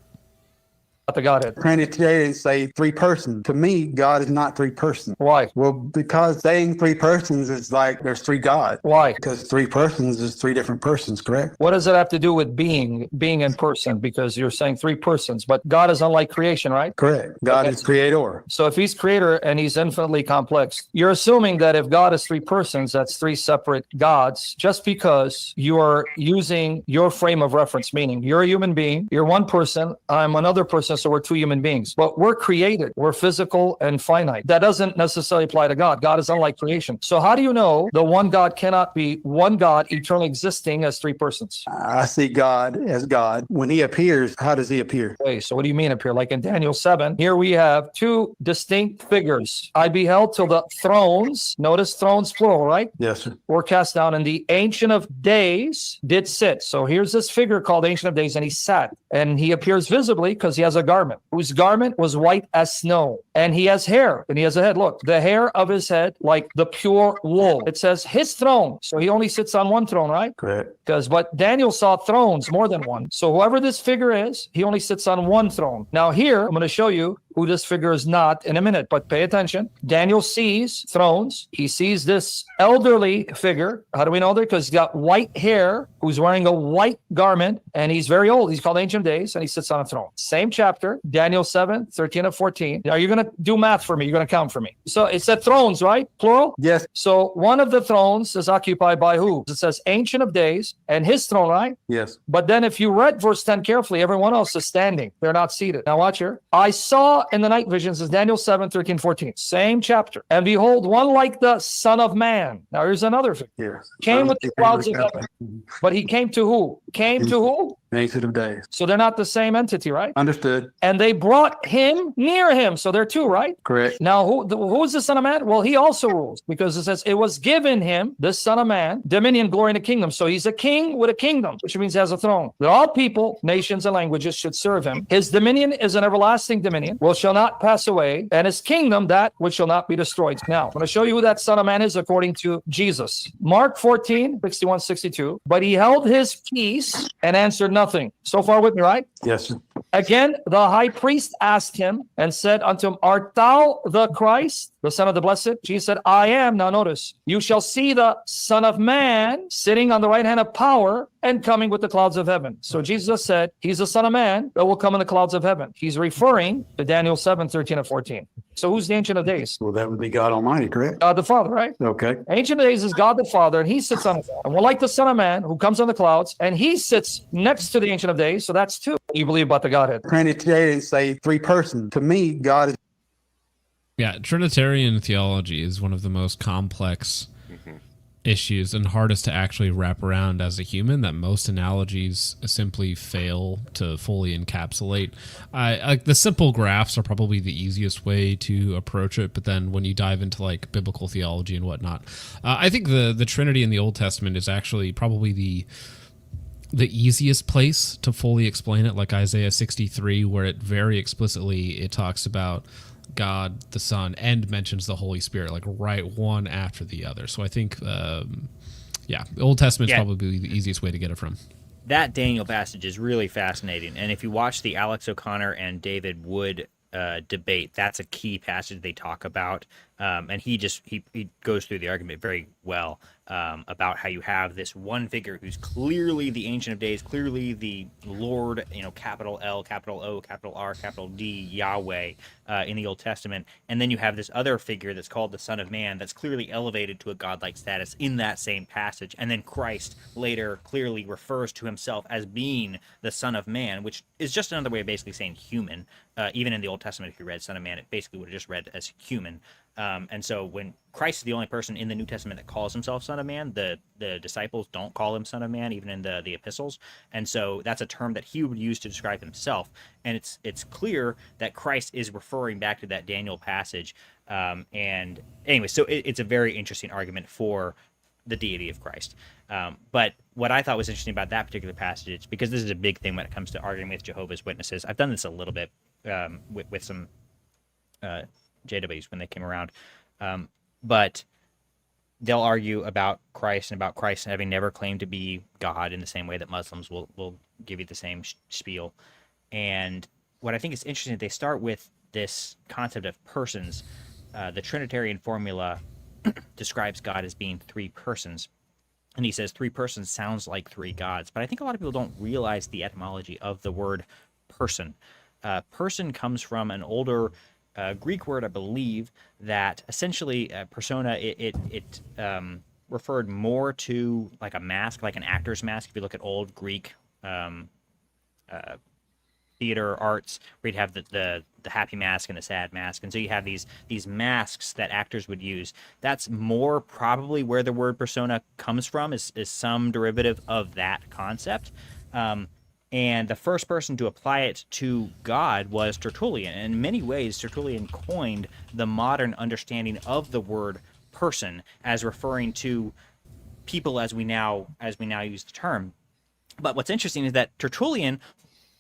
The Godhead. Trinity today and say three persons. To me, God is not three persons. Why? Well, because saying three persons is like there's three gods. Why? Because three persons is three different persons, correct? What does it have to do with being in person? Because you're saying three persons, but God is unlike creation, right? Correct. God is creator. So if he's creator and he's infinitely complex, you're assuming that if God is three persons, that's three separate gods, just because you are using your frame of reference, meaning you're a human being, you're one person, I'm another person, so we're two human beings. But we're created. We're physical and finite. That doesn't necessarily apply to God. God is unlike creation. So how do you know the one God cannot be one God eternally existing as three persons? I see God as God. When he appears, how does he appear? Okay, so what do you mean appear? Like in Daniel 7, here we have two distinct figures. I beheld till the thrones, notice thrones plural, right? Yes, sir. Were cast down, and the Ancient of Days did sit. So here's this figure called Ancient of Days, and he sat. And he appears visibly because he has a garment, whose garment was white as snow. And he has hair, and he has a head. Look, the hair of his head like the pure wool. It says his throne. So he only sits on one throne, right? Correct. But Daniel saw thrones, more than one. So whoever this figure is, he only sits on one throne. Now here, I'm going to show you who this figure is not in a minute, but pay attention. Daniel sees thrones. He sees this elderly figure. How do we know that? Because he's got white hair, who's wearing a white garment, and he's very old. He's called Ancient of Days, and he sits on a throne. Same chapter, Daniel 7, 13 and 14. Now you're going to do math for me. You're going to count for me. So it said thrones, right? Plural? Yes. So one of the thrones is occupied by who? It says Ancient of Days and his throne, right? Yes. But then if you read verse 10 carefully, everyone else is standing. They're not seated. Now watch here. I saw in the night visions, is Daniel 7, 13, 14. Same chapter. And behold, one like the Son of Man. Now here's another figure. Came with the clouds of heaven. But he came to who? Came to who? Ancient of Days. So they're not the same entity, right? Understood. And they brought him near him. So they're two, right? Correct. Now, who is the Son of Man? Well, he also rules, because it says it was given him, this Son of Man, dominion, glory, and a kingdom. So he's a king with a kingdom, which means he has a throne. That all people, nations, and languages should serve him. His dominion is an everlasting dominion, which shall not pass away, and his kingdom that which shall not be destroyed. Now, I'm going to show you who that Son of Man is according to Jesus. Mark 14, 61, 62. But he held his peace and answered nothing.
nothing. So far with me, right?
Yes, sir.
Again, the high priest asked him and said unto him, art thou the Christ, the Son of the Blessed? Jesus said, I am. Now notice, you shall see the Son of Man sitting on the right hand of power and coming with the clouds of heaven. So Jesus said, he's the Son of Man that will come in the clouds of heaven. He's referring to Daniel 7, 13 and 14. So who's the Ancient of Days?
Well, that would be God Almighty, correct?
God the Father, right?
Okay.
Ancient of Days is God the Father, and he sits on the throne. And we're like the Son of Man who comes on the clouds, and he sits next to the Ancient of Days. So that's two. You believe about the Godhead.
Trinitarians say three persons. To me, God is.
Yeah, Trinitarian theology is one of the most complex issues and hardest to actually wrap around as a human, that most analogies simply fail to fully encapsulate. Like the simple graphs are probably the easiest way to approach it, but then when you dive into like biblical theology and whatnot, I think the Trinity in the Old Testament is actually probably the easiest place to fully explain it, like Isaiah 63, where it very explicitly it talks about God the Son and mentions the Holy Spirit, like right one after the other. So I think, the Old Testament is probably the easiest way to get it from.
That Daniel passage is really fascinating, and if you watch the Alex O'Connor and David Wood debate, that's a key passage they talk about, and he goes through the argument very well about how you have this one figure who's clearly the Ancient of Days, clearly the Lord, capital L, capital O, capital R, capital D, Yahweh in the Old Testament, and then you have this other figure that's called the Son of Man that's clearly elevated to a godlike status in that same passage, and then Christ later clearly refers to himself as being the Son of Man, which is just another way of basically saying human. Even in the Old Testament, if you read Son of Man, it basically would have just read as human. And so when Christ is the only person in the New Testament that calls himself Son of Man, the disciples don't call him Son of Man, even in the epistles. And so that's a term that he would use to describe himself. And it's clear that Christ is referring back to that Daniel passage. And anyway, so it's a very interesting argument for the deity of Christ. But what I thought was interesting about that particular passage, because this is a big thing when it comes to arguing with Jehovah's Witnesses. I've done this a little bit with some JWs when they came around. But they'll argue about Christ and about Christ having never claimed to be God in the same way that Muslims will give you the same spiel. And what I think is interesting is they start with this concept of persons. The Trinitarian formula describes God as being three persons. And he says three persons sounds like three gods. But I think a lot of people don't realize the etymology of the word person. Person comes from an older Greek word, I believe, that essentially persona, it referred more to like a mask, like an actor's mask. If you look at old Greek theater arts, where you'd have the happy mask and the sad mask, and so you have these masks that actors would use. That's more probably where the word persona comes from, is some derivative of that concept. And the first person to apply it to God was Tertullian. And in many ways, Tertullian coined the modern understanding of the word person as referring to people as we now use the term. But what's interesting is that Tertullian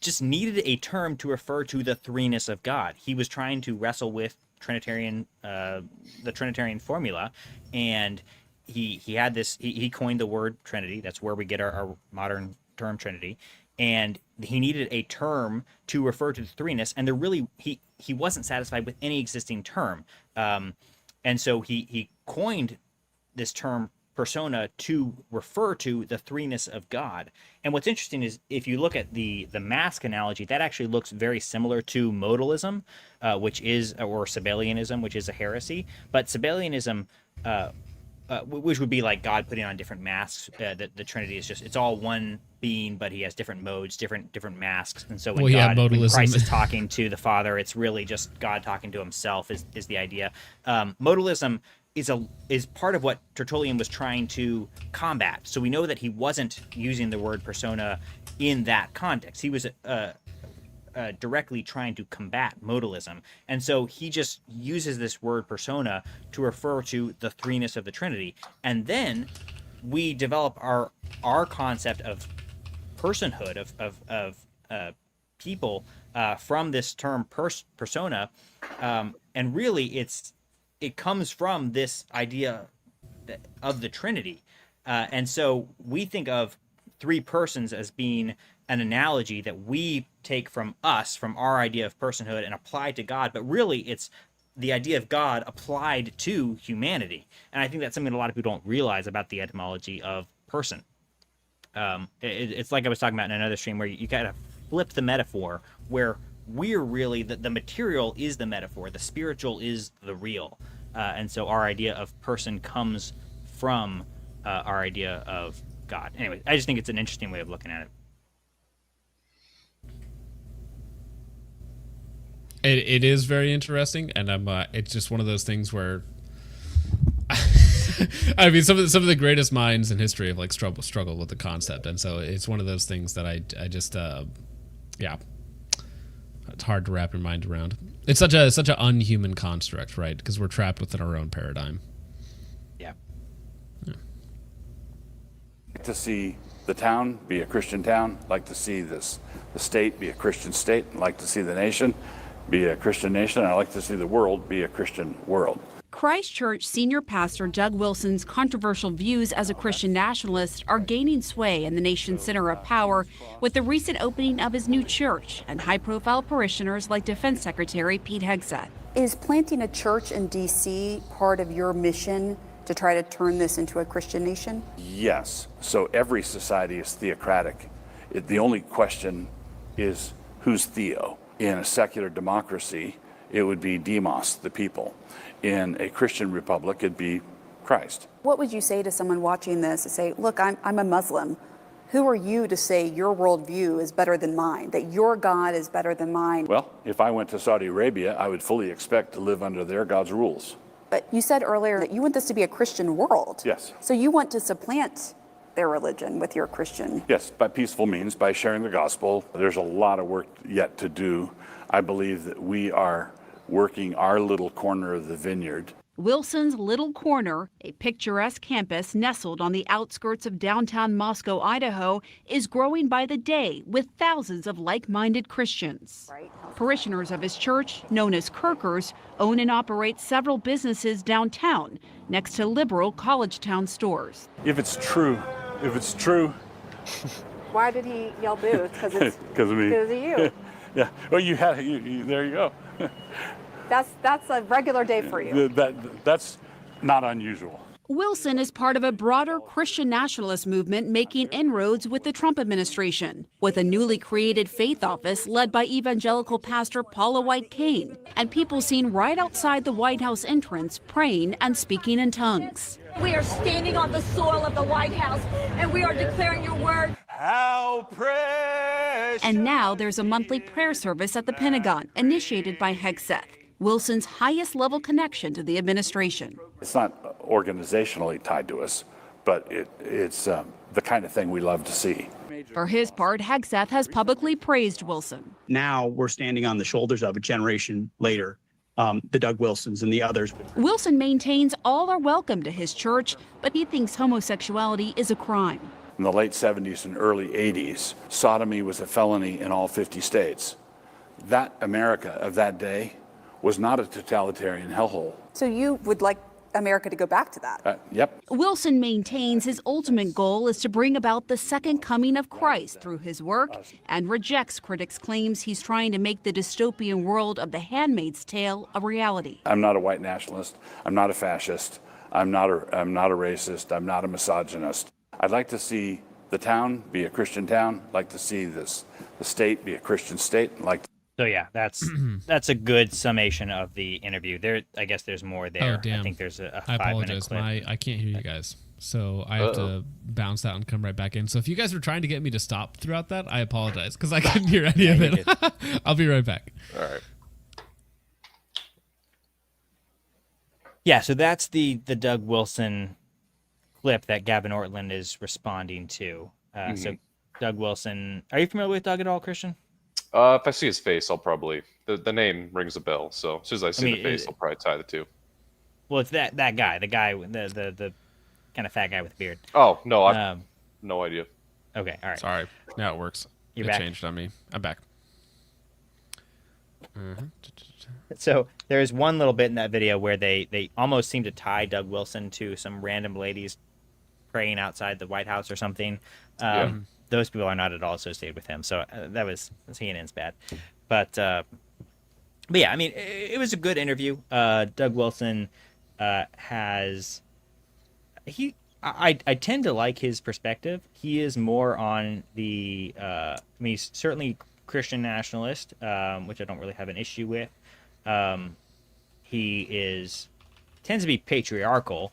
just needed a term to refer to the threeness of God. He was trying to wrestle with the Trinitarian formula, and he had this. He coined the word Trinity. That's where we get our modern term Trinity. And he needed a term to refer to the threeness, and he wasn't satisfied with any existing term, and so he coined this term persona to refer to the threeness of God. And what's interesting is if you look at the mask analogy, that actually looks very similar to modalism, or Sabellianism, which is a heresy. But Sabellianism, which would be like God putting on different masks. The Trinity is it's all one being, but he has different modes, different masks. And so when Christ is talking to the Father, it's really just God talking to himself is the idea. Modalism is part of what Tertullian was trying to combat. So we know that he wasn't using the word persona in that context. He was directly trying to combat modalism. And so he just uses this word persona to refer to the threeness of the Trinity. And then we develop our concept of personhood, of people from this term persona. And really it comes from this idea of the Trinity. And so we think of three persons as being an analogy that we take from us, from our idea of personhood, and apply to God, but really it's the idea of God applied to humanity. And I think that's something a lot of people don't realize about the etymology of person. It's like I was talking about in another stream, where you kind of flip the metaphor, where we're really, the material is the metaphor, the spiritual is the real. And so our idea of person comes from our idea of God. Anyway, I just think it's an interesting way of looking at it.
It is very interesting, and it's just one of those things where I mean, some of the greatest minds in history have like struggled with the concept, and so it's one of those things that I just yeah, it's hard to wrap your mind around. It's such an unhuman construct, right? Because we're trapped within our own paradigm.
Yeah.
To see the town be a Christian town, like to see the state be a Christian state, like to see the nation be a Christian nation, and I like to see the world be a Christian world.
Christchurch senior pastor Doug Wilson's controversial views as a Christian nationalist are gaining sway in the nation's center of power with the recent opening of his new church and high-profile parishioners like Defense Secretary Pete Hegseth.
Is planting a church in D.C. part of your mission to try to turn this into a Christian nation?
Yes. So every society is theocratic. The only question is who's theo? In a secular democracy, it would be demos, the people. In a Christian republic, it'd be Christ.
What would you say to someone watching this to say, look, I'm a Muslim. Who are you to say your worldview is better than mine, that your God is better than mine?
Well, if I went to Saudi Arabia, I would fully expect to live under their God's rules.
But you said earlier that you want this to be a Christian world.
Yes.
So you want to supplant their religion with your Christian.
Yes, by peaceful means, by sharing the gospel. There's a lot of work yet to do. I believe that we are working our little corner of the vineyard.
Wilson's Little Corner, a picturesque campus nestled on the outskirts of downtown Moscow, Idaho, is growing by the day with thousands of like-minded Christians. Parishioners of his church, known as Kirkers, own and operate several businesses downtown next to liberal college town stores.
If it's true.
Why did he yell boo? Because it's
because of me.
Because of you.
Yeah. Well, there you go.
That's a regular day for you.
That's not unusual.
Wilson is part of a broader Christian nationalist movement making inroads with the Trump administration, with a newly created faith office led by evangelical pastor Paula White Cain, and people seen right outside the White House entrance praying and speaking in tongues.
We are standing on the soil of the White House, and we are declaring your word.
How precious.
And now there's a monthly prayer service at the Pentagon, initiated by Hegseth, Wilson's highest level connection to the administration.
It's not organizationally tied to us, but it's the kind of thing we love to see.
For his part, Hegseth has publicly praised Wilson.
Now we're standing on the shoulders of a generation later, the Doug Wilsons and the others.
Wilson maintains all are welcome to his church, but he thinks homosexuality is a crime.
In the late 70s and early 80s, sodomy was a felony in all 50 states. That America of that day was not a totalitarian hellhole.
So you would like America to go back to that?
Yep.
Wilson maintains his ultimate goal is to bring about the second coming of Christ through his work, and rejects critics' claims he's trying to make the dystopian world of The Handmaid's Tale a reality.
I'm not a white nationalist. I'm not a fascist. I'm not a racist. I'm not a misogynist. I'd like to see the town be a Christian town. I'd like to see the state be a Christian state.
So yeah, that's a good summation of the interview. I guess there's more there.
Oh, damn.
I think there's a 5-minute
I apologize.
clip.
I can't hear you guys, so I have to bounce out and come right back in. So if you guys were trying to get me to stop throughout that, I apologize because I couldn't hear any of it. I'll be right back.
All right.
Yeah, so that's the Doug Wilson clip that Gavin Ortland is responding to. So Doug Wilson, are you familiar with Doug at all, Christian?
If I see his face, I'll probably the name rings a bell. So as soon as I see the face, I'll probably tie the two.
Well, it's that guy, the kind of fat guy with the beard.
Oh no, I've no idea.
Okay, all right.
Sorry, now it works.
You're
it
back?
Changed on me. I'm back.
So there's one little bit in that video where they almost seem to tie Doug Wilson to some random ladies praying outside the White House or something. those people are not at all associated with him. So that was CNN's bad. But yeah, I mean, it was a good interview. Doug Wilson has I tend to like his perspective. He is more on the I mean, he's certainly Christian nationalist, which I don't really have an issue with. He tends to be patriarchal,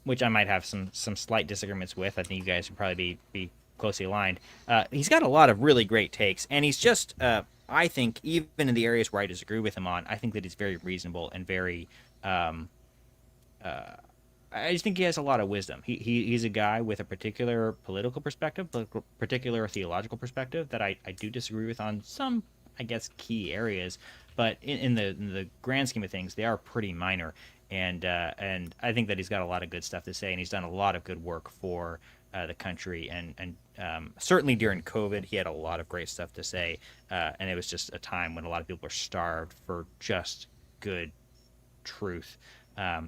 which I might have some slight disagreements with. I think you guys would probably be closely aligned. He's got a lot of really great takes, and he's just I think, even in the areas where I disagree with him on, I think that he's very reasonable and very I just think he has a lot of wisdom. He's a guy with a particular political perspective, particular theological perspective that I do disagree with on some, I guess, key areas. But in the grand scheme of things, they are pretty minor. And I think that he's got a lot of good stuff to say, and he's done a lot of good work for the country. And certainly during COVID, he had a lot of great stuff to say. And it was just a time when a lot of people were starved for just good truth.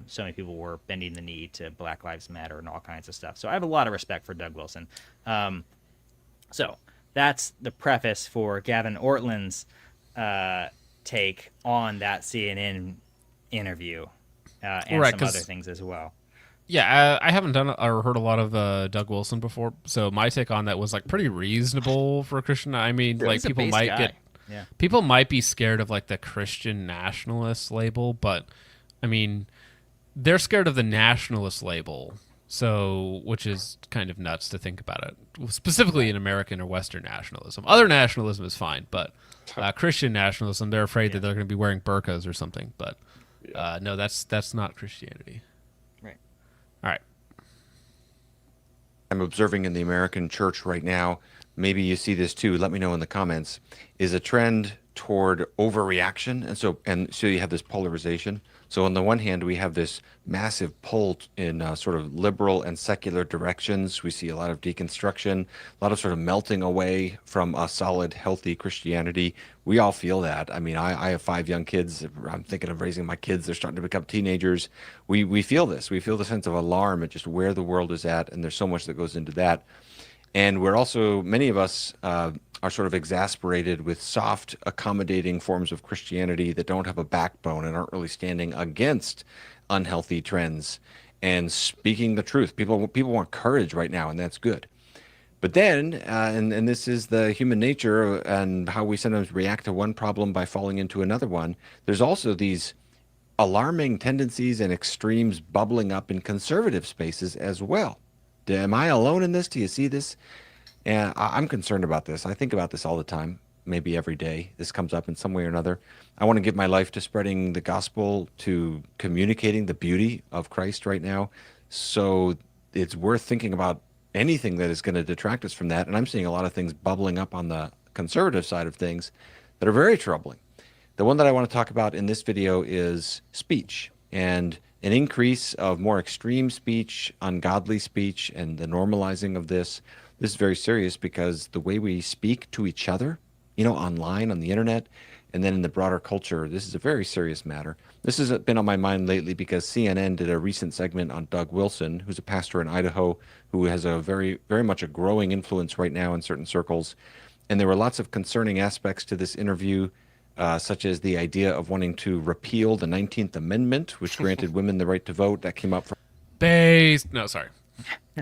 So many people were bending the knee to Black Lives Matter and all kinds of stuff. So I have a lot of respect for Doug Wilson. So that's the preface for Gavin Ortland's take on that CNN interview and some other things as well.
Yeah, I haven't done or heard a lot of Doug Wilson before, so my take on that was like pretty reasonable for a Christian. I mean, like people might be scared of like the Christian nationalist label, but I mean, they're scared of the nationalist label, so which is kind of nuts to think about it. Specifically in American or Western nationalism. Other nationalism is fine, but Christian nationalism, they're afraid that they're going to be wearing burqas or something. But no, that's not Christianity.
Right.
All right.
I'm observing in the American church right now, maybe you see this too, let me know in the comments, is a trend toward overreaction. And so you have this polarization. So on the one hand, we have this massive pull in sort of liberal and secular directions. We see a lot of deconstruction, a lot of sort of melting away from a solid, healthy Christianity. We all feel that. I mean, I have 5 young kids. I'm thinking of raising my kids. They're starting to become teenagers. We feel this. We feel the sense of alarm at just where the world is at, and there's so much that goes into that. And we're also, many of us are sort of exasperated with soft, accommodating forms of Christianity that don't have a backbone and aren't really standing against unhealthy trends and speaking the truth. People want courage right now, and that's good. But then, and this is the human nature and how we sometimes react to one problem by falling into another one, there's also these alarming tendencies and extremes bubbling up in conservative spaces as well. Am I alone in this? Do you see this? And I'm concerned about this. I think about this all the time, maybe every day. This comes up in some way or another. I want to give my life to spreading the gospel, to communicating the beauty of Christ right now. So it's worth thinking about anything that is going to detract us from that. And I'm seeing a lot of things bubbling up on the conservative side of things that are very troubling. The one that I want to talk about in this video is speech and an increase of more extreme speech, ungodly speech, and the normalizing of this. This is very serious because the way we speak to each other, online, on the internet, and then in the broader culture, this is a very serious matter. This has been on my mind lately because CNN did a recent segment on Doug Wilson, who's a pastor in Idaho, who has a very, very much a growing influence right now in certain circles. And there were lots of concerning aspects to this interview, such as the idea of wanting to repeal the 19th Amendment, which granted women the right to vote. That came up from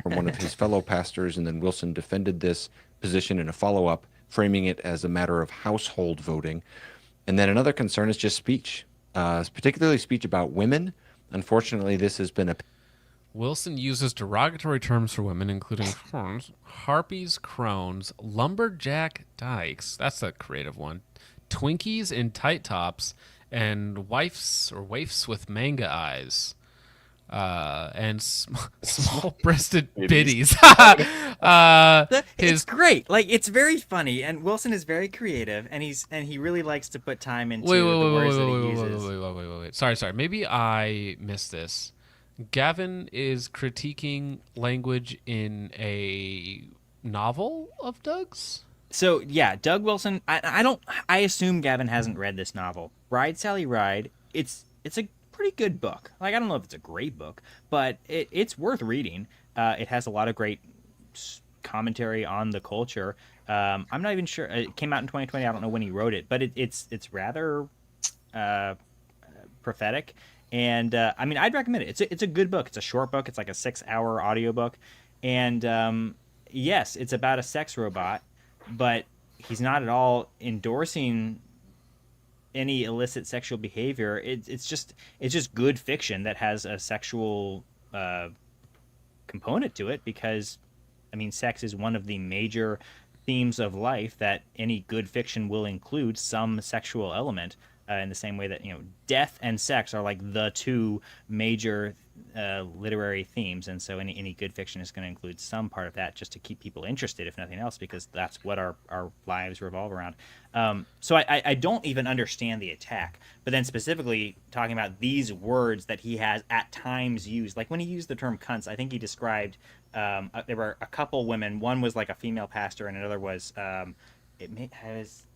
from one of his fellow pastors, and then Wilson defended this position in a follow-up, framing it as a matter of household voting. And then another concern is just speech, particularly speech about women. Unfortunately, this has been a...
Wilson uses derogatory terms for women, including harpies, crones, lumberjack dykes. That's a creative one. Twinkies in tight tops, and waifs with manga eyes, and small-breasted biddies.
It's great. Like, it's very funny, and Wilson is very creative, and he really likes to put time into the words that he uses.
Wait. Sorry. Maybe I missed this. Gavin is critiquing language in a novel of Doug's?
So yeah, Doug Wilson. I assume Gavin hasn't read this novel, Ride Sally Ride. It's a pretty good book. Like, I don't know if it's a great book, but it's worth reading. It has a lot of great commentary on the culture. I'm not even sure. It came out in 2020. I don't know when he wrote it, but it's rather prophetic. And I mean, I'd recommend it. It's a good book. It's a short book. It's like a 6-hour audiobook. And yes, it's about a sex robot, but he's not at all endorsing any illicit sexual behavior. It's just good fiction that has a sexual component to it, because I mean, sex is one of the major themes of life that any good fiction will include some sexual element, in the same way that, you know, death and sex are like the two major literary themes. And so any good fiction is going to include some part of that, just to keep people interested, if nothing else, because that's what our lives revolve around. So I don't even understand the attack. But then specifically talking about these words that he has at times used, like when he used the term cunts, I think he described, there were a couple women. One was like a female pastor, and another was, has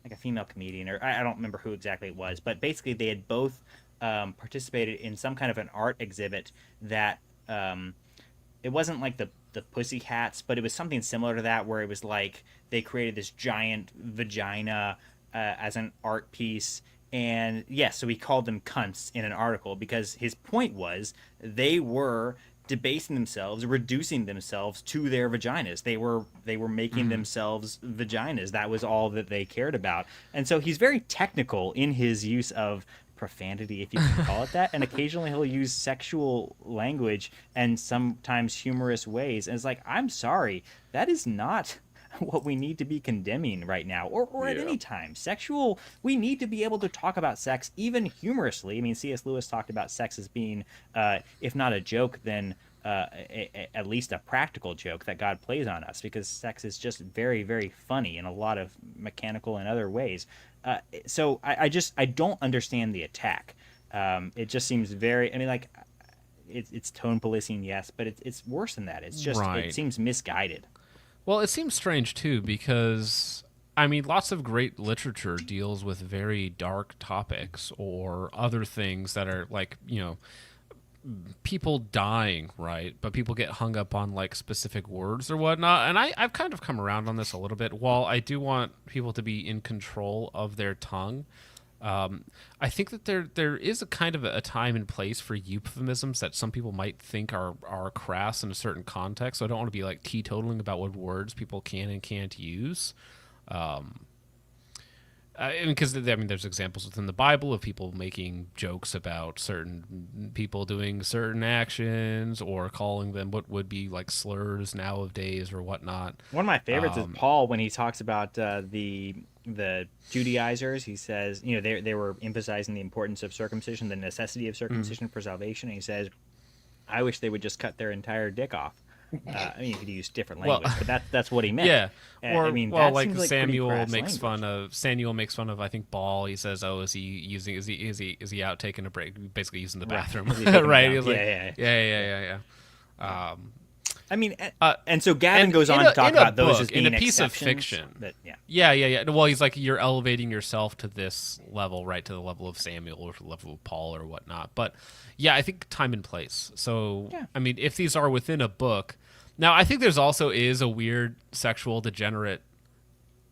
like a female comedian, or I don't remember who exactly it was, but basically they had both participated in some kind of an art exhibit that it wasn't like the Pussy Hats, but it was something similar to that, where it was like they created this giant vagina as an art piece. And yes, so he called them cunts in an article, because his point was they were debasing themselves, reducing themselves to their vaginas. They were making themselves vaginas. That was all that they cared about. And so he's very technical in his use of profanity, if you can call it that. And occasionally he'll use sexual language and sometimes humorous ways. And it's like, I'm sorry, that is not what we need to be condemning right now, or at any time. We need to be able to talk about sex even humorously. I mean, C.S. Lewis talked about sex as being, if not a joke, then at least a practical joke that God plays on us, because sex is just very, very funny in a lot of mechanical and other ways. So I don't understand the attack. It just seems very, I mean, like, it's tone policing, yes, but it's worse than that. It's just, it seems misguided.
Well, it seems strange, too, because, I mean, lots of great literature deals with very dark topics or other things that are, like, you know, people dying, right? But people get hung up on, like, specific words or whatnot. And I've kind of come around on this a little bit. While I do want people to be in control of their tongue, I think that there is a kind of a time and place for euphemisms that some people might think are crass in a certain context. So I don't want to be like teetotaling about what words people can and can't use. Because I mean, there's examples within the Bible of people making jokes about certain people doing certain actions, or calling them what would be like slurs nowadays or whatnot.
One of my favorites is Paul, when he talks about the Judaizers. He says, you know, they were emphasizing the importance of circumcision, the necessity of circumcision for salvation. And he says, I wish they would just cut their entire dick off. I mean, you could use different language, but that's what he meant.
Yeah. Or,
I mean,
well,
that
like
seems
Samuel
pretty crass
makes
language.
fun of I think Baal. He says, "Oh, is he out taking a break? Basically using the bathroom, right?" He's like, yeah.
I mean, and so Gavin goes on to talk about those as being
in a piece of fiction. Yeah. Well, he's like, you're elevating yourself to this level, right, to the level of Samuel or to the level of Paul or whatnot. But yeah, I think time and place. So I mean, if these are within a book, now I think there's also is a weird sexual degenerate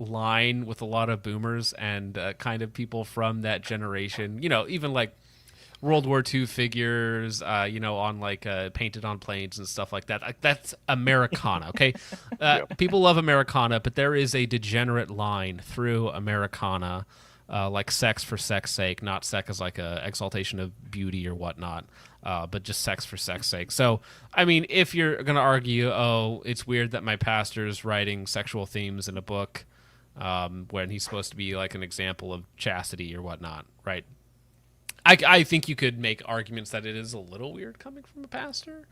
line with a lot of boomers and kind of people from that generation. You know, even like World War II figures, you know, on like painted on planes and stuff like that. Like, that's Americana, okay? People love Americana, but there is a degenerate line through Americana, like sex for sex sake, not sex as like a exaltation of beauty or whatnot, but just sex for sex sake. So, I mean, if you're going to argue, oh, it's weird that my pastor's writing sexual themes in a book when he's supposed to be like an example of chastity or whatnot, right? I think you could make arguments that it is a little weird coming from a pastor,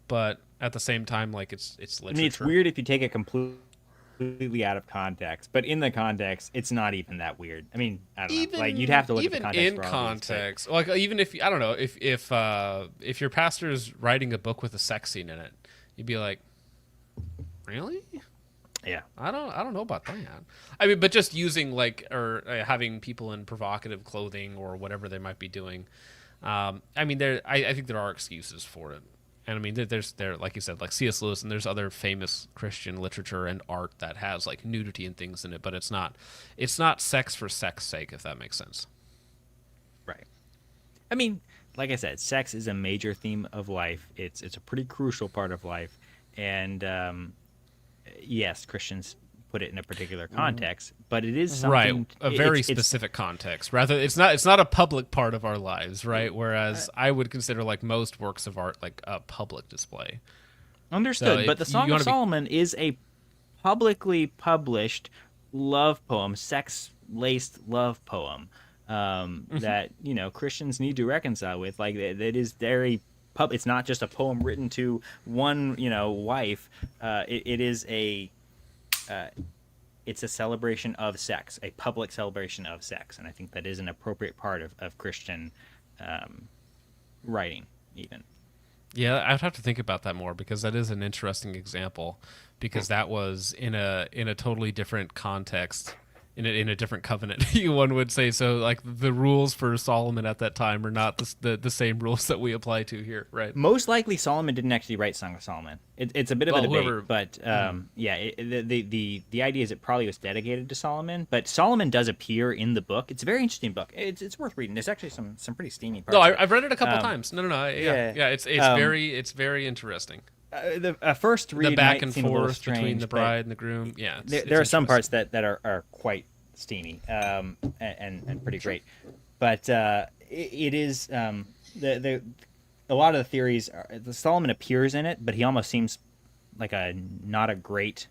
but at the same time, like it's literature.
I mean, it's weird if you take it completely out of context, but in the context, it's not even that weird. I mean, I don't know. Like, you'd have to look at the context.
Even in context, like even if I don't know, if your pastor is writing a book with a sex scene in it, you'd be like, really?
Yeah,
I don't know about that. I mean, but just using like or having people in provocative clothing or whatever they might be doing. I mean, I think there are excuses for it. And I mean, there, like you said, like C.S. Lewis, and there's other famous Christian literature and art that has like nudity and things in it, but it's not sex for sex sake, if that makes sense.
Right. I mean, like I said, sex is a major theme of life. It's a pretty crucial part of life, and yes, Christians put it in a particular context, but it is something,
right, a very specific context. Rather, it's not a public part of our lives, right? Whereas I would consider like most works of art like a public display.
Understood, so but the Song of Solomon is a publicly published love poem, sex-laced love poem that Christians need to reconcile with. Like that is very it's not just a poem written to one wife. It is a it's a celebration of sex, a public celebration of sex, and I think that is an appropriate part of Christian writing, even.
Yeah, I'd have to think about that more, because that is an interesting example, because that was in a totally different context, in a different covenant, one would say. So like the rules for Solomon at that time are not the same rules that we apply to here, right?
Most likely Solomon didn't actually write Song of Solomon. It's a bit of a debate, but the idea is it probably was dedicated to Solomon, but Solomon does appear in the book. It's a very interesting book. It's worth reading. There's actually some pretty steamy parts.
No, I've read it a couple times. It's very interesting.
The first read,
the back and forth between the bride and the groom. Yeah,
there are some parts that are quite steamy and pretty great, but it is a lot of the theories. Solomon appears in it, but he almost seems like not a great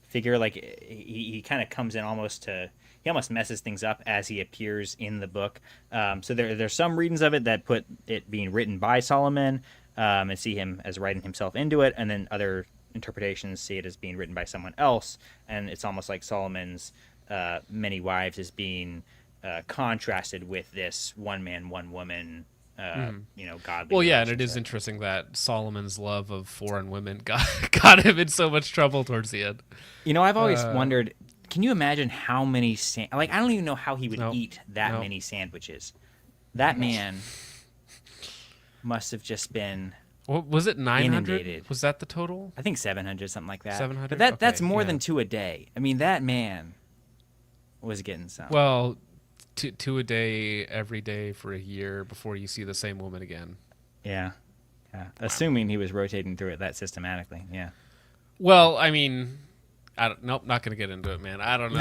figure. Like he kind of comes in he almost messes things up as he appears in the book. So there's some readings of it that put it being written by Solomon. And see him as writing himself into it, and then other interpretations see it as being written by someone else, and it's almost like Solomon's many wives is being contrasted with this one man, one woman, godly.
Well, yeah, and it is interesting that Solomon's love of foreign women got him in so much trouble towards the end.
I've always wondered, can you imagine how many I don't even know how he would eat that many sandwiches. That man must have just been.
What was it? 900?
Inundated.
Was that the total?
I think 700, something like that.
700.
But that's more than 2 a day. I mean, that man was getting some.
Well, two a day every day for a year before you see the same woman again.
Yeah. Assuming he was rotating through it that systematically. Yeah.
Well, I mean, not going to get into it, man. I don't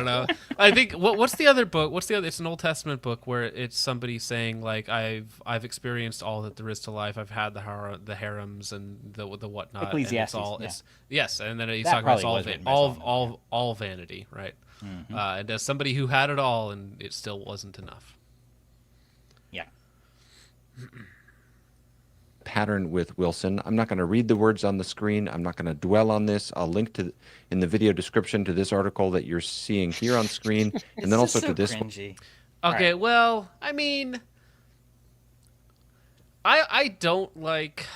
know. I think what's the other book? It's an Old Testament book where it's somebody saying like I've experienced all that there is to life. I've had the harems and the whatnot.
Ecclesiastes.
And yes, and then he's talking about it's all vanity, right? Mm-hmm. And as somebody who had it all and it still wasn't enough.
Yeah.
Pattern with Wilson. I'm not going to read the words on the screen. I'm not going to dwell on this. I'll link in the video description to this article that you're seeing here on screen, and then also to this one.
Okay,
right. Well, I mean, I don't like.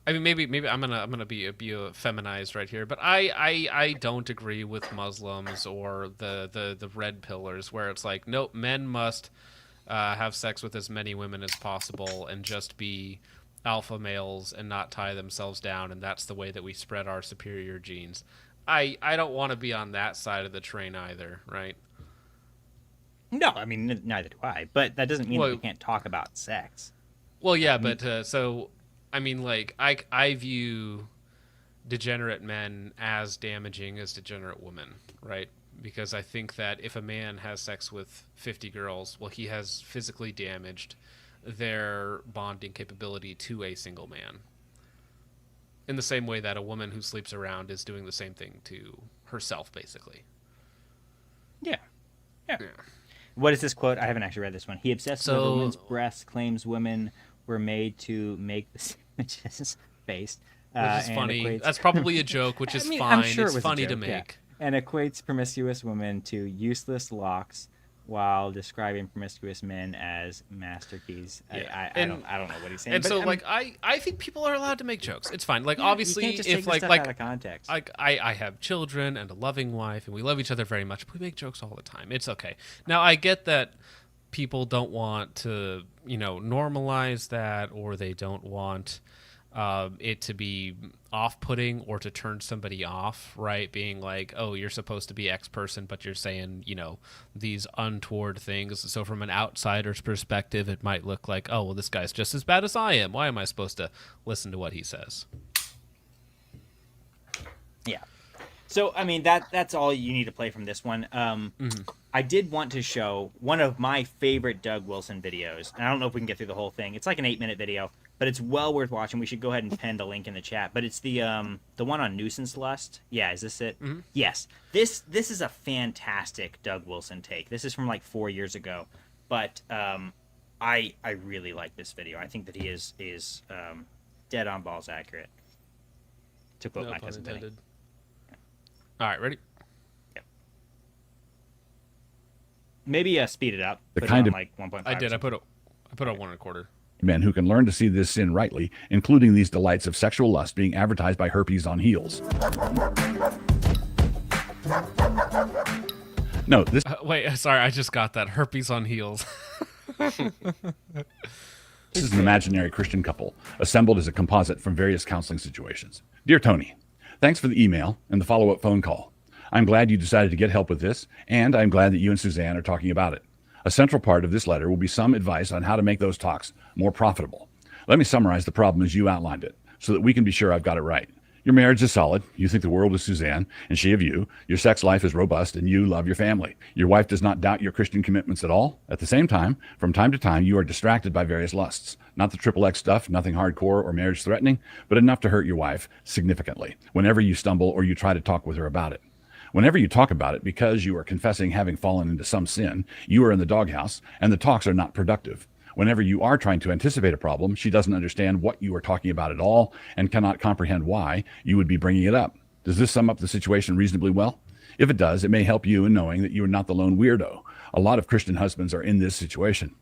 I mean, maybe I'm gonna be feminized right here, but I don't agree with Muslims or the red pillars where it's like, nope, men must have sex with as many women as possible and just be alpha males and not tie themselves down, and that's the way that we spread our superior genes. I don't want to be on that side of the train either, right?
No, I mean, neither do I, but that doesn't mean that we can't talk about sex.
Well, yeah, but so I mean, like I view degenerate men as damaging as degenerate women, right? Because I think that if a man has sex with 50 girls, well, he has physically damaged their bonding capability to a single man. In the same way that a woman who sleeps around is doing the same thing to herself, basically.
Yeah. What is this quote? I haven't actually read this one. He obsesses over women's breasts, claims women were made to make the sandwiches based.
Which is funny. That's probably a joke, which is fine.
I'm sure
it's funny to make.
Yeah. And equates promiscuous women to useless locks while describing promiscuous men as master keys.
Yeah.
I don't know what he's saying.
And
but,
so, I think people are allowed to make jokes. It's fine. Like, obviously,
you can't just
if
take
like
stuff
like
out of context.
I have children and a loving wife, and we love each other very much. But we make jokes all the time. It's okay. Now, I get that people don't want to, normalize that, or they don't want it to be off-putting or to turn somebody off, right? Being like, oh, you're supposed to be X person, but you're saying, these untoward things. So from an outsider's perspective, it might look like, oh, well, this guy's just as bad as I am. Why am I supposed to listen to what he says?
Yeah. So, I mean, that's all you need to play from this one. I did want to show one of my favorite Doug Wilson videos. And I don't know if we can get through the whole thing. It's like an 8-minute video, but it's well worth watching. We should go ahead and pin the link in the chat. But it's the one on nuisance lust. Yeah, is this it? Mm-hmm. Yes. This is a fantastic Doug Wilson take. This is from like 4 years ago. But I really like this video. I think that he is dead on balls accurate. To quote my cousin Penny.
All right, ready?
Maybe speed it up.
The
put
kind
it
of
on like 1.5.
I did. I put it on 1 1/4.
Men who can learn to see this sin rightly, including these delights of sexual lust being advertised by herpes on heels. No, this.
Wait, sorry, I just got that. Herpes on heels.
This is an imaginary Christian couple assembled as a composite from various counseling situations. Dear Tony, thanks for the email and the follow-up phone call. I'm glad you decided to get help with this, and I'm glad that you and Suzanne are talking about it. A central part of this letter will be some advice on how to make those talks more profitable. Let me summarize the problem as you outlined it, so that we can be sure I've got it right. Your marriage is solid. You think the world is Suzanne, and she of you. Your sex life is robust, and you love your family. Your wife does not doubt your Christian commitments at all. At the same time, from time to time, you are distracted by various lusts. Not the XXX stuff, nothing hardcore or marriage-threatening, but enough to hurt your wife significantly whenever you stumble or you try to talk with her about it. Whenever you talk about it, because you are confessing having fallen into some sin, you are in the doghouse, and the talks are not productive. Whenever you are trying to anticipate a problem, she doesn't understand what you are talking about at all and cannot comprehend why you would be bringing it up. Does this sum up the situation reasonably well? If it does, it may help you in knowing that you are not the lone weirdo. A lot of Christian husbands are in this situation.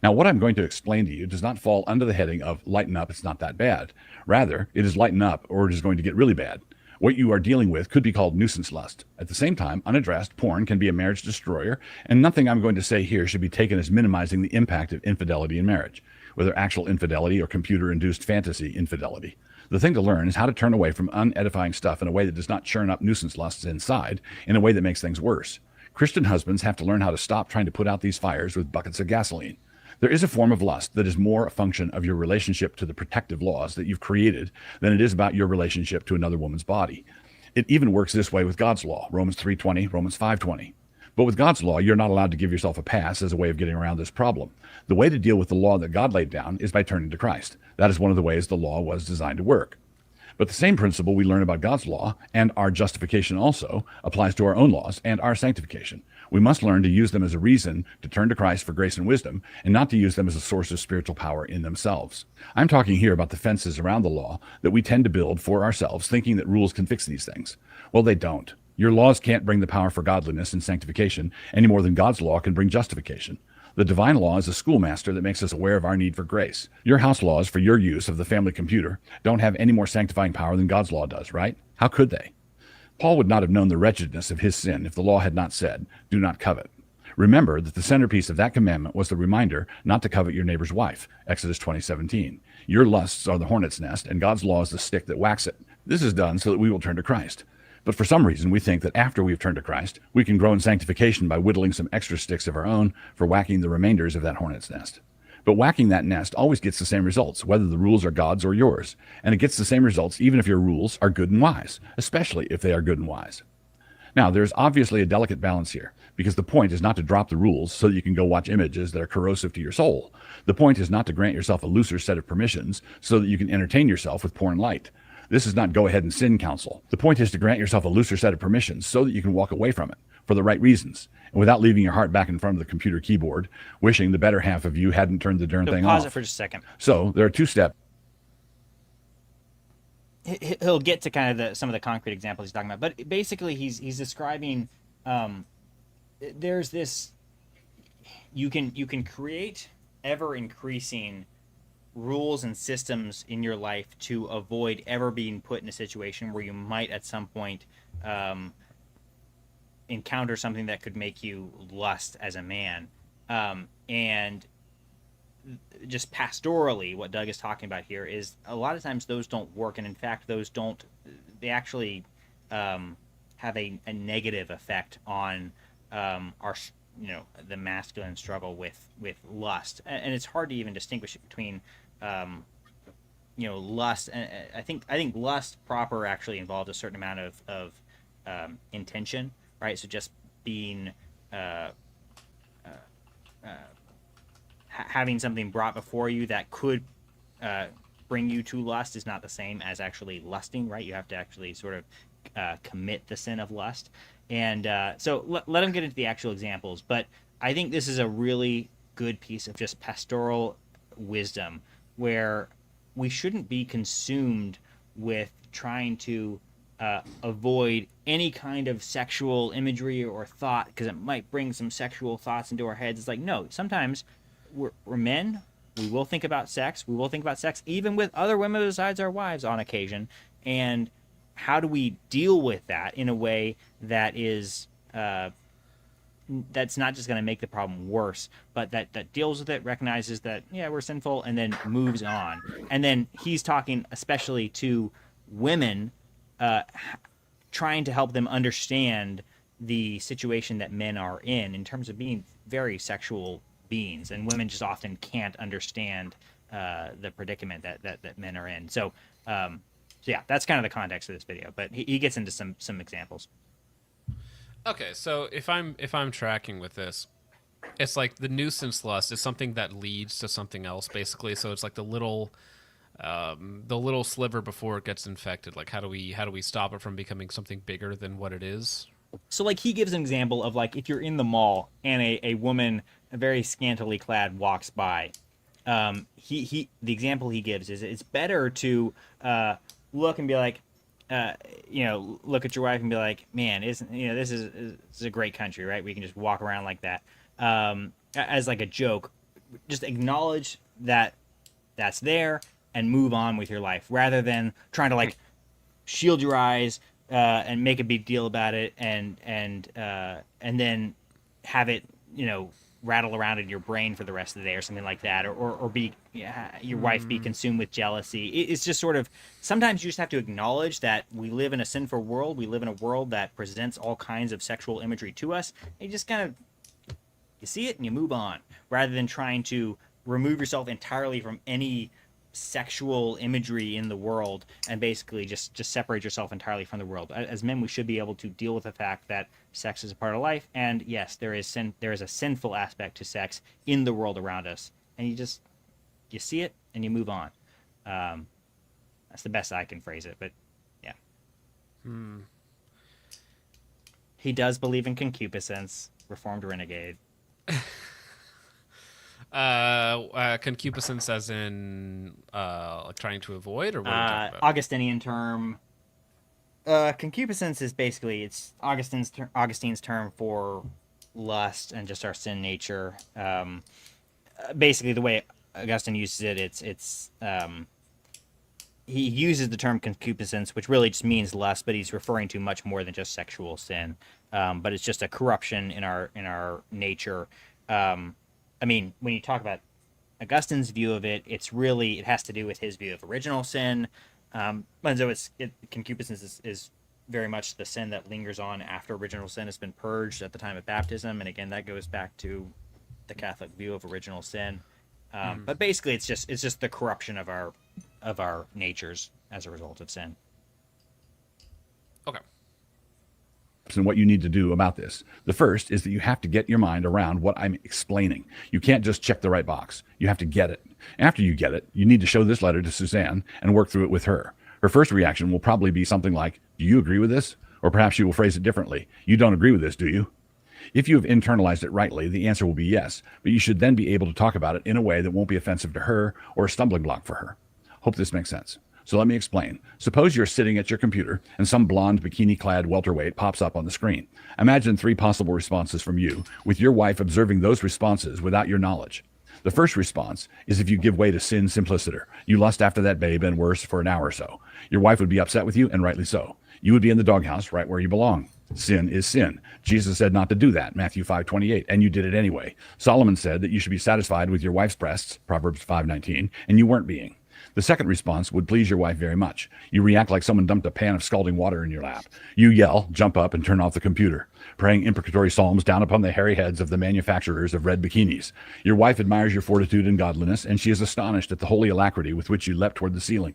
Now, what I'm going to explain to you does not fall under the heading of lighten up, it's not that bad. Rather, it is lighten up or it is going to get really bad. What you are dealing with could be called nuisance lust. At the same time, unaddressed porn can be a marriage destroyer, and nothing I'm going to say here should be taken as minimizing the impact of infidelity in marriage, whether actual infidelity or computer-induced fantasy infidelity. The thing to learn is how to turn away from unedifying stuff in a way that does not churn up nuisance lusts inside, in a way that makes things worse. Christian husbands have to learn how to stop trying to put out these fires with buckets of gasoline. There is a form of lust that is more a function of your relationship to the protective laws that you've created than it is about your relationship to another woman's body. It even works this way with God's law, Romans 3:20, Romans 5:20. But with God's law, you're not allowed to give yourself a pass as a way of getting around this problem. The way to deal with the law that God laid down is by turning to Christ. That is one of the ways the law was designed to work. But the same principle we learn about God's law and our justification also applies to our own laws and our sanctification. We must learn to use them as a reason to turn to Christ for grace and wisdom, and not to use them as a source of spiritual power in themselves. I'm talking here about the fences around the law that we tend to build for ourselves, thinking that rules can fix these things. Well, they don't. Your laws can't bring the power for godliness and sanctification any more than God's law can bring justification. The divine law is a schoolmaster that makes us aware of our need for grace. Your house laws for your use of the family computer don't have any more sanctifying power than God's law does, right? How could they? Paul would not have known the wretchedness of his sin if the law had not said, do not covet. Remember that the centerpiece of that commandment was the reminder not to covet your neighbor's wife, Exodus 20:17. Your lusts are the hornet's nest, and God's law is the stick that whacks it. This is done so that we will turn to Christ. But for some reason, we think that after we've turned to Christ, we can grow in sanctification by whittling some extra sticks of our own for whacking the remainders of that hornet's nest. But whacking that nest always gets the same results, whether the rules are God's or yours. And it gets the same results even if your rules are good and wise, especially if they are good and wise. Now, there's obviously a delicate balance here, because the point is not to drop the rules so that you can go watch images that are corrosive to your soul. The point is not to grant yourself a looser set of permissions so that you can entertain yourself with porn light. This is not go ahead and sin counsel. The point is to grant yourself a looser set of permissions so that you can walk away from it for the right reasons, and without leaving your heart back in front of the computer keyboard, wishing the better half of you hadn't turned the darn thing off.
Pause it for just a second.
So there are two steps.
He'll get to kind of some of the concrete examples he's talking about, but basically he's describing there's this you can create ever increasing rules and systems in your life to avoid ever being put in a situation where you might at some point encounter something that could make you lust as a man. And just pastorally, what Doug is talking about here is a lot of times those don't work, and in fact, they actually have a negative effect on our, the masculine struggle with lust, and it's hard to even distinguish between lust. And I think lust proper actually involves a certain amount of intention, right? So just being having something brought before you that could bring you to lust is not the same as actually lusting, right? You have to actually sort of commit the sin of lust. And so let him get into the actual examples. But I think this is a really good piece of just pastoral wisdom, where we shouldn't be consumed with trying to avoid any kind of sexual imagery or thought because it might bring some sexual thoughts into our heads. It's like, no, sometimes we're men. We will think about sex. We will think about sex even with other women besides our wives on occasion. And how do we deal with that in a way that is that's not just going to make the problem worse, but that deals with it, recognizes that, yeah, we're sinful, and then moves on. And then he's talking especially to women, trying to help them understand the situation that men are in terms of being very sexual beings, and women just often can't understand the predicament that men are in. So yeah, that's kind of the context of this video, but he gets into some examples.
Okay, so if I'm tracking with this, it's like the nuisance lust is something that leads to something else, basically. So it's like the little sliver before it gets infected. Like how do we stop it from becoming something bigger than what it is?
So like he gives an example of like if you're in the mall and a woman very scantily clad walks by, the example he gives is it's better to look and be like, look at your wife and be like, man, this is a great country, right? We can just walk around like that, as like a joke. Just acknowledge that that's there and move on with your life, rather than trying to like shield your eyes and make a big deal about it, and then have it rattle around in your brain for the rest of the day or something like that, or be your wife be consumed with jealousy. It's just sort of, sometimes you just have to acknowledge that we live in a sinful world. We live in a world that presents all kinds of sexual imagery to us. And you just kind of, you see it and you move on, rather than trying to remove yourself entirely from any sexual imagery in the world and basically just separate yourself entirely from the world. As men, we should be able to deal with the fact that sex is a part of life, and yes, there is a sinful aspect to sex in the world around us, and you see it and you move on. That's the best I can phrase it, but yeah. He does believe in concupiscence. Reformed renegade.
Concupiscence as in like trying to avoid, or what are you talking about?
Augustinian term. Concupiscence is basically, it's Augustine's term for lust and just our sin nature. Basically, the way Augustine uses it, it's he uses the term concupiscence, which really just means lust, but he's referring to much more than just sexual sin. But it's just a corruption in our nature. I mean, when you talk about Augustine's view of it, it has to do with his view of original sin. And so concupiscence is very much the sin that lingers on after original sin has been purged at the time of baptism. And again, that goes back to the Catholic view of original sin. But basically, it's just the corruption of our natures as a result of sin.
Okay.
And what you need to do about this. The first is that you have to get your mind around what I'm explaining. You can't just check the right box. You have to get it. After you get it, you need to show this letter to Suzanne and work through it with her. Her first reaction will probably be something like, do you agree with this? Or perhaps she will phrase it differently. You don't agree with this, do you? If you have internalized it rightly, the answer will be yes, but you should then be able to talk about it in a way that won't be offensive to her or a stumbling block for her. Hope this makes sense. So let me explain. Suppose you're sitting at your computer and some blonde bikini-clad welterweight pops up on the screen. Imagine 3 possible responses from you, with your wife observing those responses without your knowledge. The first response is if you give way to sin simpliciter. You lust after that babe and worse for an hour or so. Your wife would be upset with you, and rightly so. You would be in the doghouse right where you belong. Sin is sin. Jesus said not to do that, Matthew 5:28, and you did it anyway. Solomon said that you should be satisfied with your wife's breasts, Proverbs 5:19, and you weren't being. The second response would please your wife very much. You react like someone dumped a pan of scalding water in your lap. You yell, jump up, and turn off the computer, praying imprecatory psalms down upon the hairy heads of the manufacturers of red bikinis. Your wife admires your fortitude and godliness, and she is astonished at the holy alacrity with which you leapt toward the ceiling.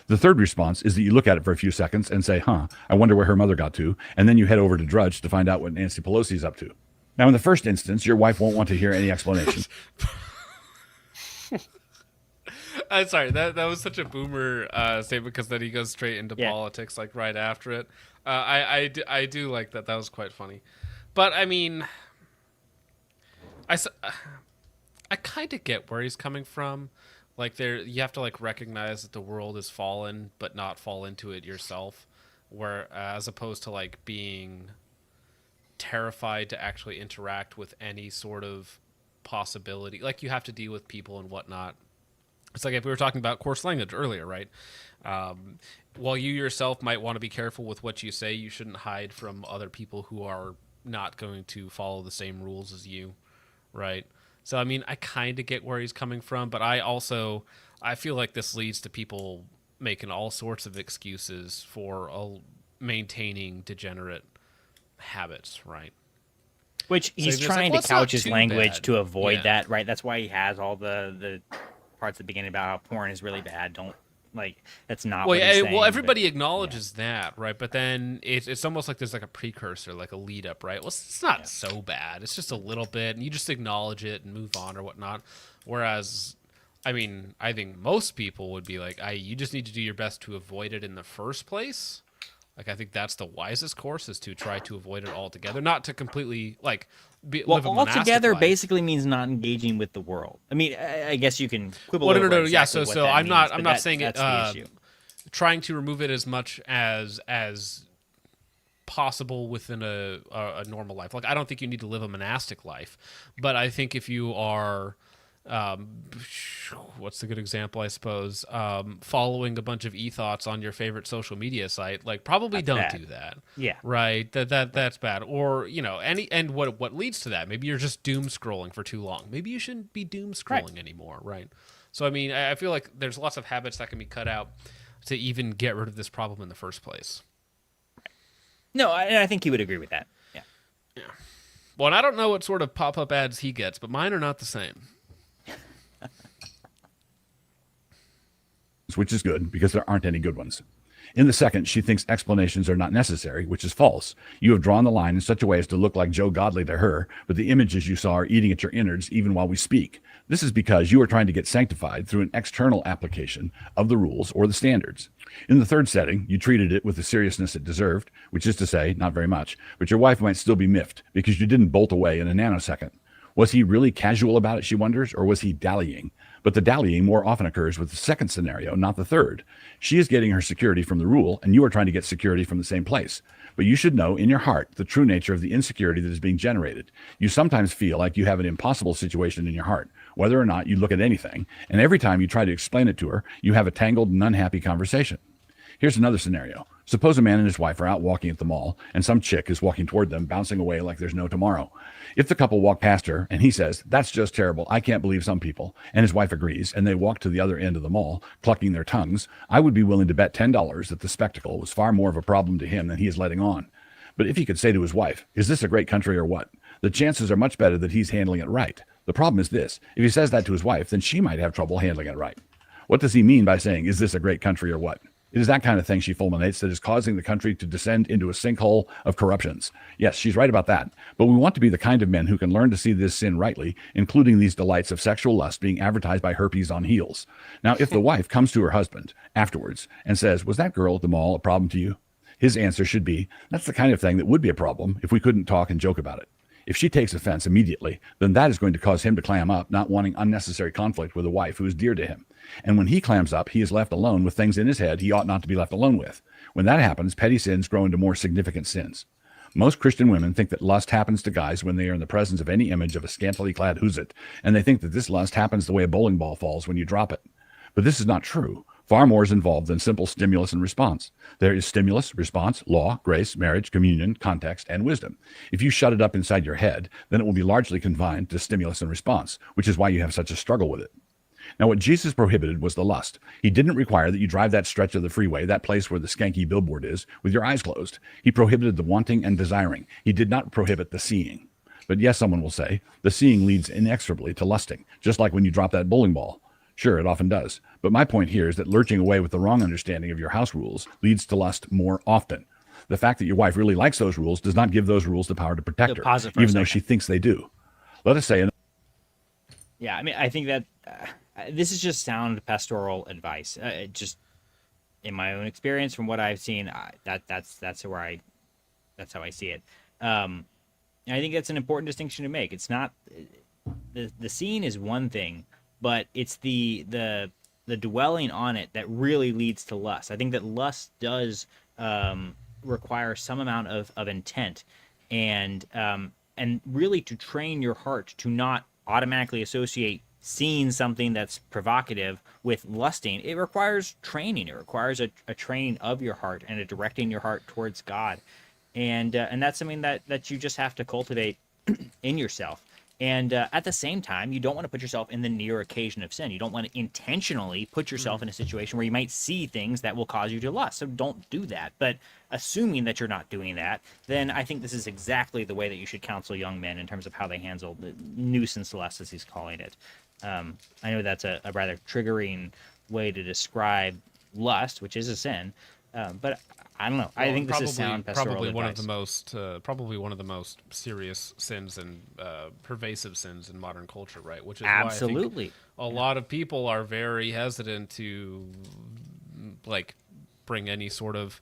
The third response is that you look at it for a few seconds and say, I wonder where her mother got to, and then you head over to Drudge to find out what Nancy Pelosi's up to. Now, in the first instance, your wife won't want to hear any explanation.
I'm sorry, that was such a boomer statement, because then he goes straight into politics like right after it. I do like that. That was quite funny. But, I mean, I kind of get where he's coming from. Like, you have to like recognize that the world is fallen, but not fall into it yourself. Where as opposed to like being terrified to actually interact with any sort of possibility. Like, you have to deal with people and whatnot. It's like if we were talking about coarse language earlier, right? While you yourself might want to be careful with what you say, you shouldn't hide from other people who are not going to follow the same rules as you, right? So, I mean, I kind of get where he's coming from, but I feel like this leads to people making all sorts of excuses for maintaining degenerate habits, right?
Which he's trying to couch his language to avoid that, right? That's why he has all the parts at the beginning about how porn is really bad. Don't, like, that's not what he's saying.
Well, everybody acknowledges that, right? But then it's almost like there's like a precursor, like a lead up, right? Well, it's not so bad. It's just a little bit, and you just acknowledge it and move on or whatnot. Whereas, I mean, I think most people would be like, you just need to do your best to avoid it in the first place. Like, I think that's the wisest course, is to try to avoid it altogether, not to completely like live a monastic
altogether
life.
Basically means not engaging with the world. I mean, I guess you can quibble.
Well,
over
no.
exactly
Yeah, so
what that
I'm
means,
not saying
that's
it.
The issue.
Trying to remove it as much as possible within a normal life. Like, I don't think you need to live a monastic life, but I think if you are, what's a good example? I suppose following a bunch of e-thoughts on your favorite social media site, like, probably don't do that.
Yeah,
right. That's bad. Or, you know, and what leads to that? Maybe you're just doom scrolling for too long. Maybe you shouldn't be doom scrolling anymore, right? So, I mean, I feel like there's lots of habits that can be cut out to even get rid of this problem in the first place.
No, I think he would agree with that. Yeah.
Well, and I don't know what sort of pop-up ads he gets, but mine are not the same.
Which is good, because there aren't any good ones. In the second, she thinks explanations are not necessary, which is false. You have drawn the line in such a way as to look like Joe Godley to her, but the images you saw are eating at your innards even while we speak. This is because you are trying to get sanctified through an external application of the rules or the standards. In the third setting, you treated it with the seriousness it deserved, which is to say, not very much, but your wife might still be miffed because you didn't bolt away in a nanosecond. Was he really casual about it, she wonders, or was he dallying? But the dallying more often occurs with the second scenario, not the third. She is getting her security from the rule, and you are trying to get security from the same place. But you should know in your heart the true nature of the insecurity that is being generated. You sometimes feel like you have an impossible situation in your heart, whether or not you look at anything, and every time you try to explain it to her, you have a tangled and unhappy conversation. Here's another scenario. Suppose a man and his wife are out walking at the mall, and some chick is walking toward them, bouncing away like there's no tomorrow. If the couple walk past her, and he says, "That's just terrible, I can't believe some people," and his wife agrees, and they walk to the other end of the mall, clucking their tongues, I would be willing to bet $10 that the spectacle was far more of a problem to him than he is letting on. But if he could say to his wife, "Is this a great country or what?" the chances are much better that he's handling it right. The problem is this: if he says that to his wife, then she might have trouble handling it right. What does he mean by saying, "Is this a great country or what?" It is that kind of thing, she fulminates, that is causing the country to descend into a sinkhole of corruptions. Yes, she's right about that. But we want to be the kind of men who can learn to see this sin rightly, including these delights of sexual lust being advertised by herpes on heels. Now, if the wife comes to her husband afterwards and says, "Was that girl at the mall a problem to you?" his answer should be, "That's the kind of thing that would be a problem if we couldn't talk and joke about it." If she takes offense immediately, then that is going to cause him to clam up, not wanting unnecessary conflict with a wife who is dear to him. And when he clams up, he is left alone with things in his head he ought not to be left alone with. When that happens, petty sins grow into more significant sins. Most Christian women think that lust happens to guys when they are in the presence of any image of a scantily clad whoozit, and they think that this lust happens the way a bowling ball falls when you drop it. But this is not true. Far more is involved than simple stimulus and response. There is stimulus, response, law, grace, marriage, communion, context, and wisdom. If you shut it up inside your head, then it will be largely confined to stimulus and response, which is why you have such a struggle with it. Now, what Jesus prohibited was the lust. He didn't require that you drive that stretch of the freeway, that place where the skanky billboard is, with your eyes closed. He prohibited the wanting and desiring. He did not prohibit the seeing. But yes, someone will say, the seeing leads inexorably to lusting, just like when you drop that bowling ball. Sure, it often does. But my point here is that lurching away with the wrong understanding of your house rules leads to lust more often. The fact that your wife really likes those rules does not give those rules the power to protect her, even though she thinks they do. Let us say...
Yeah, I mean, I think that this is just sound pastoral advice. Just in my own experience, from what I've seen, that's how I see it. I think that's an important distinction to make. It's not the seeing is one thing, but it's the dwelling on it that really leads to lust. I think that lust does require some amount of intent, and really to train your heart to not automatically associate seeing something that's provocative with lusting. It requires training. It requires a training of your heart and a directing your heart towards God, and that's something that you just have to cultivate in yourself. And at the same time, you don't want to put yourself in the near occasion of sin. You don't want to intentionally put yourself in a situation where you might see things that will cause you to lust. So don't do that. But assuming that you're not doing that, then I think this is exactly the way that you should counsel young men in terms of how they handle the nuisance lust, as he's calling it. I know that's a rather triggering way to describe lust, which is a sin. But I don't know. I think this is sound pastoral
probably
advice.
one of the most serious sins and pervasive sins in modern culture, right? Which is
absolutely
why I think a lot of people are very hesitant to like bring any sort of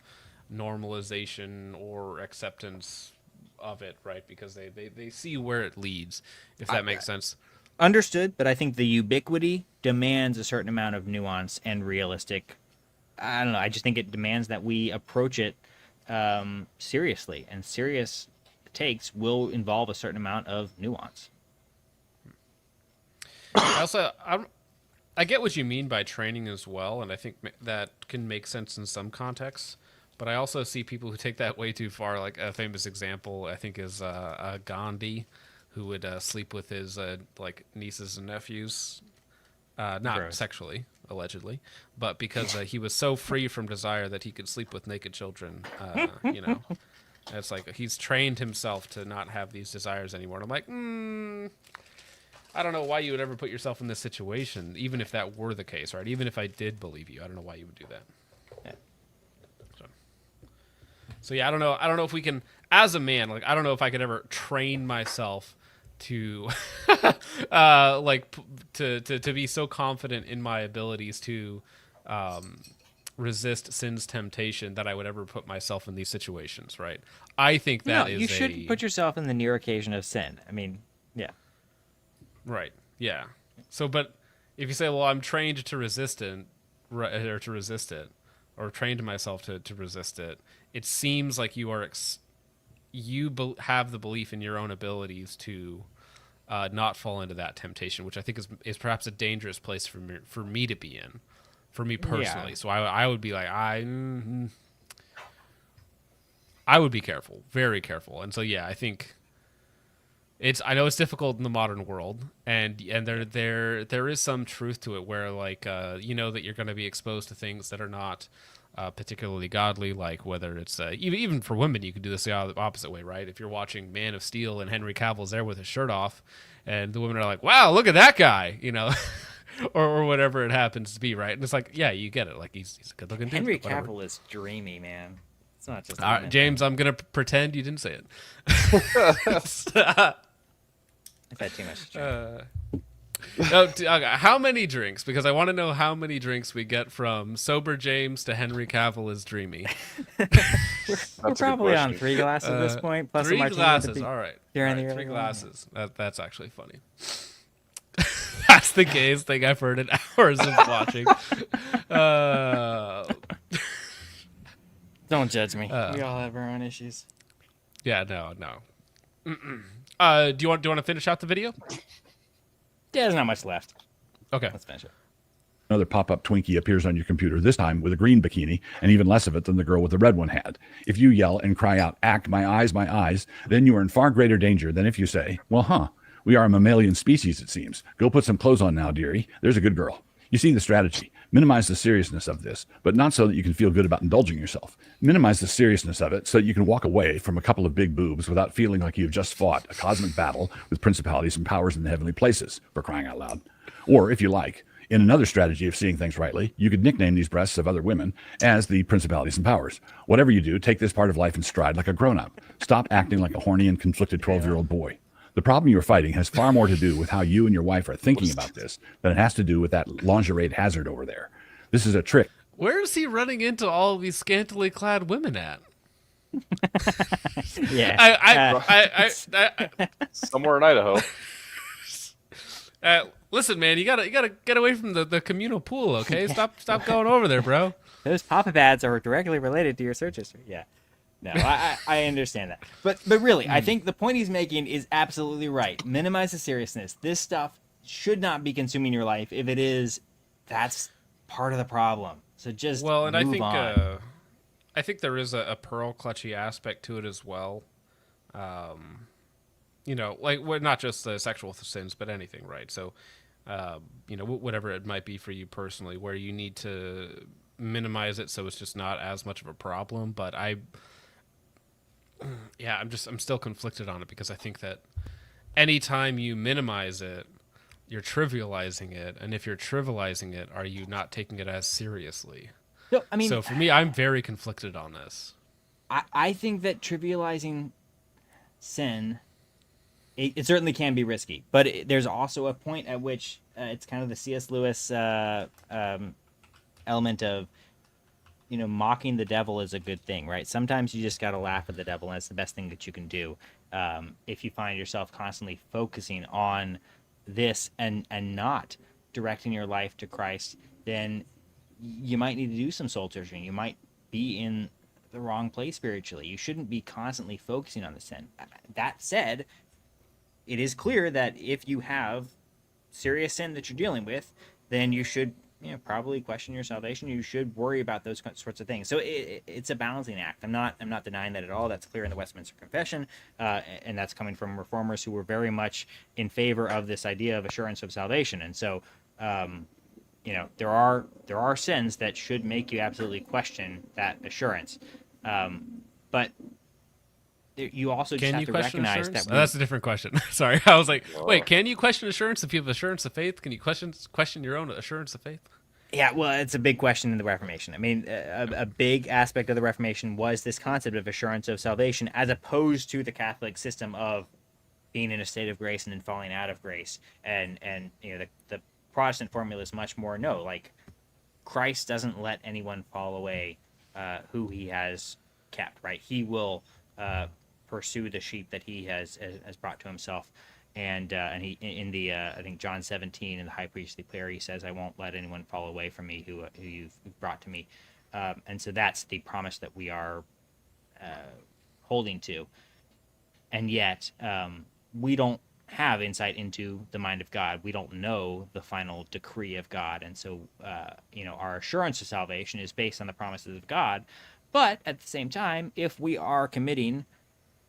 normalization or acceptance of it, right? Because they see where it leads, if that makes sense.
Understood, but I think the ubiquity demands a certain amount of nuance and realistic. I don't know. I just think it demands that we approach it seriously, and serious takes will involve a certain amount of nuance.
I get what you mean by training as well, and I think that can make sense in some contexts. But I also see people who take that way too far. Like a famous example, I think, is Gandhi, who would sleep with his like nieces and nephews, not
Gross.
sexually, allegedly, but because he was so free from desire that he could sleep with naked children. You know, and it's like he's trained himself to not have these desires anymore. And I'm like, I don't know why you would ever put yourself in this situation, even if that were the case, right? Even if I did believe you, I don't know why you would do that.
Yeah.
So yeah, I don't know if we can, as a man, like I don't know if I could ever train myself to to be so confident in my abilities to resist sin's temptation that I would ever put myself in these situations, right? I think that is
you shouldn't put yourself in the near occasion of sin. I mean, yeah.
Right. Yeah. So, but if you say, well, I'm trained to resist it, or trained myself to resist it, it seems like you are have the belief in your own abilities to not fall into that temptation, which I think is perhaps a dangerous place for me to be in, for me personally. Yeah. So I would be like, I would be careful, very careful. And so, yeah, I think I know it's difficult in the modern world, and there is some truth to it where, like, you know that you're going to be exposed to things that are not particularly godly, like whether it's even for women, you could do this the opposite way, right? If you're watching Man of Steel and Henry Cavill's there with his shirt off, and the women are like, "Wow, look at that guy," you know, or whatever it happens to be, right? And it's like, yeah, you get it. Like he's a good-looking dude.
Henry Cavill is dreamy, man. It's not just.
All right, James, I'm gonna pretend you didn't say it.
I've had too much to
drink. How many drinks? Because I want to know how many drinks we get from sober James to Henry Cavill is dreamy.
We're probably on 3 glasses at this point. Plus
3 glasses. All right.
During the
3 glasses. That's actually funny. That's the gayest thing I've heard in hours of watching.
Don't judge me. We all have our own issues.
Yeah. No. Do you want to finish out the video?
Yeah, there's not much left.
Okay.
Let's finish it.
Another pop-up Twinkie appears on your computer, this time with a green bikini and even less of it than the girl with the red one had. If you yell and cry out, "Act, my eyes," then you are in far greater danger than if you say, "Well, we are a mammalian species, it seems. Go put some clothes on now, dearie. There's a good girl." You see the strategy. Minimize the seriousness of this, but not so that you can feel good about indulging yourself. Minimize the seriousness of it so that you can walk away from a couple of big boobs without feeling like you've just fought a cosmic battle with principalities and powers in the heavenly places, for crying out loud. Or, if you like, in another strategy of seeing things rightly, you could nickname these breasts of other women as the principalities and powers. Whatever you do, take this part of life in stride like a grown-up. Stop acting like a horny and conflicted 12-year-old boy. The problem you're fighting has far more to do with how you and your wife are thinking about this than it has to do with that lingerie hazard over there. This is a trick.
Where is he running into all these scantily clad women at?
Yeah.
Somewhere in Idaho.
Listen, man, you gotta get away from the communal pool, okay? Stop going over there, bro.
Those pop-up ads are directly related to your search history. Yeah. No, I understand that. But really, I think the point he's making is absolutely right. Minimize the seriousness. This stuff should not be consuming your life. If it is, that's part of the problem. So just move on.
I think there is a pearl clutchy aspect to it as well. Not just the sexual sins, but anything, right? So, whatever it might be for you personally, where you need to minimize it so it's just not as much of a problem. But I'm still conflicted on it, because I think that anytime you minimize it, you're trivializing it. And if you're trivializing it, are you not taking it as seriously? So for me, I'm very conflicted on this.
I think that trivializing sin, it certainly can be risky, but there's also a point at which it's kind of the C.S. Lewis element of, mocking the devil is a good thing, right? Sometimes you just got to laugh at the devil, and it's the best thing that you can do. If you find yourself constantly focusing on this and not directing your life to Christ, then you might need to do some soul searching. You might be in the wrong place spiritually. You shouldn't be constantly focusing on the sin. That said, it is clear that if you have serious sin that you're dealing with, then you should probably question your salvation. You should worry about those sorts of things. So it's a balancing act. I'm not denying that at all. That's clear in the Westminster Confession, and that's coming from reformers who were very much in favor of this idea of assurance of salvation. And so, there are sins that should make you absolutely question that assurance. But you also just have to recognize that.
That's a different question. Sorry, I was like, wait, can you question assurance if you have assurance of faith? Can you question your own assurance of faith?
Yeah, well, it's a big question in the Reformation. I mean, a big aspect of the Reformation was this concept of assurance of salvation, as opposed to the Catholic system of being in a state of grace and then falling out of grace. And the Protestant formula is much more Christ doesn't let anyone fall away who he has kept, right? He will pursue the sheep that he has brought to himself. And he in the I think John 17 in the high priestly prayer, he says, "I won't let anyone fall away from me who you've brought to me," and so that's the promise that we are holding to. And yet we don't have insight into the mind of God. We don't know the final decree of God, and so our assurance of salvation is based on the promises of God. But at the same time, if we are committing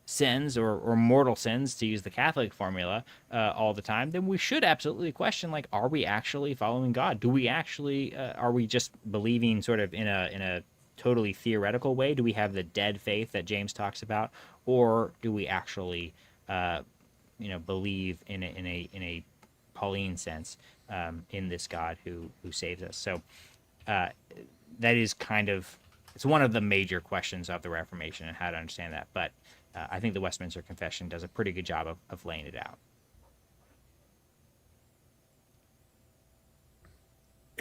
sins or mortal sins, to use the Catholic formula, all the time, then we should absolutely question, are we actually following God? Do we actually are we just believing sort of in a totally theoretical way? Do we have the dead faith that James talks about, or do we actually believe in a Pauline sense in this God who saves us? So that is kind of, it's one of the major questions of the Reformation and how to understand that. But I think the Westminster Confession does a pretty good job of laying it out.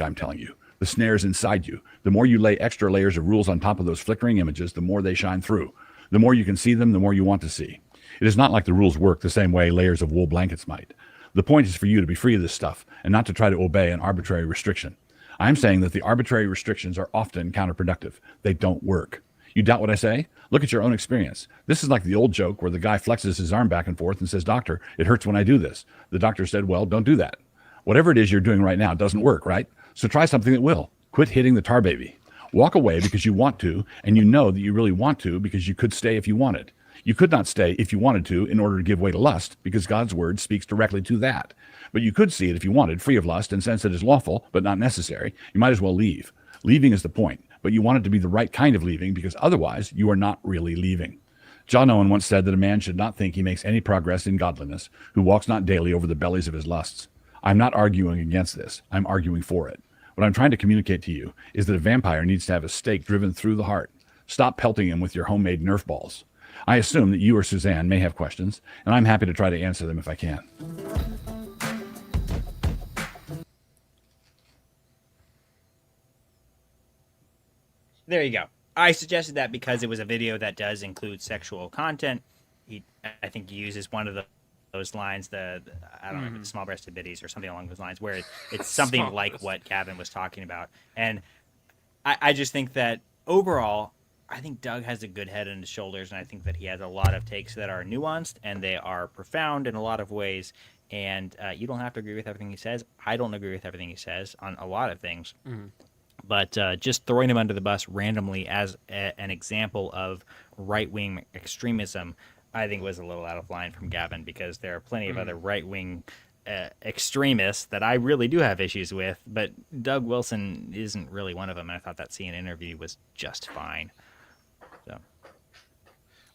I'm telling you, the snare's inside you. The more you lay extra layers of rules on top of those flickering images, the more they shine through. The more you can see them, the more you want to see. It is not like the rules work the same way layers of wool blankets might. The point is for you to be free of this stuff and not to try to obey an arbitrary restriction. I'm saying that the arbitrary restrictions are often counterproductive. They don't work. You doubt what I say? Look at your own experience. This is like the old joke where the guy flexes his arm back and forth and says, "Doctor, it hurts when I do this." The doctor said, "Well, don't do that." Whatever it is you're doing right now doesn't work, right? So try something that will. Quit hitting the tar baby. Walk away because you want to, and you know that you really want to because you could stay if you wanted. You could not stay if you wanted to in order to give way to lust, because God's word speaks directly to that. But you could see it if you wanted, free of lust, and since it is lawful but not necessary, you might as well leave. Leaving is the point, but you want it to be the right kind of leaving, because otherwise you are not really leaving. John Owen once said that a man should not think he makes any progress in godliness who walks not daily over the bellies of his lusts. I'm not arguing against this. I'm arguing for it. What I'm trying to communicate to you is that a vampire needs to have a stake driven through the heart. Stop pelting him with your homemade Nerf balls. I assume that you or Suzanne may have questions, and I'm happy to try to answer them if I can.
There you go. I suggested that because it was a video that does include sexual content. I think he uses one of those lines, I don't know, if it's small-breasted biddies or something along those lines, where it's something like what Gavin was talking about. And I just think that overall, I think Doug has a good head on his shoulders, and I think that he has a lot of takes that are nuanced and they are profound in a lot of ways. And you don't have to agree with everything he says. I don't agree with everything he says on a lot of things. Mm-hmm. But just throwing him under the bus randomly as an example of right-wing extremism, I think was a little out of line from Gavin, because there are plenty of other right-wing extremists that I really do have issues with, but Doug Wilson isn't really one of them, and I thought that CNN interview was just fine. So,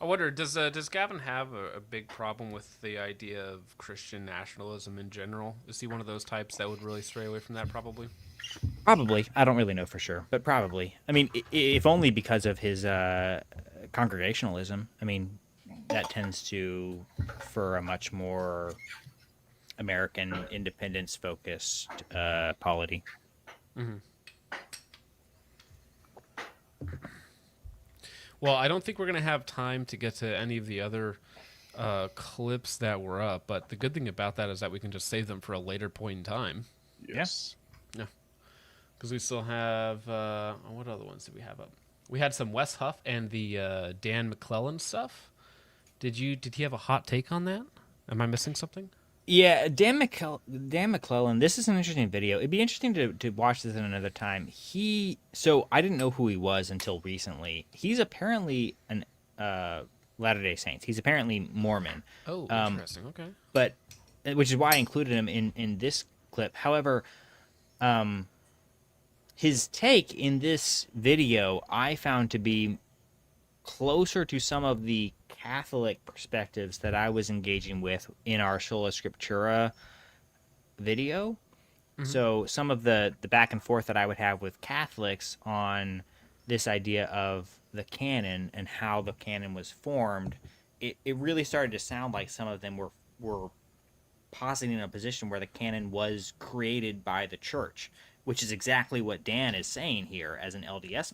I wonder, does Gavin have a big problem with the idea of Christian nationalism in general? Is he one of those types that would really stray away from that, probably?
Probably. I don't really know for sure, but probably. I mean, if only because of his congregationalism. I mean, that tends to prefer a much more American independence-focused polity.
Mm-hmm. Well, I don't think we're going to have time to get to any of the other clips that were up, but the good thing about that is that we can just save them for a later point in time.
Yes.
Yeah. Because we still have, what other ones did we have up? We had some Wes Huff and the Dan McClellan stuff. Did he have a hot take on that? Am I missing something?
Yeah, Dan McClellan, this is an interesting video. It'd be interesting to watch this at another time. So I didn't know who he was until recently. He's apparently an Latter-day Saints. He's apparently Mormon.
Oh, interesting. Okay.
But, which is why I included him in this clip. However, his take in this video I found to be closer to some of the Catholic perspectives that I was engaging with in our Sola Scriptura video. Mm-hmm. So some of the back and forth that I would have with Catholics on this idea of the canon and how the canon was formed, it really started to sound like some of them were positing a position where the canon was created by the church, which is exactly what Dan is saying here as an LCDS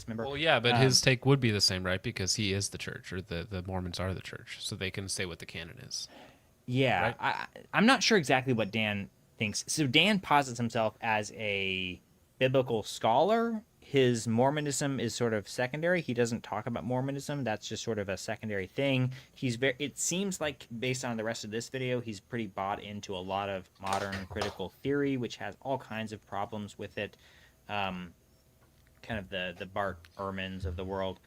member.
Well, yeah, but his take would be the same, right? Because he is the church, or the Mormons are the church, so they can say what the canon is.
Yeah,
right?
I'm not sure exactly what Dan thinks. So Dan posits himself as a biblical scholar. His Mormonism is sort of secondary. He doesn't talk about Mormonism. That's just sort of a secondary thing. It seems like, based on the rest of this video, he's pretty bought into a lot of modern critical theory, which has all kinds of problems with it. Kind of the Bart Ehrmans of the world.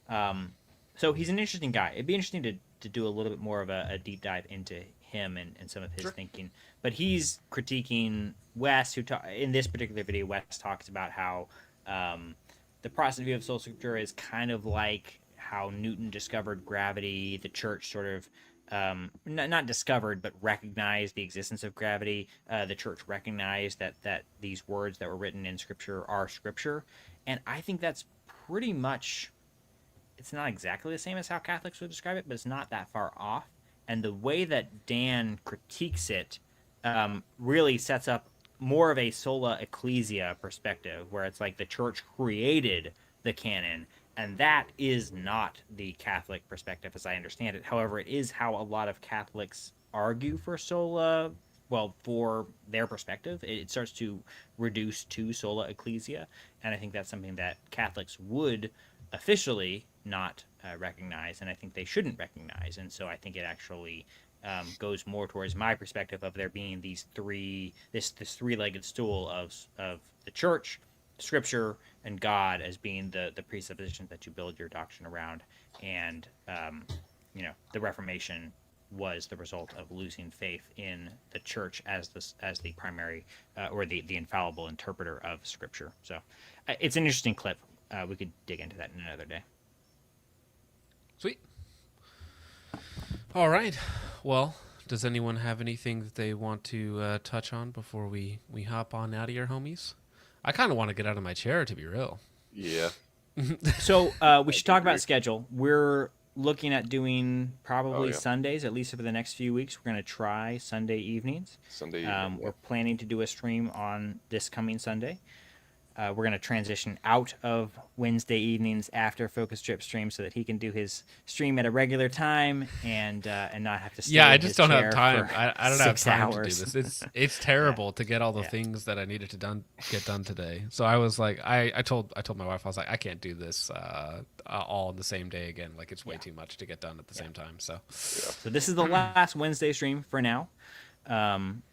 So he's an interesting guy. It'd be interesting to do a little bit more of a deep dive into him and some of his thinking. But he's critiquing Wes, in this particular video, Wes talks about how the Protestant view of Sola Scriptura is kind of like how Newton discovered gravity. The church sort of not discovered, but recognized the existence of gravity. The church recognized that these words that were written in Scripture are Scripture. And I think that's pretty much, it's not exactly the same as how Catholics would describe it, but it's not that far off. And the way that Dan critiques it really sets up more of a sola ecclesia perspective, where it's like the church created the canon, and that is not the Catholic perspective as I understand it. However, it is how a lot of Catholics argue for sola, well, for their perspective. It starts to reduce to sola ecclesia, and I think that's something that Catholics would officially not recognize, and I think they shouldn't recognize. And so I think it actually goes more towards my perspective of there being this three-legged stool of the church, Scripture, and God as being the presuppositions that you build your doctrine around, and the Reformation was the result of losing faith in the church as the primary or the infallible interpreter of Scripture. So it's an interesting clip. We could dig into that in another day.
Sweet. All right. Well, does anyone have anything that they want to touch on before we hop on out of here, homies? I kind of want to get out of my chair, to be real.
Yeah.
So we should talk about schedule. We're looking at doing probably Sundays, at least for the next few weeks. We're going to try Sunday evenings. We're planning to do a stream on this coming Sunday. We're going to transition out of Wednesday evenings after Focus Trip stream so that he can do his stream at a regular time and not have to stay
I
in
just
his
don't have
chair
time.
for
I don't have
6
time
hours.
to do this. It's terrible to get all the things that I needed to get done today. So I was like, I told my wife, I was like, I can't do this all in the same day again. Like, it's way too much to get done at the same time. So
this is the last Wednesday stream for now.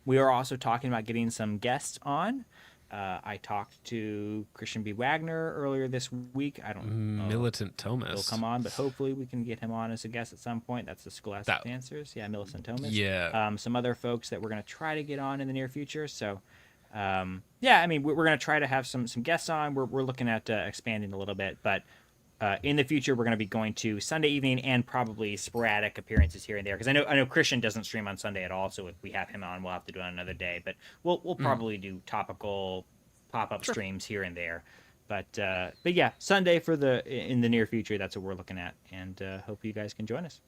We are also talking about getting some guests on. I talked to Christian B. Wagner earlier this week. I don't know.
Militant Thomas.
He'll come on, but hopefully we can get him on as a guest at some point. That's the Scholastic Answers. Yeah, Militant Thomas.
Yeah.
Some other folks that we're going to try to get on in the near future. So, we're going to try to have some guests on. We're looking at expanding a little bit, but in the future we're going to be going to Sunday evening and probably sporadic appearances here and there. Because I know Christian doesn't stream on Sunday at all. So if we have him on, we'll have to do it on another day. But we'll probably do topical pop-up streams here and there. But yeah, Sunday in the near future, that's what we're looking at, and hope you guys can join us.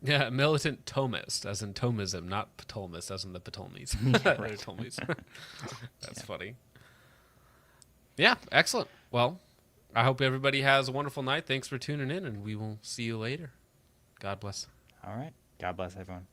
Yeah, militant Thomist, as in Thomism, not Ptolemist, as in the Ptolemies.
Right.
Ptolemies. That's funny. Yeah, excellent. Well, I hope everybody has a wonderful night. Thanks for tuning in, and we will see you later. God bless.
All right. God bless everyone.